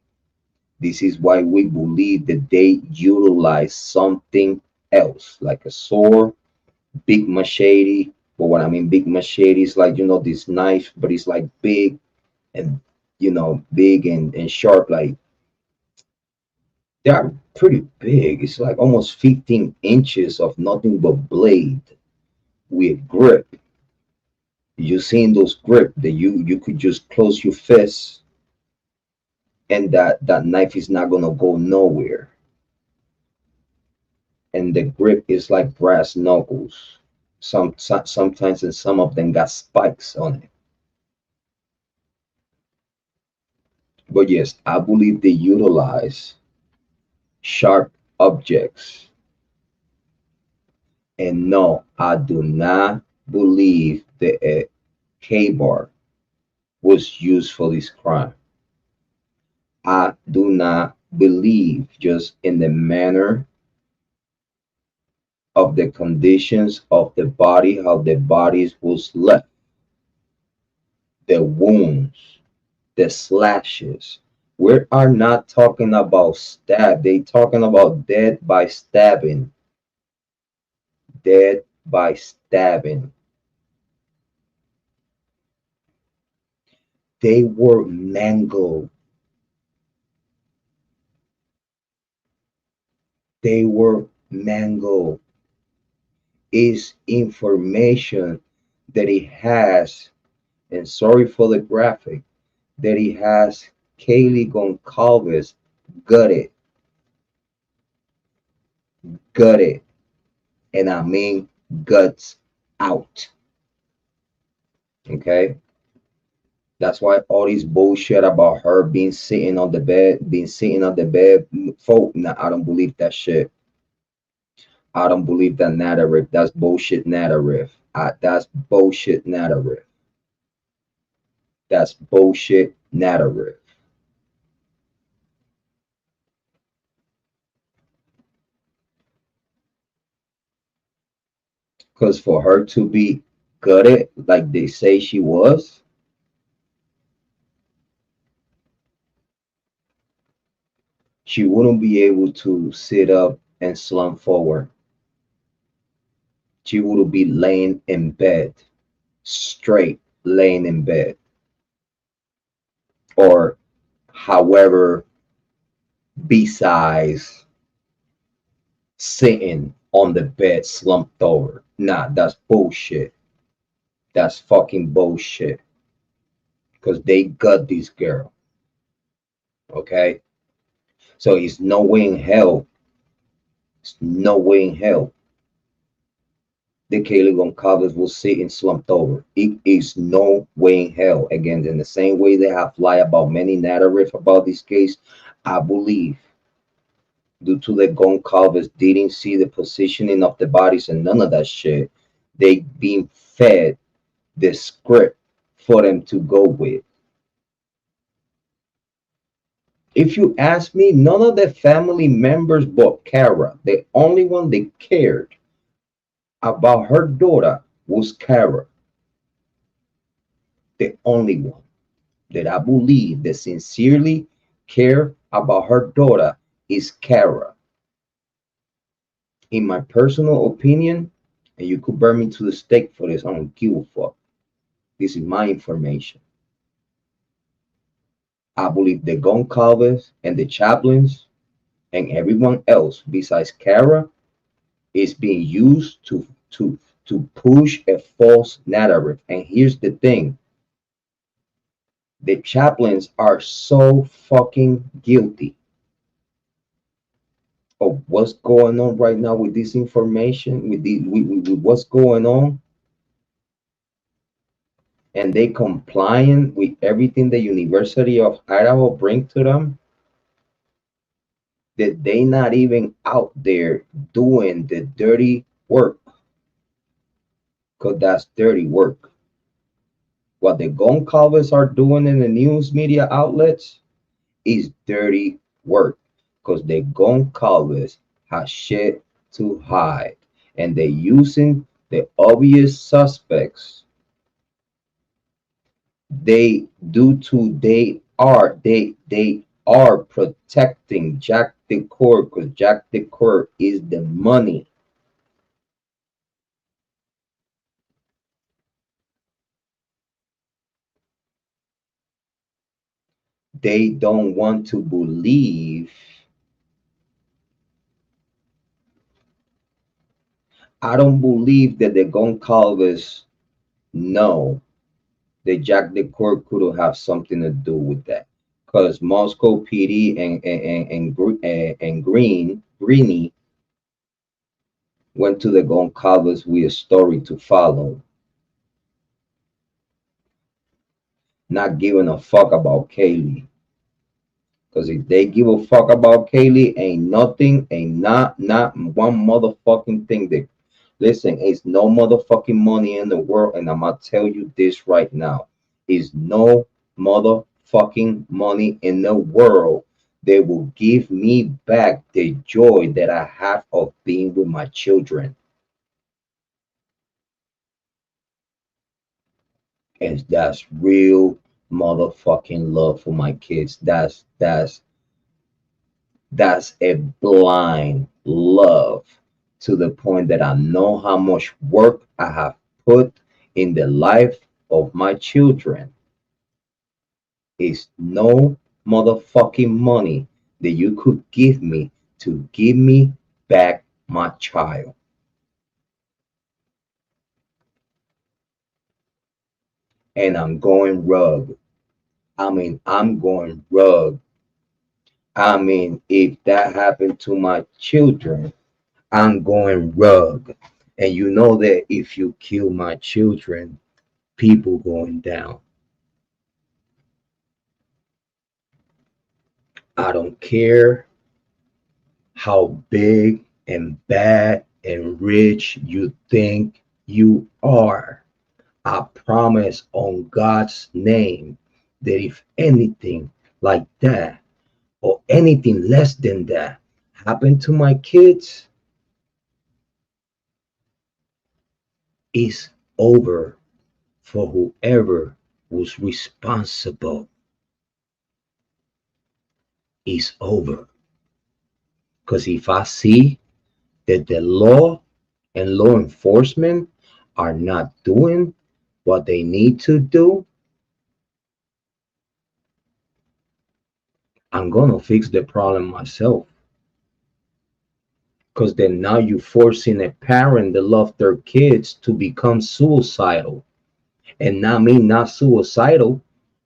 This is why we believe that they utilize something else, like a sword, big machete. But what I mean big machete is like, this knife, but it's like big and, big and sharp. Like they are pretty big. It's like almost 15 inches of nothing but blade with grip. You seen those grip that you could just close your fist, and that knife is not gonna go nowhere. And the grip is like brass knuckles. Sometimes, and some of them got spikes on it. But yes, I believe they utilize sharp objects. And no, I do not believe that a K bar was used for this crime. I do not believe, just in the manner of the conditions of the body, how the bodies was left, the wounds, the slashes. We are not talking about stab. They talking about death by stabbing. Death by stabbing. They were mangled. They were mangled. Is information that he has, and sorry for the graphic, that he has Kiely Goncalves gutted, gutted, and I mean guts out. Okay, that's why all this bullshit about her being sitting on the bed, folk. Nah, I don't believe that shit. I don't believe that narrative. That's bullshit narrative. That's bullshit narrative. That's bullshit narrative. Because for her to be gutted like they say she was, She wouldn't be able to sit up and slump forward. She would be laying in bed, straight laying in bed, or however, besides sitting on the bed slumped over. Nah, that's bullshit. That's fucking bullshit. Because they got this girl. Okay? So it's no way in hell. It's no way in hell the Kiely Goncalves will sit and slumped over. It is no way in hell. Again, in the same way they have lied about many narrative about this case, I believe due to the Goncalves didn't see the positioning of the bodies and none of that shit, they being fed the script for them to go with. If you ask me, none of the family members but Kara, the only one they cared about her daughter was Kara. The only one that I believe that sincerely care about her daughter is Kara. In my personal opinion, and you could burn me to the stake for this, I don't give a fuck. This is my information. I believe the Goncalves and the chaplains and everyone else besides Kara is being used to push a false narrative. And here's the thing. The chaplains are so fucking guilty of what's going on right now with this information, with what's going on, and they complying with everything the University of Idaho bring to them, that they not even out there doing the dirty work, because that's dirty work. What the Goncalves are doing in the news media outlets is dirty work, because the Goncalves have shit to hide, and they're using the obvious suspects. They are protecting Jack the Court, because Jack the Court is the money. They don't want to believe. I don't believe that the Goncalves know that Jack the Court could have something to do with that, because Moscow PD and Greeny went to the Goncalves with a story to follow, not giving a fuck about Kiely. Because if they give a fuck about Kiely, ain't not one motherfucking thing that, listen, it's no motherfucking money in the world, and I'm gonna tell you this right now. Is no motherfucking money in the world that will give me back the joy that I have of being with my children. And that's real motherfucking love for my kids. That's a blind love, to the point that I know how much work I have put in the life of my children. It's no motherfucking money that you could give me to give me back my child. And I'm going rug. I'm going rug. If that happened to my children, I'm going rug. And you know that if you kill my children, people going down. I don't care how big and bad and rich you think you are. I promise on God's name that if anything like that or anything less than that happened to my kids, it's over for whoever was responsible. It's over. Because if I see that the law and law enforcement are not doing what they need to do, I'm gonna fix the problem myself. Because then now you're forcing a parent that love their kids to become suicidal. And not me, not suicidal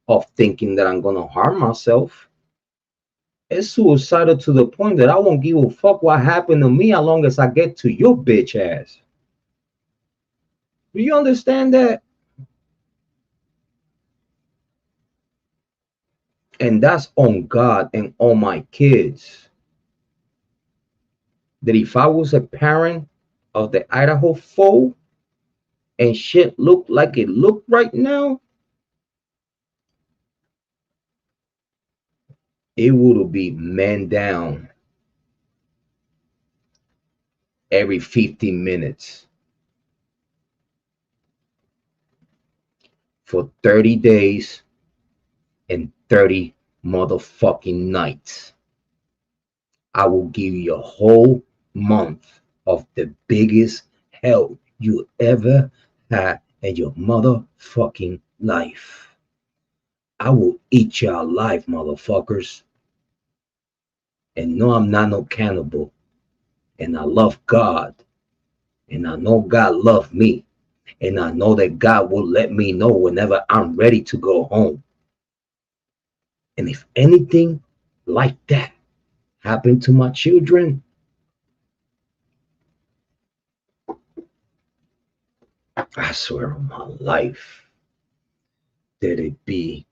of thinking that I'm gonna harm myself. It's suicidal to the point that I won't give a fuck what happened to me as long as I get to your bitch ass. Do you understand that? And that's on God and on my kids. That if I was a parent of the Idaho foe and shit looked like it looked right now, it would be man down every 15 minutes for 30 days and 30 motherfucking nights. I will give you a whole month of the biggest hell you ever had in your motherfucking life. I will eat you alive, motherfuckers. And no, I'm not no cannibal. And I love God. And I know God loves me. And I know that God will let me know whenever I'm ready to go home. And if anything like that happened to my children, I swear on my life that it be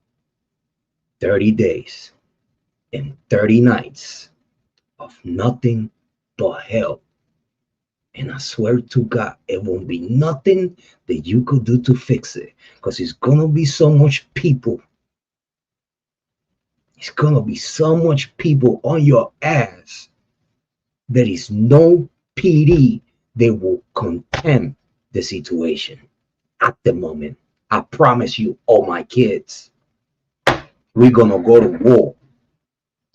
30 days and 30 nights of nothing but hell. And I swear to God, it won't be nothing that you could do to fix it. Because it's going to be so much people. It's going to be so much people on your ass. There is no PD that will contemn the situation at the moment. I promise you, all my kids, we're going to go to war.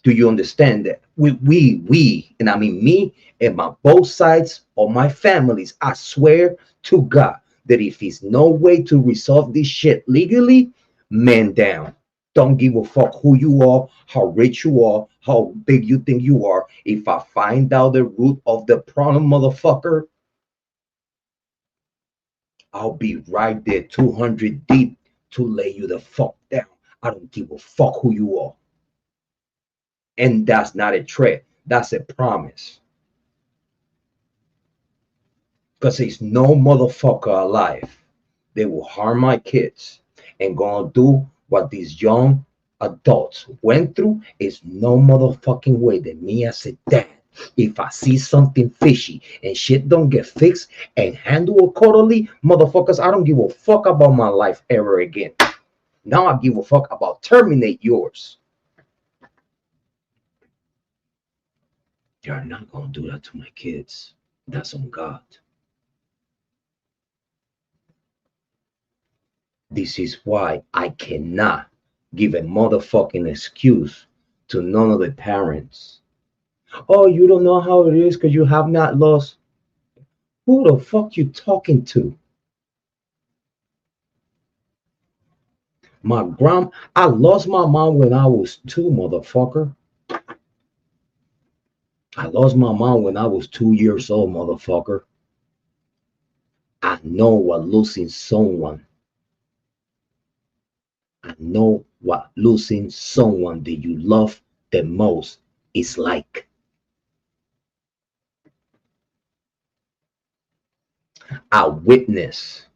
Do you understand that? And I mean me and my both sides of my families, I swear to God that if there's no way to resolve this shit legally, man down. Don't give a fuck who you are, how rich you are, how big you think you are. If I find out the root of the problem, motherfucker, I'll be right there 200 deep to lay you the fuck down. I don't give a fuck who you are. And that's not a threat. That's a promise. Because there's no motherfucker alive that will harm my kids and gonna do what these young adults went through. Is no motherfucking way that me as a dad, if I see something fishy and shit don't get fixed and handled accordingly, motherfuckers, I don't give a fuck about my life ever again. Now I give a fuck about terminate yours. You're not gonna do that to my kids. That's on God. This is why I cannot give a motherfucking excuse to none of the parents. Oh, you don't know how it is because you have not lost. Who the fuck you talking to? I lost my mom when I was 2, motherfucker. I lost my mom when I was 2 years old, motherfucker. I know what losing someone. I know what losing someone that you love the most is like. I witnessed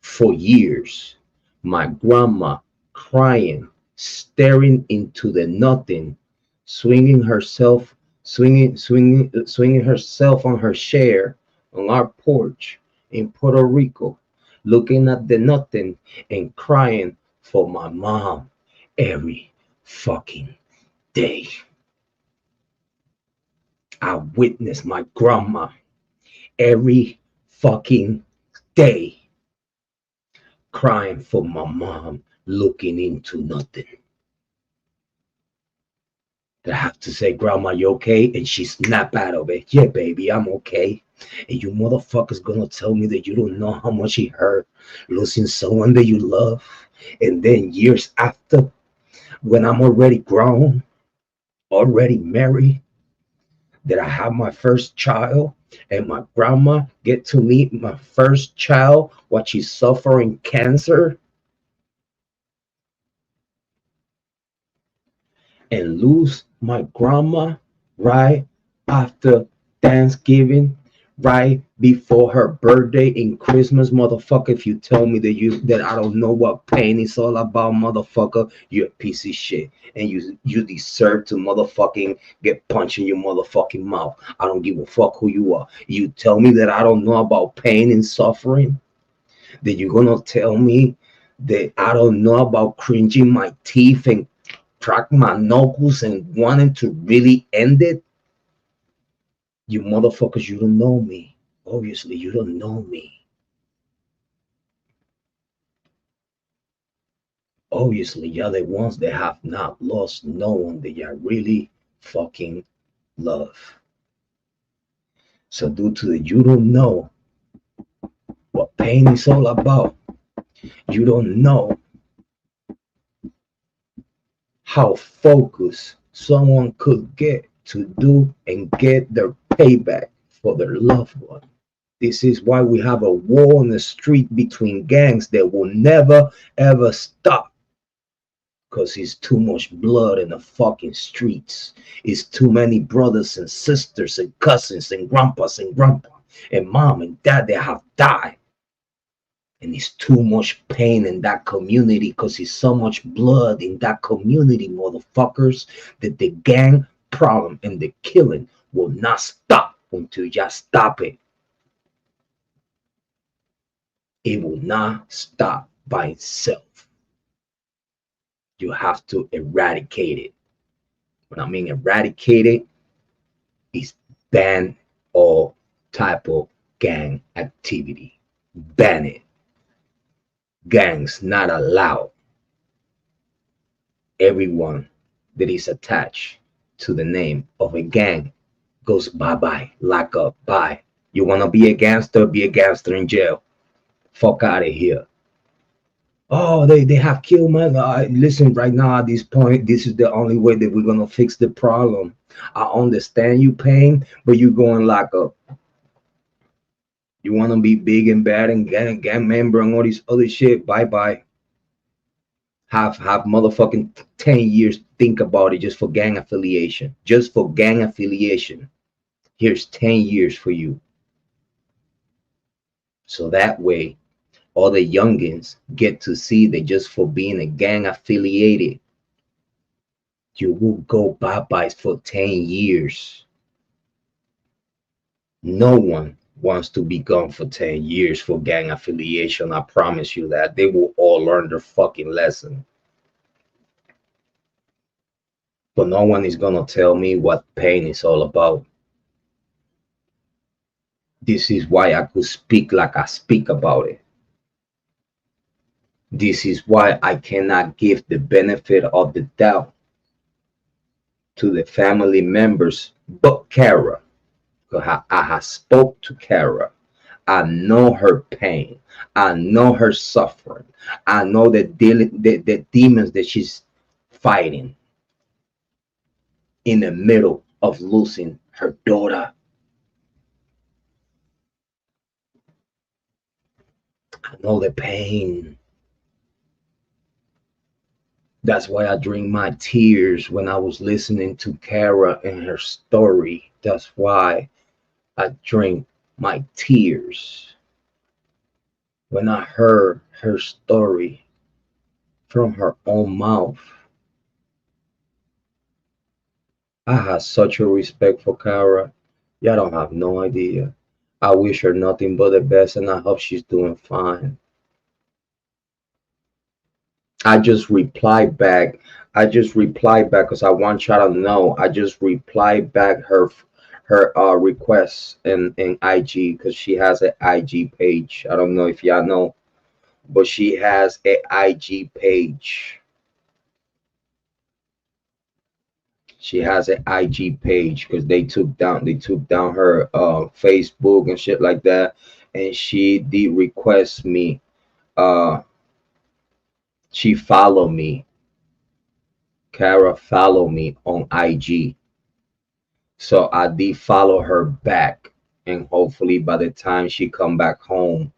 for years my grandma crying, staring into the nothing, swinging herself on her chair on our porch in Puerto Rico, looking at the nothing and crying for my mom every fucking day. I witnessed my grandma every fucking day crying for my mom, looking into nothing. that I have to say, Grandma, you okay? And she snap out of it. Yeah, baby, I'm okay. And you motherfuckers gonna tell me that you don't know how much it hurt losing someone that you love. And then years after, when I'm already grown, already married, that I have my first child, and my grandma get to meet my first child while she's suffering cancer, and lose my grandma right after Thanksgiving, right before her birthday in Christmas, motherfucker. If you tell me that I don't know what pain is all about, motherfucker, you're a piece of shit. And you deserve to motherfucking get punched in your motherfucking mouth. I don't give a fuck who you are. You tell me that I don't know about pain and suffering, that you're gonna tell me that I don't know about cringing my teeth and crack my knuckles and wanting to really end it. You motherfuckers, you don't know me. Obviously, you don't know me. Obviously, you're the ones that have not lost no one that you really fucking love. So due to the you don't know what pain is all about, you don't know how focused someone could get to do and get their payback for their loved one. This is why we have a war on the street between gangs that will never ever stop. Because it's too much blood in the fucking streets. It's too many brothers and sisters and cousins and grandpas and grandpa and mom and dad that have died. And it's too much pain in that community because it's so much blood in that community, motherfuckers, that the gang problem and the killing will not stop until you stop it. It will not stop by itself. You have to eradicate it. When I mean eradicate it, it's ban all type of gang activity. Ban it. Gangs not allowed. Everyone that is attached to the name of a gang goes bye-bye, lock up, bye. You want to be a gangster in jail. Fuck out of here. Oh, they have killed my guy. Listen, right now at this point, this is the only way that we're gonna fix the problem. I understand you pain, but you going lock up. You wanna be big and bad and gang member and all this other shit. Bye bye. Have motherfucking 10 years think about it just for gang affiliation. Just for gang affiliation. Here's 10 years for you. So that way all the youngins get to see that just for being a gang affiliated, you will go bye-bye for 10 years. No one wants to be gone for 10 years for gang affiliation. I promise you that. They will all learn their fucking lesson. But no one is gonna tell me what pain is all about. This is why I could speak like I speak about it. This is why I cannot give the benefit of the doubt to the family members but Kara. I have spoke to Kara. I know her pain. I know her suffering. I know the demons that she's fighting in the middle of losing her daughter. I know the pain. That's why I drink my tears when I was listening to Kara and her story. That's why I drink my tears when I heard her story from her own mouth. I have such a respect for Kara. Y'all don't have no idea. I wish her nothing but the best, and I hope she's doing fine. I just replied back. Because I want y'all to know. I just replied back her request in IG because she has an IG page. I don't know if y'all know, but she has an IG page. She has an IG page because they took down her Facebook and shit like that, and she did request me. Uh, she follow me. Kara follow me on IG, so I did follow her back, and hopefully by the time she come back home,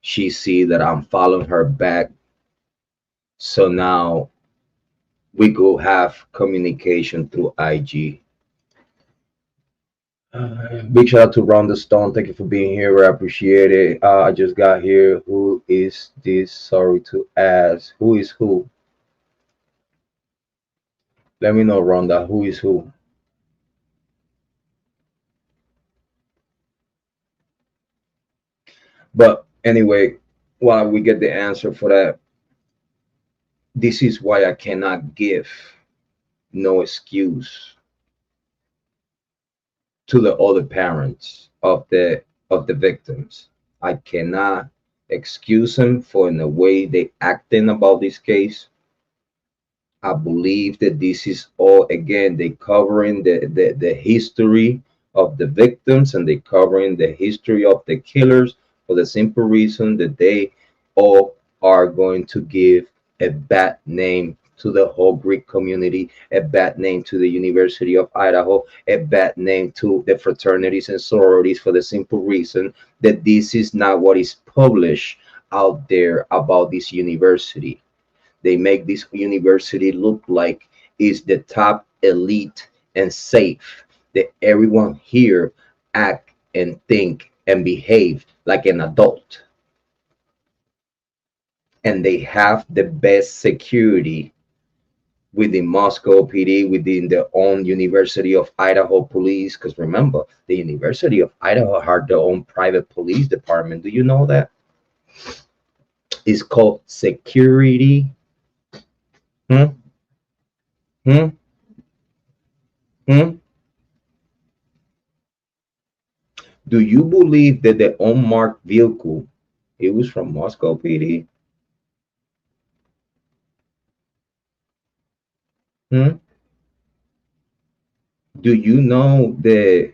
she see that I'm following her back. So now we go have communication through IG. Big shout out to Rhonda Stone. Thank you for being here. I appreciate it. I just got here. Who is this? Sorry to ask. Who is who? Let me know, Rhonda. Who is who? But anyway, while we get the answer for that, this is why I cannot give no excuse to the other parents of the victims. I cannot excuse them for in the way they acting about this case. I believe that this is all again they covering the history of the victims, and they covering the history of the killers for the simple reason that they all are going to give a bad name to the whole Greek community, a bad name to the University of Idaho, a bad name to the fraternities and sororities for the simple reason that this is not what is published out there about this university. They make this university look like is the top elite and safe, that everyone here act and think and behave like an adult. And they have the best security within Moscow PD, within their own University of Idaho police. Because remember, the University of Idaho had their own private police department. Do you know that? It's called security. Hmm? Hmm? Hmm? Do you believe that the unmarked vehicle, it was from Moscow PD? Hmm? Do you know the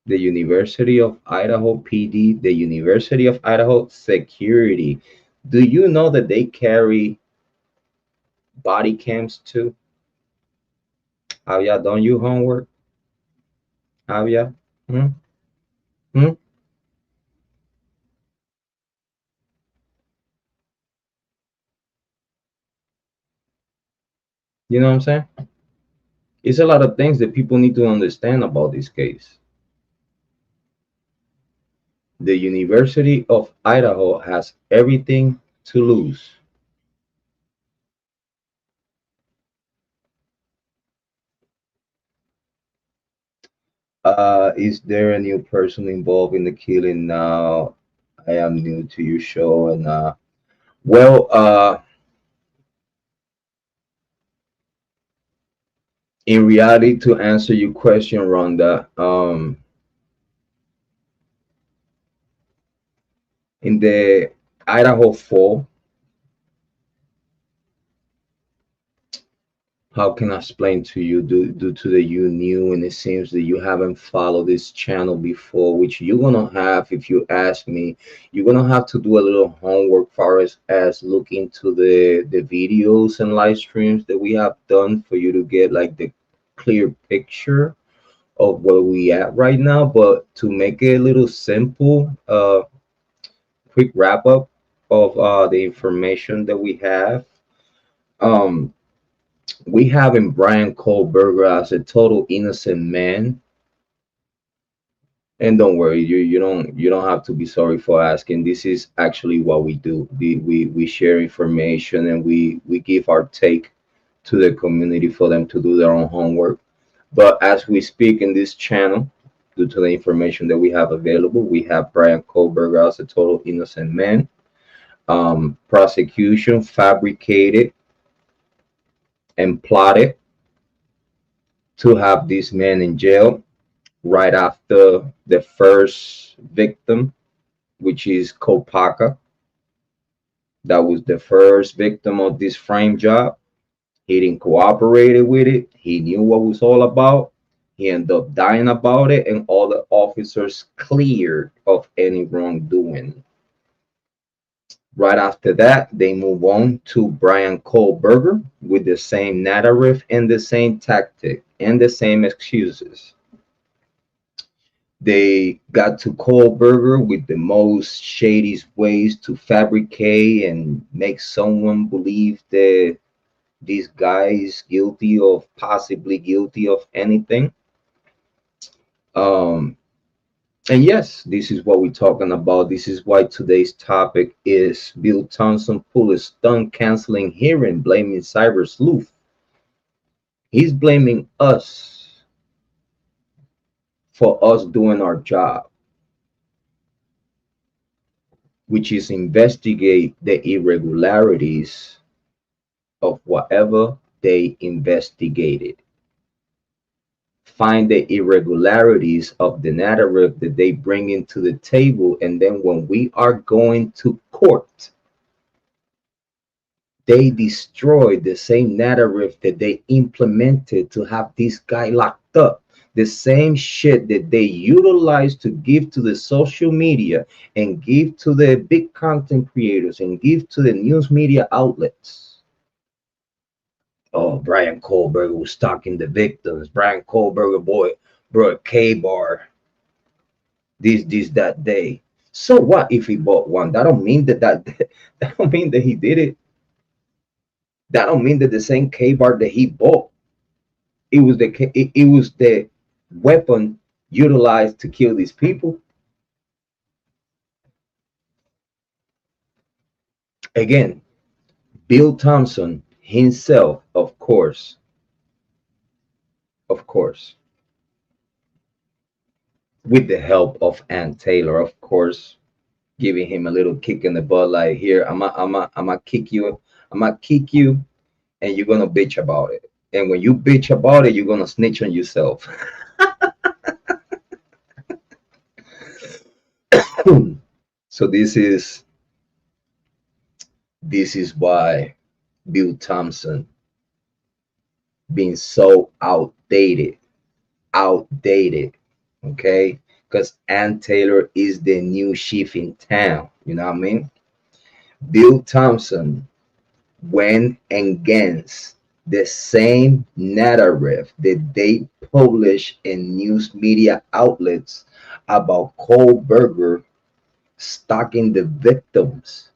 University of Idaho PD, the University of Idaho security? Do you know that they carry body cams too? Have y'all done your homework? Have y'all? Hmm? Hmm? You know what I'm saying? It's a lot of things that people need to understand about this case. The University of Idaho has everything to lose. Is there a new person involved in the killing now? I am new to your show, and well, in reality, to answer your question, Rhonda, in the Idaho Fall, how can I explain to you due to the you new and it seems that you haven't followed this channel before, which you're gonna have if you ask me. You're gonna have to do a little homework for us as look into the videos and live streams that we have done for you to get like the clear picture of where we at right now. But to make it a little simple, quick wrap up of the information that we have. Um, we have in Bryan Kohberger as a total innocent man. And don't worry, you don't have to be sorry for asking. This is actually what we do. We share information and we give our take to the community for them to do their own homework. But as we speak in this channel, due to the information that we have available, we have Bryan Kohberger as a total innocent man. Prosecution fabricated and plotted to have this man in jail right after the first victim, which is Kopaka. That was the first victim of this frame job. He didn't cooperate with it. He knew what it was all about. He ended up dying about it, and all the officers cleared of any wrongdoing. Right after that, they move on to Bryan Kohberger with the same narrative and the same tactic and the same excuses. They got to Kohberger with the most shady ways to fabricate and make someone believe that this guy is guilty of possibly guilty of anything. Um, and yes, this is what we're talking about. This is why today's topic is Bill Thomson pulled a stunt canceling hearing blaming cyber sleuth. He's blaming us for us doing our job, which is investigate the irregularities of whatever they investigated. Find the irregularities of the narrative that they bring into the table, and then when we are going to court, they destroy the same narrative that they implemented to have this guy locked up. The same shit that they utilize to give to the social media and give to the big content creators and give to the news media outlets. Oh, Bryan Kohberger was stalking the victims. Bryan Kohberger, boy, bro, K-bar, this, that day. So what if he bought one? That don't mean that don't mean that he did it. That don't mean that the same K-bar that he bought, it was the weapon utilized to kill these people. Again, Bill Thomson himself, of course, with the help of Ann Taylor, of course, giving him a little kick in the butt, like, here, I'm gonna kick you, and you're gonna bitch about it. And when you bitch about it, you're gonna snitch on yourself. So this is why Bill Thomson being so outdated, okay? Because Ann Taylor is the new chief in town, you know what I mean? Bill Thomson went against the same narrative that they publish in news media outlets about Kohberger stalking the victims.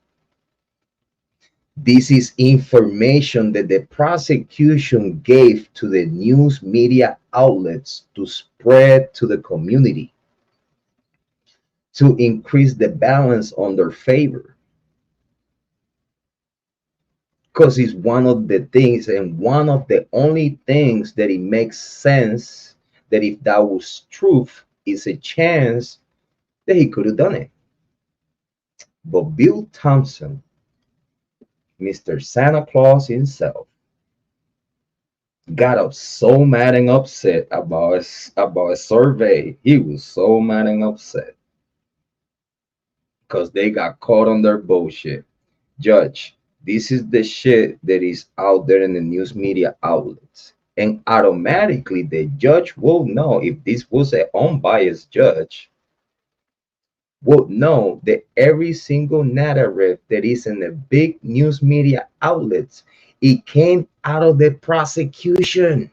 This is information that the prosecution gave to the news media outlets to spread to the community, to increase the balance on their favor. Because it's one of the things and one of the only things that it makes sense that if that was truth, is a chance that he could have done it. But Bill Thomson, Mr. Santa Claus himself, got up so mad and upset about a survey. He was so mad and upset because they got caught on their bullshit. Judge, this is the shit that is out there in the news media outlets. And automatically the judge will know, if this was an unbiased judge, would know that every single narrative that is in the big news media outlets, it came out of the prosecution.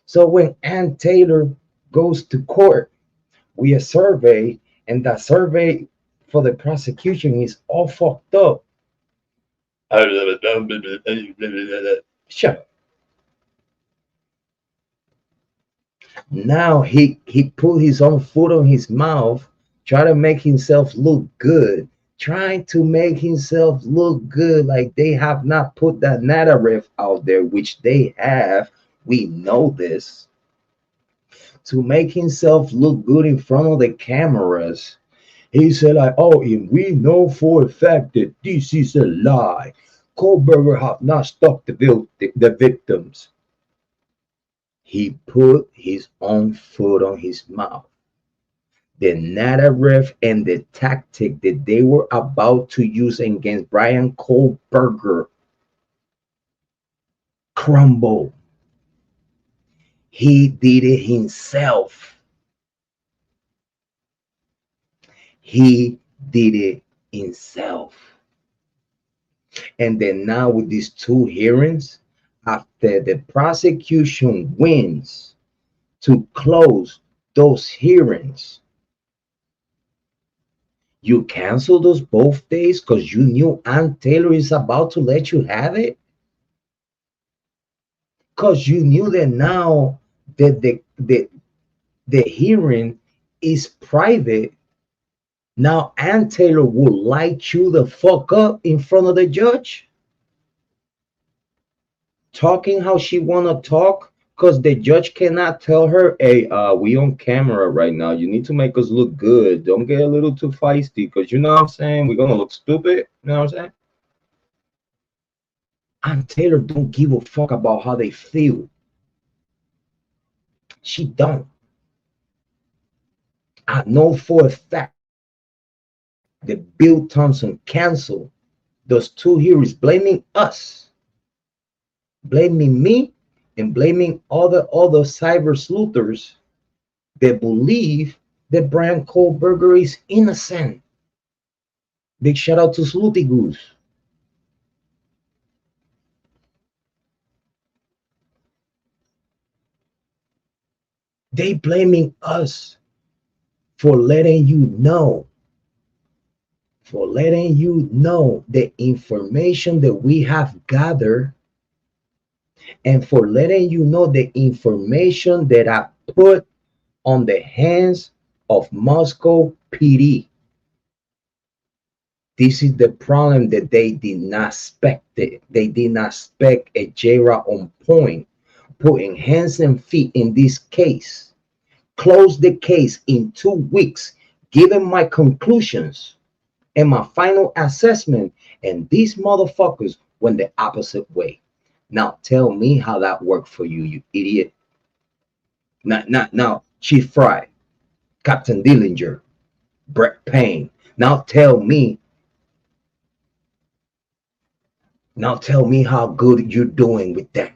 So when Ann Taylor goes to court with a survey, and that survey for the prosecution is all fucked up, shut up. Now he put his own foot on his mouth, try to make himself look good, trying to make himself look good like they have not put that narrative out there, which they have. We know this. To make himself look good in front of the cameras, he said, like, oh, and we know for a fact that this is a lie. Kohberger have not stalked the victims. He put his own foot on his mouth. The narrative and the tactic that they were about to use against Bryan Kohberger crumble. He did it himself. He did it himself. And then now with these two hearings, after the prosecution wins to close those hearings, you cancel those both days because you knew Aunt Taylor is about to let you have it? Because you knew that now that the hearing is private. Now Aunt Taylor will light you the fuck up in front of the judge, talking how she wanna talk, because the judge cannot tell her, hey, we on camera right now. You need to make us look good. Don't get a little too feisty, because you know what I'm saying? We're gonna look stupid. You know what I'm saying? Aunt Taylor don't give a fuck about how they feel. She don't. I know for a fact that Bill Thomson canceled those two hearings, blaming us, blaming me, and blaming all the other cyber sleuthers that believe that Bryan Kohberger is innocent. Big shout out to Sleuthy Goose. They blaming us for letting you know, the information that we have gathered, and for letting you know the information that I put on the hands of Moscow PD. This is the problem, that they did not expect it. They did not expect a Jrod on point, putting hands and feet in this case, close the case in 2 weeks, given my conclusions and my final assessment, and these motherfuckers went the opposite way. Now tell me how that worked for you, you idiot. Now, Chief Fry, Captain Dillinger, Brett Payne. Now tell me how good you're doing with that.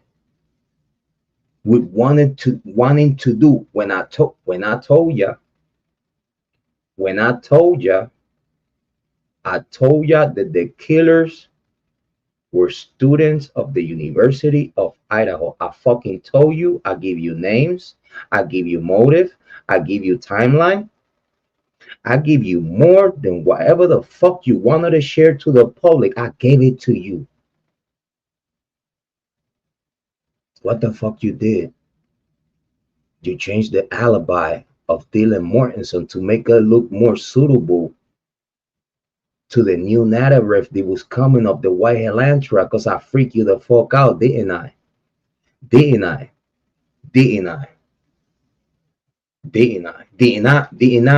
With wanting to do, when I told you that the killers were students of the University of Idaho. I fucking told you. I give you names, I give you motive, I give you timeline, I give you more than whatever the fuck you wanted to share to the public. I gave it to you. What the fuck you did? You changed the alibi of Dylan Mortensen to make it look more suitable to the new narrative that was coming up the White Elantra, because I freaked you the fuck out, didn't I? Didn't I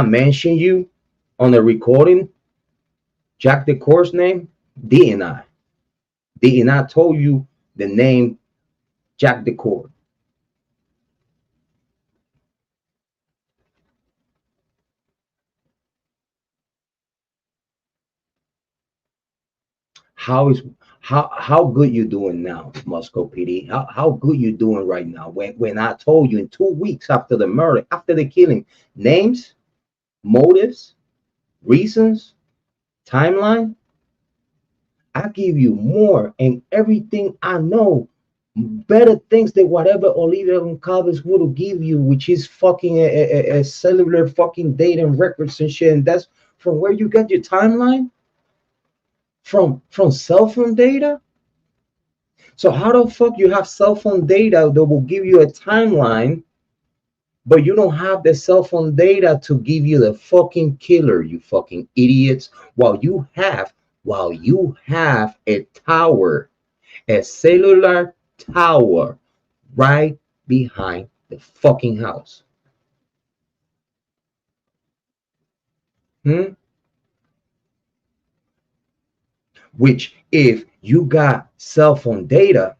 mention you on the recording? Jack the Course name? Didn't I? Didn't I told you the name Jack the Court? How good you doing now, Moscow PD? How good you doing right now? When I told you in 2 weeks after the murder, after the killing, names, motives, reasons, timeline, I give you more, and everything I know, better things than whatever Olivia Goncalves would have give you, which is fucking a cellular fucking data and records and shit. And that's from where you get your timeline? From cell phone data? So how the fuck you have cell phone data that will give you a timeline, but you don't have the cell phone data to give you the fucking killer, you fucking idiots, while you have a tower, a cellular tower right behind the fucking house? Which, if you got cell phone data,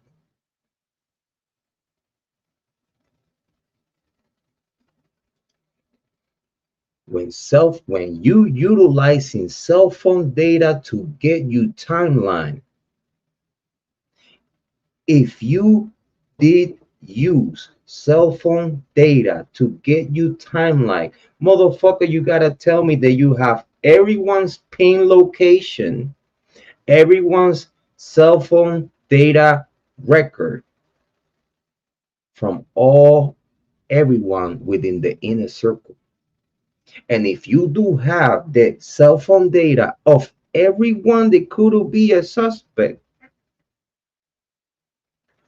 when you utilizing cell phone data to get you timeline, if you did use cell phone data to get you timeline. Motherfucker, you gotta tell me that you have everyone's pin location, everyone's cell phone data record from all everyone within the inner circle. And if you do have the cell phone data of everyone that could be a suspect,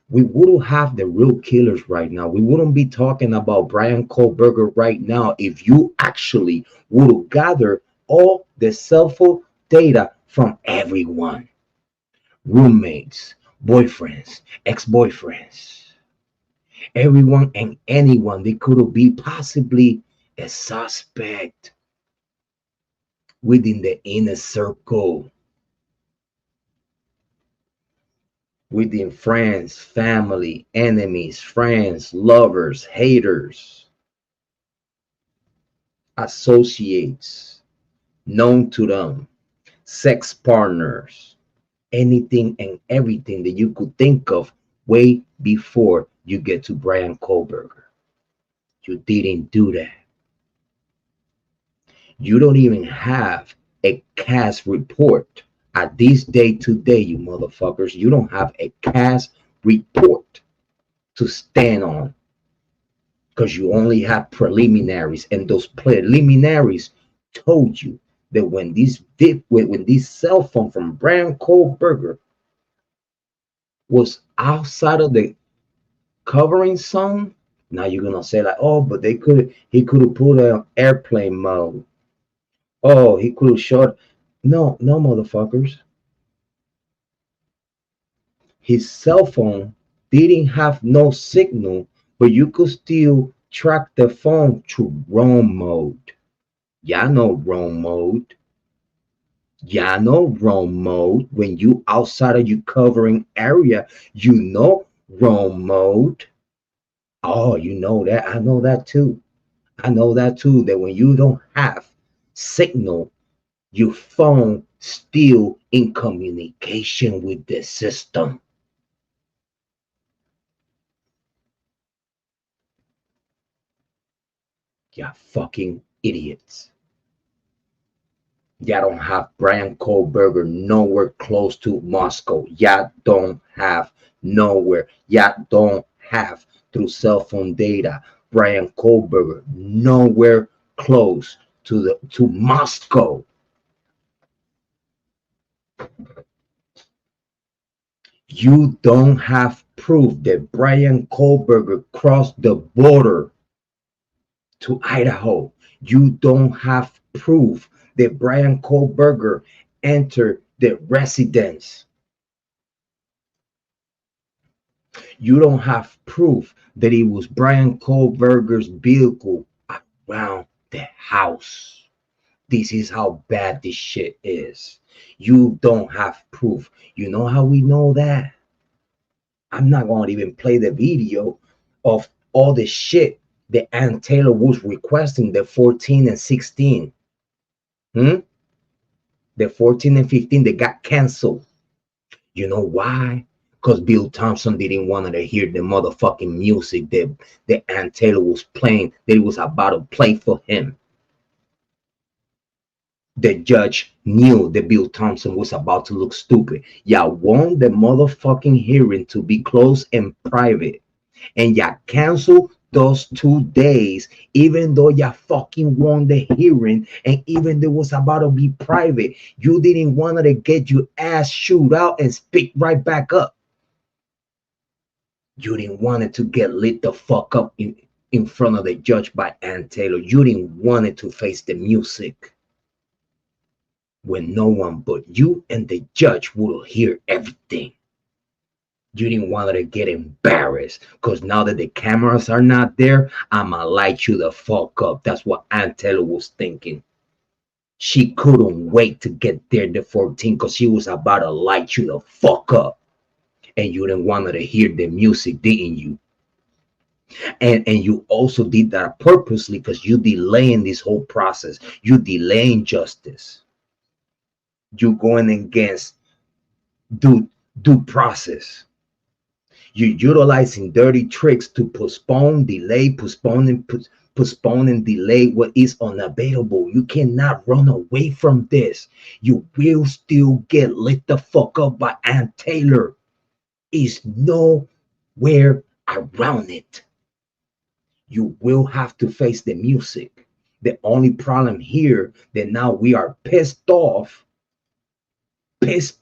we wouldn't have the real killers right now. We wouldn't be talking about Bryan Kohberger right now if you actually would gather all the cell phone data from everyone. Roommates, boyfriends, ex-boyfriends, everyone and anyone that could be possibly a suspect within the inner circle, within friends, family, enemies, friends, lovers, haters, associates, known to them, sex partners, anything and everything that you could think of way before you get to Bryan Kohberger. You didn't do that. You don't even have a cast report at this day today, you motherfuckers. You don't have a cast report to stand on because you only have preliminaries, and those preliminaries told you that when this cell phone from Bryan Kohberger was outside of the covering zone. Now you're gonna say like, oh, but he could have put on airplane mode. Oh, he could have shot. No, no, motherfuckers. His cell phone didn't have no signal, but you could still track the phone to roam mode. Y'all know roam mode. Y'all know roam mode. When you outside of your covering area, you know roam mode. Oh, you know that. I know that too. I know that too. That when you don't have signal, your phone still in communication with the system. You fucking idiots. Y'all don't have Bryan Kohberger nowhere close to Moscow. Y'all don't have nowhere. Y'all don't have through cell phone data Bryan Kohberger nowhere close to Moscow. You don't have proof that Bryan Kohberger crossed the border to Idaho. You don't have proof that Bryan Kohberger entered the residence. You don't have proof that it was Bryan Kohberger's vehicle around the house. This is how bad this shit is. You don't have proof. You know how we know that? I'm not going to even play the video of all the shit that Ann Taylor was requesting, the 14 and 16. The 14 and 15 that got canceled. You know why? Because Bill Thomson didn't want to hear the motherfucking music that Ann Taylor was playing, that he was about to play for him. The judge knew that Bill Thomson was about to look stupid. Y'all want the motherfucking hearing to be closed and private. And y'all cancel those 2 days, even though y'all fucking won the hearing, and even though it was about to be private. You didn't want to get your ass shoot out and speak right back up. You didn't want it to get lit the fuck up in front of the judge by Ann Taylor. You didn't want it to face the music when no one but you and the judge will hear everything. You didn't want to get embarrassed because now that the cameras are not there, I'ma light you the fuck up. That's what Ann Taylor was thinking. She couldn't wait to get there the 14 because she was about to light you the fuck up. And you didn't want to hear the music, didn't you? And you also did that purposely because you delaying this whole process. You delaying justice. You going against due process. You're utilizing dirty tricks to postpone, delay, postpone and delay what is unavailable. You cannot run away from this. You will still get lit the fuck up by Aunt Taylor. Is nowhere around it. You will have to face the music. The only problem here that now we are pissed off, because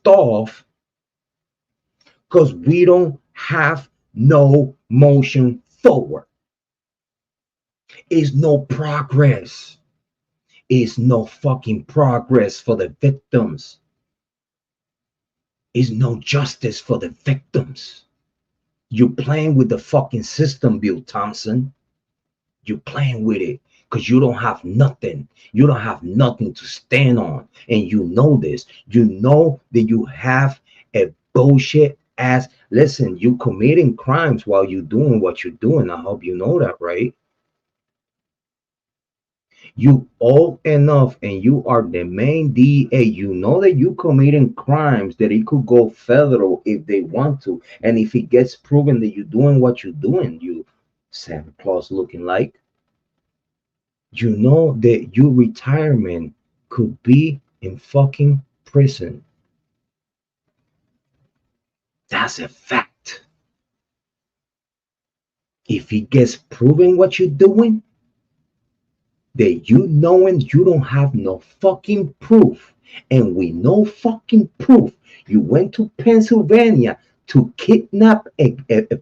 we don't have no motion forward. Is no progress. Is no fucking progress for the victims. Is no justice for the victims. You're playing with the fucking system, Bill Thomson. You're playing with it because you don't have nothing. You don't have nothing to stand on. And you know this. You know that you have a bullshit ass. Listen, you committing crimes while you're doing what you're doing. I hope you know that, right? You old enough and you are the main DA. You know that you committing crimes that it could go federal if they want to. And if it gets proven that you're doing what you're doing, you Santa Claus looking like, you know that your retirement could be in fucking prison. That's a fact. If it gets proven what you're doing, that you knowing you don't have no fucking proof, and we know fucking proof, you went to Pennsylvania to kidnap a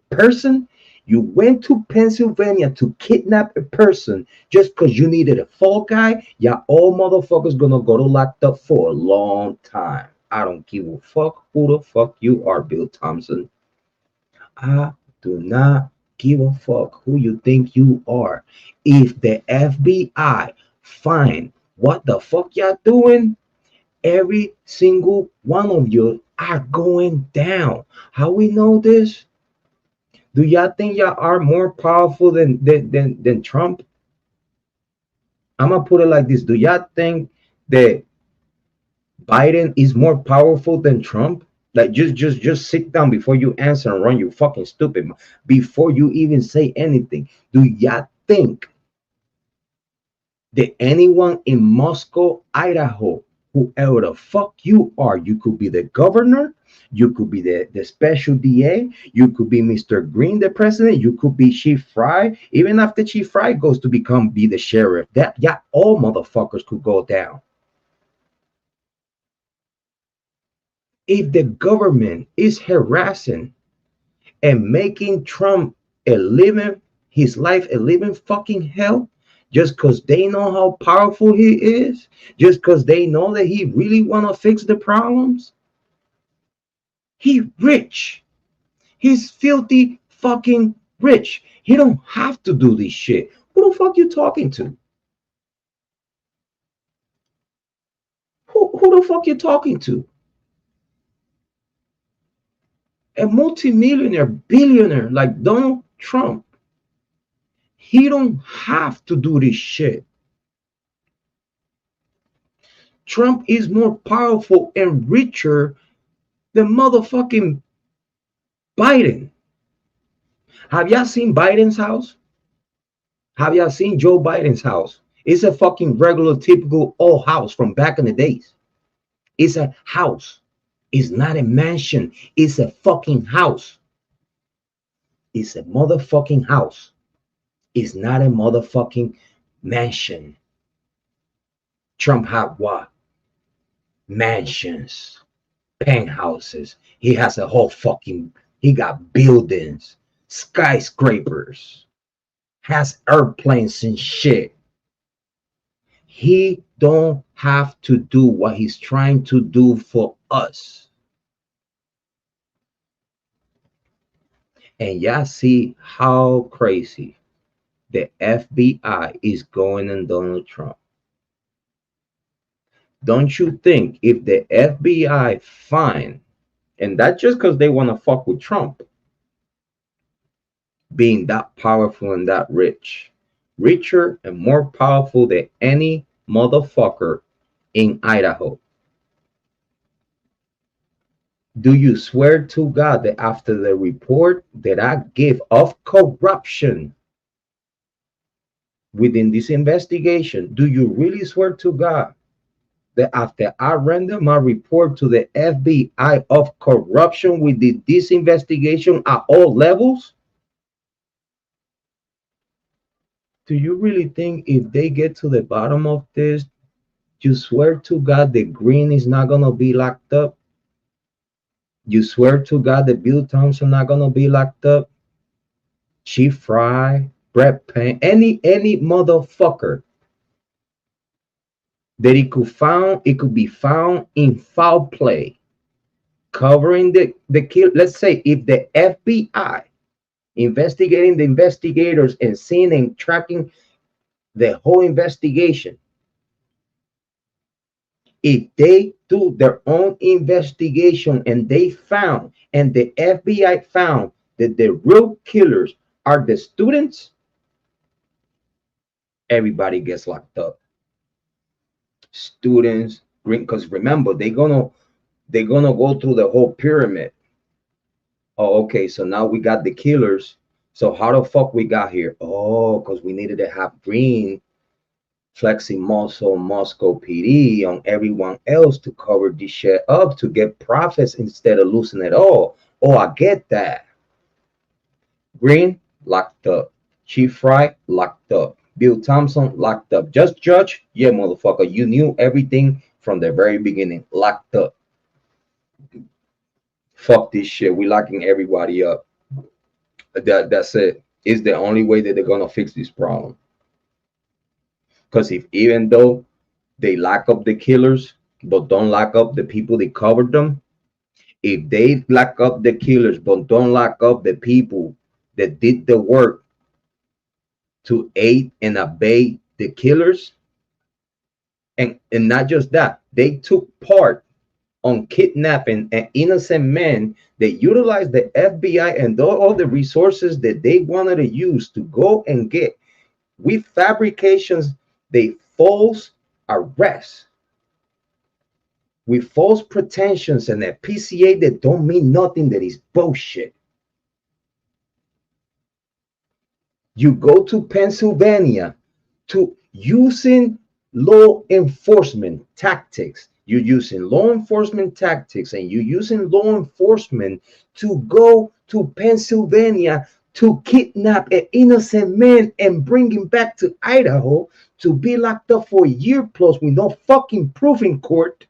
person. You went to Pennsylvania to kidnap a person just because you needed a fall guy. Yeah, all motherfuckers gonna go to locked up for a long time. I don't give a fuck who the fuck you are, Bill Thomson. I do not give a fuck who you think you are. If the FBI find what the fuck y'all doing, every single one of you are going down. How we know this? Do y'all think y'all are more powerful than Trump? I'm gonna put it like this. Do y'all think that Biden is more powerful than Trump? Like just sit down before you answer and run you fucking stupid before you even say anything. Do y'all think that anyone in Moscow, Idaho, whoever the fuck you are, you could be the governor, you could be the special DA, you could be Mr. Green, the president, you could be Chief Fry, even after Chief Fry goes to be the sheriff. That yeah, all motherfuckers could go down. If the government is harassing and making Trump his life a living fucking hell, just because they know how powerful he is, just because they know that he really want to fix the problems, he rich. He's filthy fucking rich. He don't have to do this shit. Who the fuck you talking to? Who the fuck you talking to? A multimillionaire, billionaire like Donald Trump. He don't have to do this shit. Trump is more powerful and richer than motherfucking Biden. Have y'all seen Biden's house? Have y'all seen Joe Biden's house? It's a fucking regular, typical old house from back in the days. It's a house. It's not a mansion. It's a fucking house. It's a motherfucking house. It's not a motherfucking mansion. Trump had what? Mansions, penthouses. He has a whole fucking, he got buildings, skyscrapers, has airplanes and shit. He don't have to do what he's trying to do for us. And y'all see how crazy the FBI is going on Donald Trump. Don't you think if the FBI find, and that's just because they want to fuck with Trump, being that powerful and that rich, richer and more powerful than any motherfucker in Idaho. Do you swear to God that after the report that I give of corruption within this investigation, do you really swear to God that after I render my report to the FBI of corruption within this investigation at all levels, do you really think if they get to the bottom of this, you swear to God that Green is not gonna be locked up? You swear to God that Bill Thompson not gonna be locked up? Chief Fry, Brett Payne, any motherfucker that it could be found in foul play, covering the kill. Let's say if the FBI investigating the investigators and seeing and tracking the whole investigation, if they do their own investigation and they found and the FBI found that the real killers are the students, everybody gets locked up. Students, because remember they're gonna go through the whole pyramid. Oh, okay, so now we got the killers. So how the fuck we got here? Oh, because we needed to have Green flexing muscle Moscow PD on everyone else to cover this shit up to get profits instead of losing it all. Oh, I get that. Green locked up. Chief Fry locked up. Bill Thompson locked up. Just Judge, yeah, motherfucker, you knew everything from the very beginning. Locked up. Fuck this shit. We locking everybody up. That's it. It's the only way that they're gonna fix this problem. Because if even though they lock up the killers, but don't lock up the people that covered them, if they lock up the killers, but don't lock up the people that did the work to aid and abet the killers, and not just that, they took part on kidnapping an innocent man that utilized the FBI and all the resources that they wanted to use to go and get with fabrications, they false arrests with false pretensions and a PCA that don't mean nothing, that is bullshit. You go to Pennsylvania to using law enforcement tactics. You're using law enforcement tactics and you're using law enforcement to go to Pennsylvania to kidnap an innocent man and bring him back to Idaho to be locked up for a year plus with no fucking proof in court.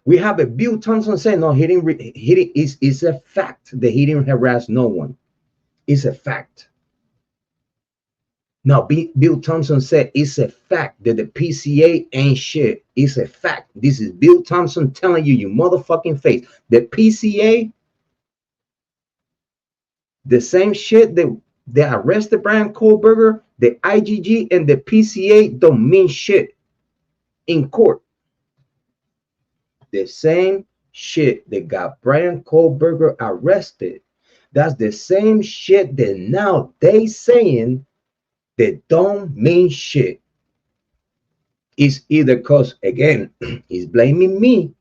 We have a Bill Thompson saying, no, he didn't, it's a fact that he didn't harass no one. It's a fact. Now, Bill Thompson said it's a fact that the PCA ain't shit. It's a fact. This is Bill Thompson telling you, you motherfucking face. The PCA, the same shit that they arrested Bryan Kohberger, the IGG and the PCA don't mean shit in court. The same shit that got Bryan Kohberger arrested, that's the same shit that now they saying that don't mean shit. It's either because, again, he's blaming me.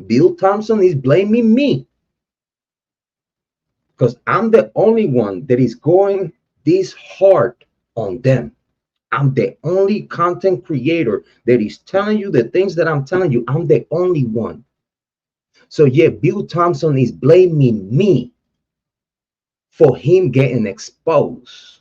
Bill Thompson is blaming me because I'm the only one that is going this hard on them. I'm the only content creator that is telling you the things that I'm telling you. I'm the only one. So yeah, Bill Thompson is blaming me for him getting exposed.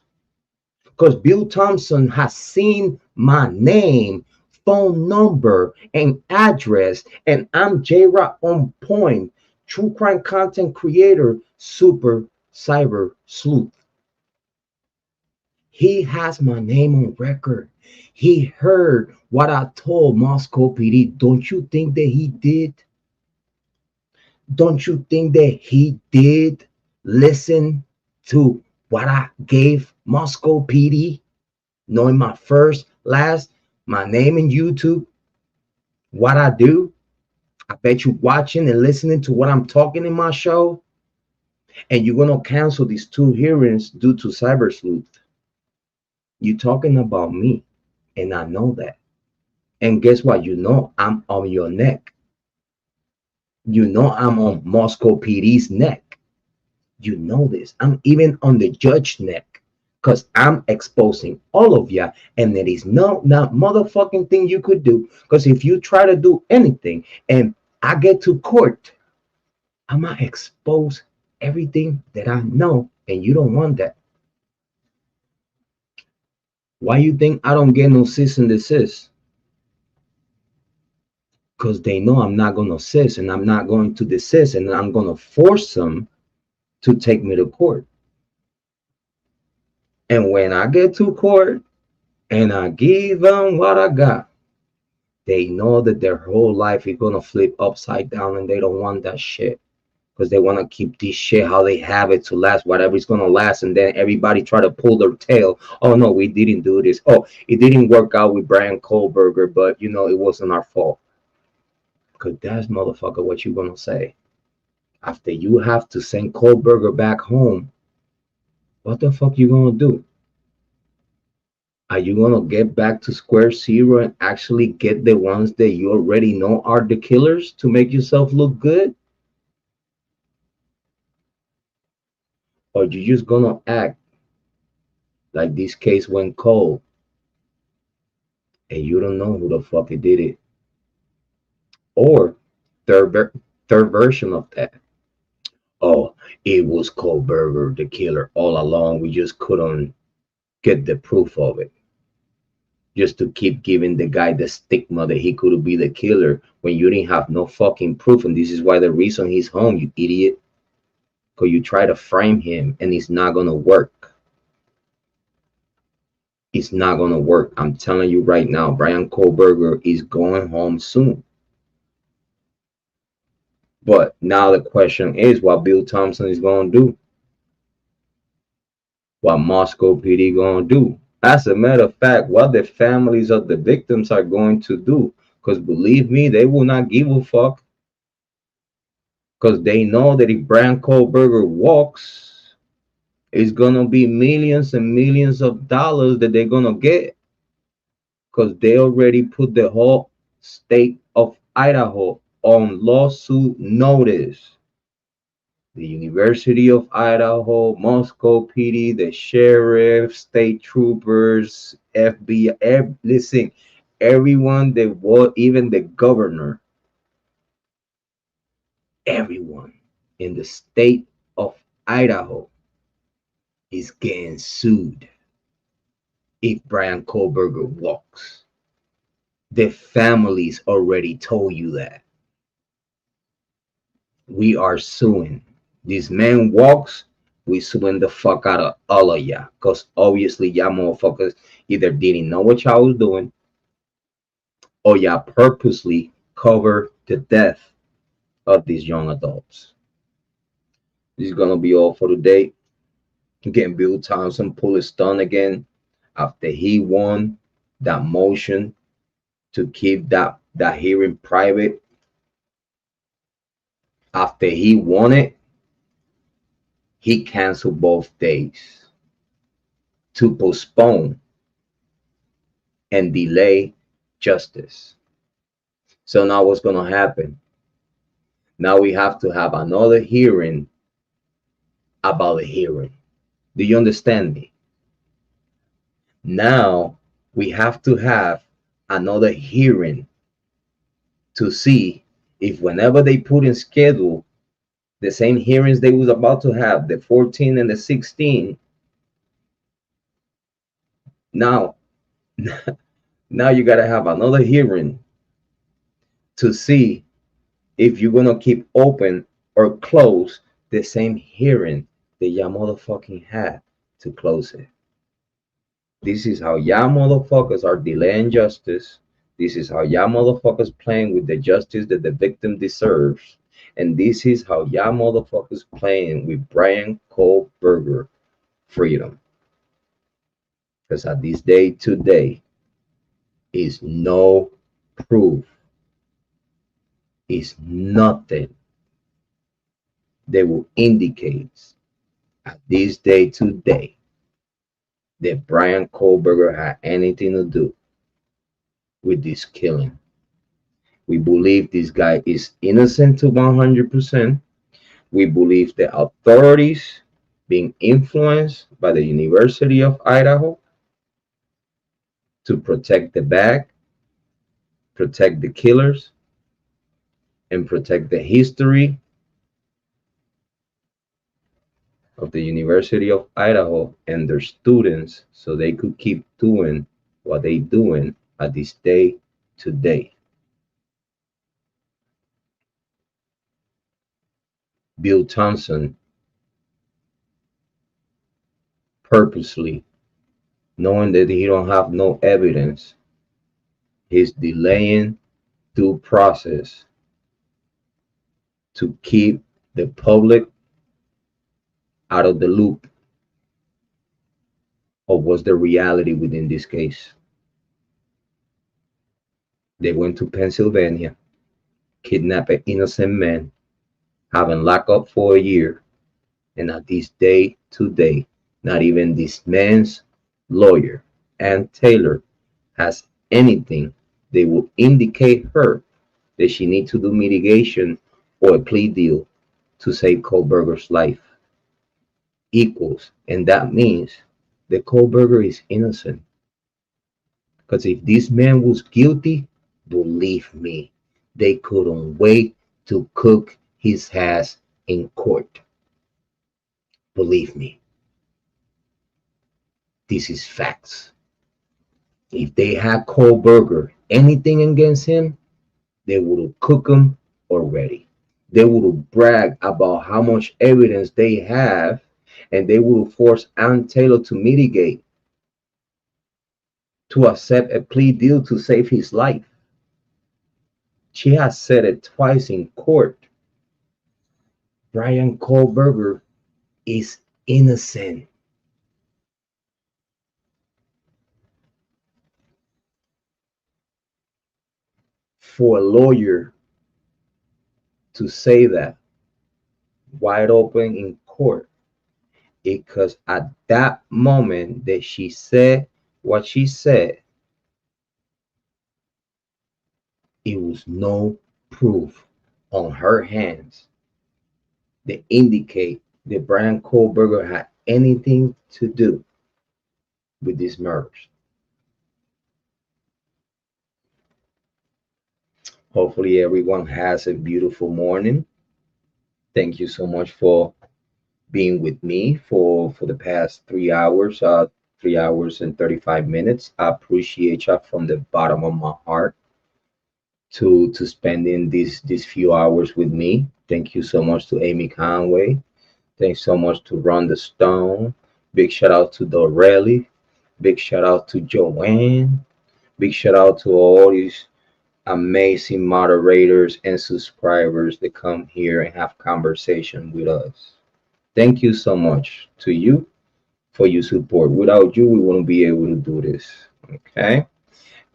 Because Bill Thompson has seen my name, phone number, and address, and I'm Jrod on point, true crime content creator, super cyber sleuth. He has my name on record. He heard what I told Moscow PD. Don't you think that he did? Don't you think that he did listen to what I gave Moscow PD? Knowing my first, last, my name in YouTube, what I do. I bet you watching and listening to what I'm talking in my show. And you're going to cancel these 2 hearings due to cyber sleuth. You're talking about me, and I know that. And guess what? You know I'm on your neck. You know I'm on Moscow PD's neck. You know this. I'm even on the judge neck because I'm exposing all of ya, and there is no not motherfucking thing you could do. Because if you try to do anything and I get to court, I'm gonna expose everything that I know, and you don't want that. Why you think I don't get no cease and desist? Because they know I'm not gonna cease and I'm not going to desist, and I'm gonna force them to take me to court. And when I get to court and I give them what I got, they know that their whole life is gonna flip upside down, and they don't want that shit because they want to keep this shit how they have it to last, whatever it's gonna last, and then everybody try to pull their tail. Oh no, we didn't do this. Oh, it didn't work out with Bryan Kohberger, but you know it wasn't our fault. Because that's motherfucker what you gonna say after you have to send Kohberger back home? What the fuck you gonna do? Are you gonna get back to square zero and actually get the ones that you already know are the killers to make yourself look good? Or you just gonna act like this case went cold and you don't know who the fuck it did it? Or third version of that. Oh, it was Kohberger, the killer, all along. We just couldn't get the proof of it. Just to keep giving the guy the stigma that he could be the killer when you didn't have no fucking proof. And this is why the reason he's home, you idiot. Because you try to frame him and it's not gonna work. It's not gonna work. I'm telling you right now, Bryan Kohberger is going home soon. But now the question is what Bill Thomson is gonna do. What Moscow PD gonna do. As a matter of fact, what the families of the victims are going to do. Because believe me, they will not give a fuck. Because they know that if Bryan Kohberger walks, it's gonna be millions and millions of dollars that they're gonna get. Because they already put the whole state of Idaho on lawsuit notice. The University of Idaho, Moscow PD, the sheriff, state troopers, FBI, listen, everyone that was, even the governor, everyone in the state of Idaho is getting sued if Bryan Kohberger walks. The families already told you that. We are suing. This man walks, we suing the fuck out of all of ya. Because obviously y'all motherfuckers either didn't know what y'all was doing or y'all purposely cover the death of these young adults. This is gonna be all for today. Again, Bill Thomson pull his stunt again after he won that motion to keep that hearing private. After he won it, he canceled both days to postpone and delay justice. So now what's going to happen? Now we have to have another hearing about the hearing. Do you understand me? Now we have to have another hearing to see if whenever they put in schedule the same hearings they was about to have, the 14 and the 16, now now you got to have another hearing to see if you're going to keep open or close the same hearing that y'all motherfucking had to close it. This is how y'all motherfuckers are delaying justice. This is how y'all motherfuckers playing with the justice that the victim deserves. And this is how y'all motherfuckers playing with Bryan Kohberger freedom. Because at this day today is no proof. Is nothing that will indicate at this day today that Bryan Kohberger had anything to do with this killing. We believe this guy is innocent to 100%. We believe the authorities being influenced by the University of Idaho to protect the bag, protect the killers, and protect the history of the University of Idaho and their students so they could keep doing what they doing at this day today. Bill Thomson purposely, knowing that he don't have no evidence, he's delaying due process to keep the public out of the loop of what's the reality within this case. They went to Pennsylvania, kidnapped an innocent man, have him locked up for a year, and at this day today, not even this man's lawyer, Ann Taylor, has anything they will indicate her that she needs to do mitigation or a plea deal to save Kohberger's life equals. And that means that Kohberger is innocent. Because if this man was guilty, believe me, they couldn't wait to cook his ass in court. Believe me, this is facts. If they had Kohberger anything against him, they would have cooked him already. They would have bragged about how much evidence they have, and they would have forced Ann Taylor to mitigate, to accept a plea deal to save his life. She has said it twice in court. Bryan Kohberger is innocent. For a lawyer to say that wide open in court, because at that moment that she said what she said, it was no proof on her hands that indicate that Bryan Kohberger had anything to do with these murders. Hopefully everyone has a beautiful morning. Thank you so much for being with me for the past 3 hours, 3 hours and 35 minutes. I appreciate you from the bottom of my heart to spending these few hours with me. Thank you so much to Amy Conway. Thanks so much to Rhonda Stone. Big shout out to Dorelli. Big shout out to Joanne. Big shout out to all these amazing moderators and subscribers that come here and have conversation with us. Thank you so much to you for your support. Without you, we wouldn't be able to do this. Okay.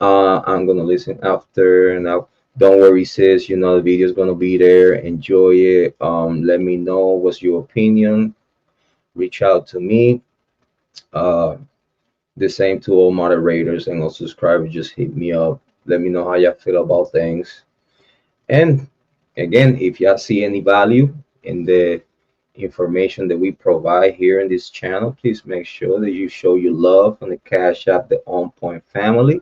I'm gonna listen after. Now, don't worry, sis. You know the video is gonna be there. Enjoy it. Let me know what's your opinion. Reach out to me. Uh, the same to all moderators and all subscribers. Just hit me up. Let me know how you feel about things. And again, if y'all see any value in the information that we provide here in this channel, please make sure that you show your love on the Cash App, the On Point Family.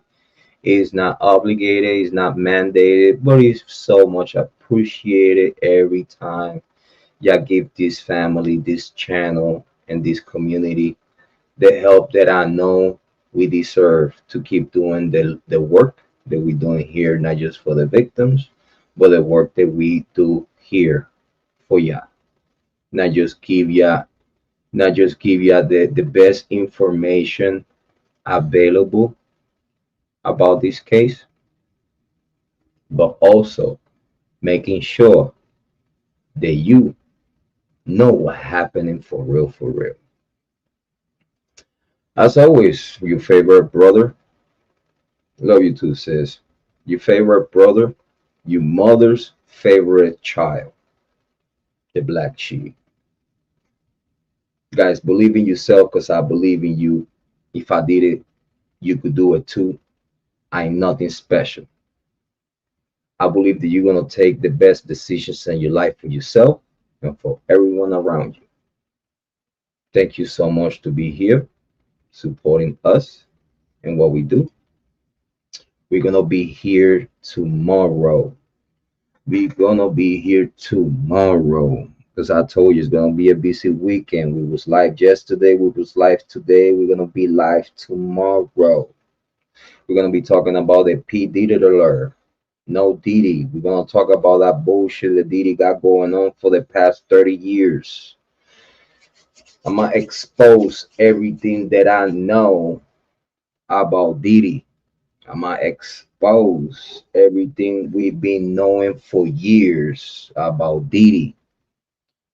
It's not obligated, it's not mandated, but it's so much appreciated every time y'all give this family, this channel, and this community the help that I know we deserve to keep doing the work that we're doing here, not just for the victims, but the work that we do here for y'all. Not just give y'all, not just give y'all the best information available about this case, but also making sure that you know what happening for real, for real. As always, your favorite brother. Love you too, sis. Your favorite brother, your mother's favorite child, the black sheep. Guys, believe in yourself because I believe in you. If I did it, you could do it too. I'm nothing special. I believe that you're gonna take the best decisions in your life for yourself and for everyone around you. Thank you so much to be here supporting us and what we do. We're gonna be here tomorrow. We're gonna be here tomorrow. Because I told you it's gonna be a busy weekend. We was live yesterday, we was live today, we're gonna be live tomorrow. We're gonna be talking about the P Diddy alert. No Diddy. We're gonna talk about that bullshit that Diddy got going on for the past 30 years. I'm gonna expose everything that I know about Diddy. I'm gonna expose everything we've been knowing for years about Diddy.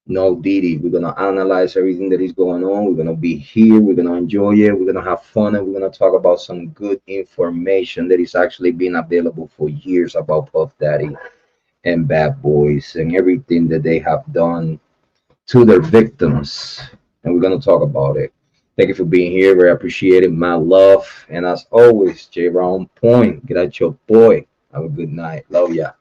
No Diddy. We're gonna analyze everything that is going on. We're gonna be here. We're gonna enjoy it. We're gonna have fun, and we're gonna talk about some good information that is actually been available for years about Puff Daddy and Bad Boys and everything that they have done to their victims. And we're gonna talk about it. Thank you for being here. Very appreciated. My love. And as always, Jrod on point. Get out your boy. Have a good night. Love ya.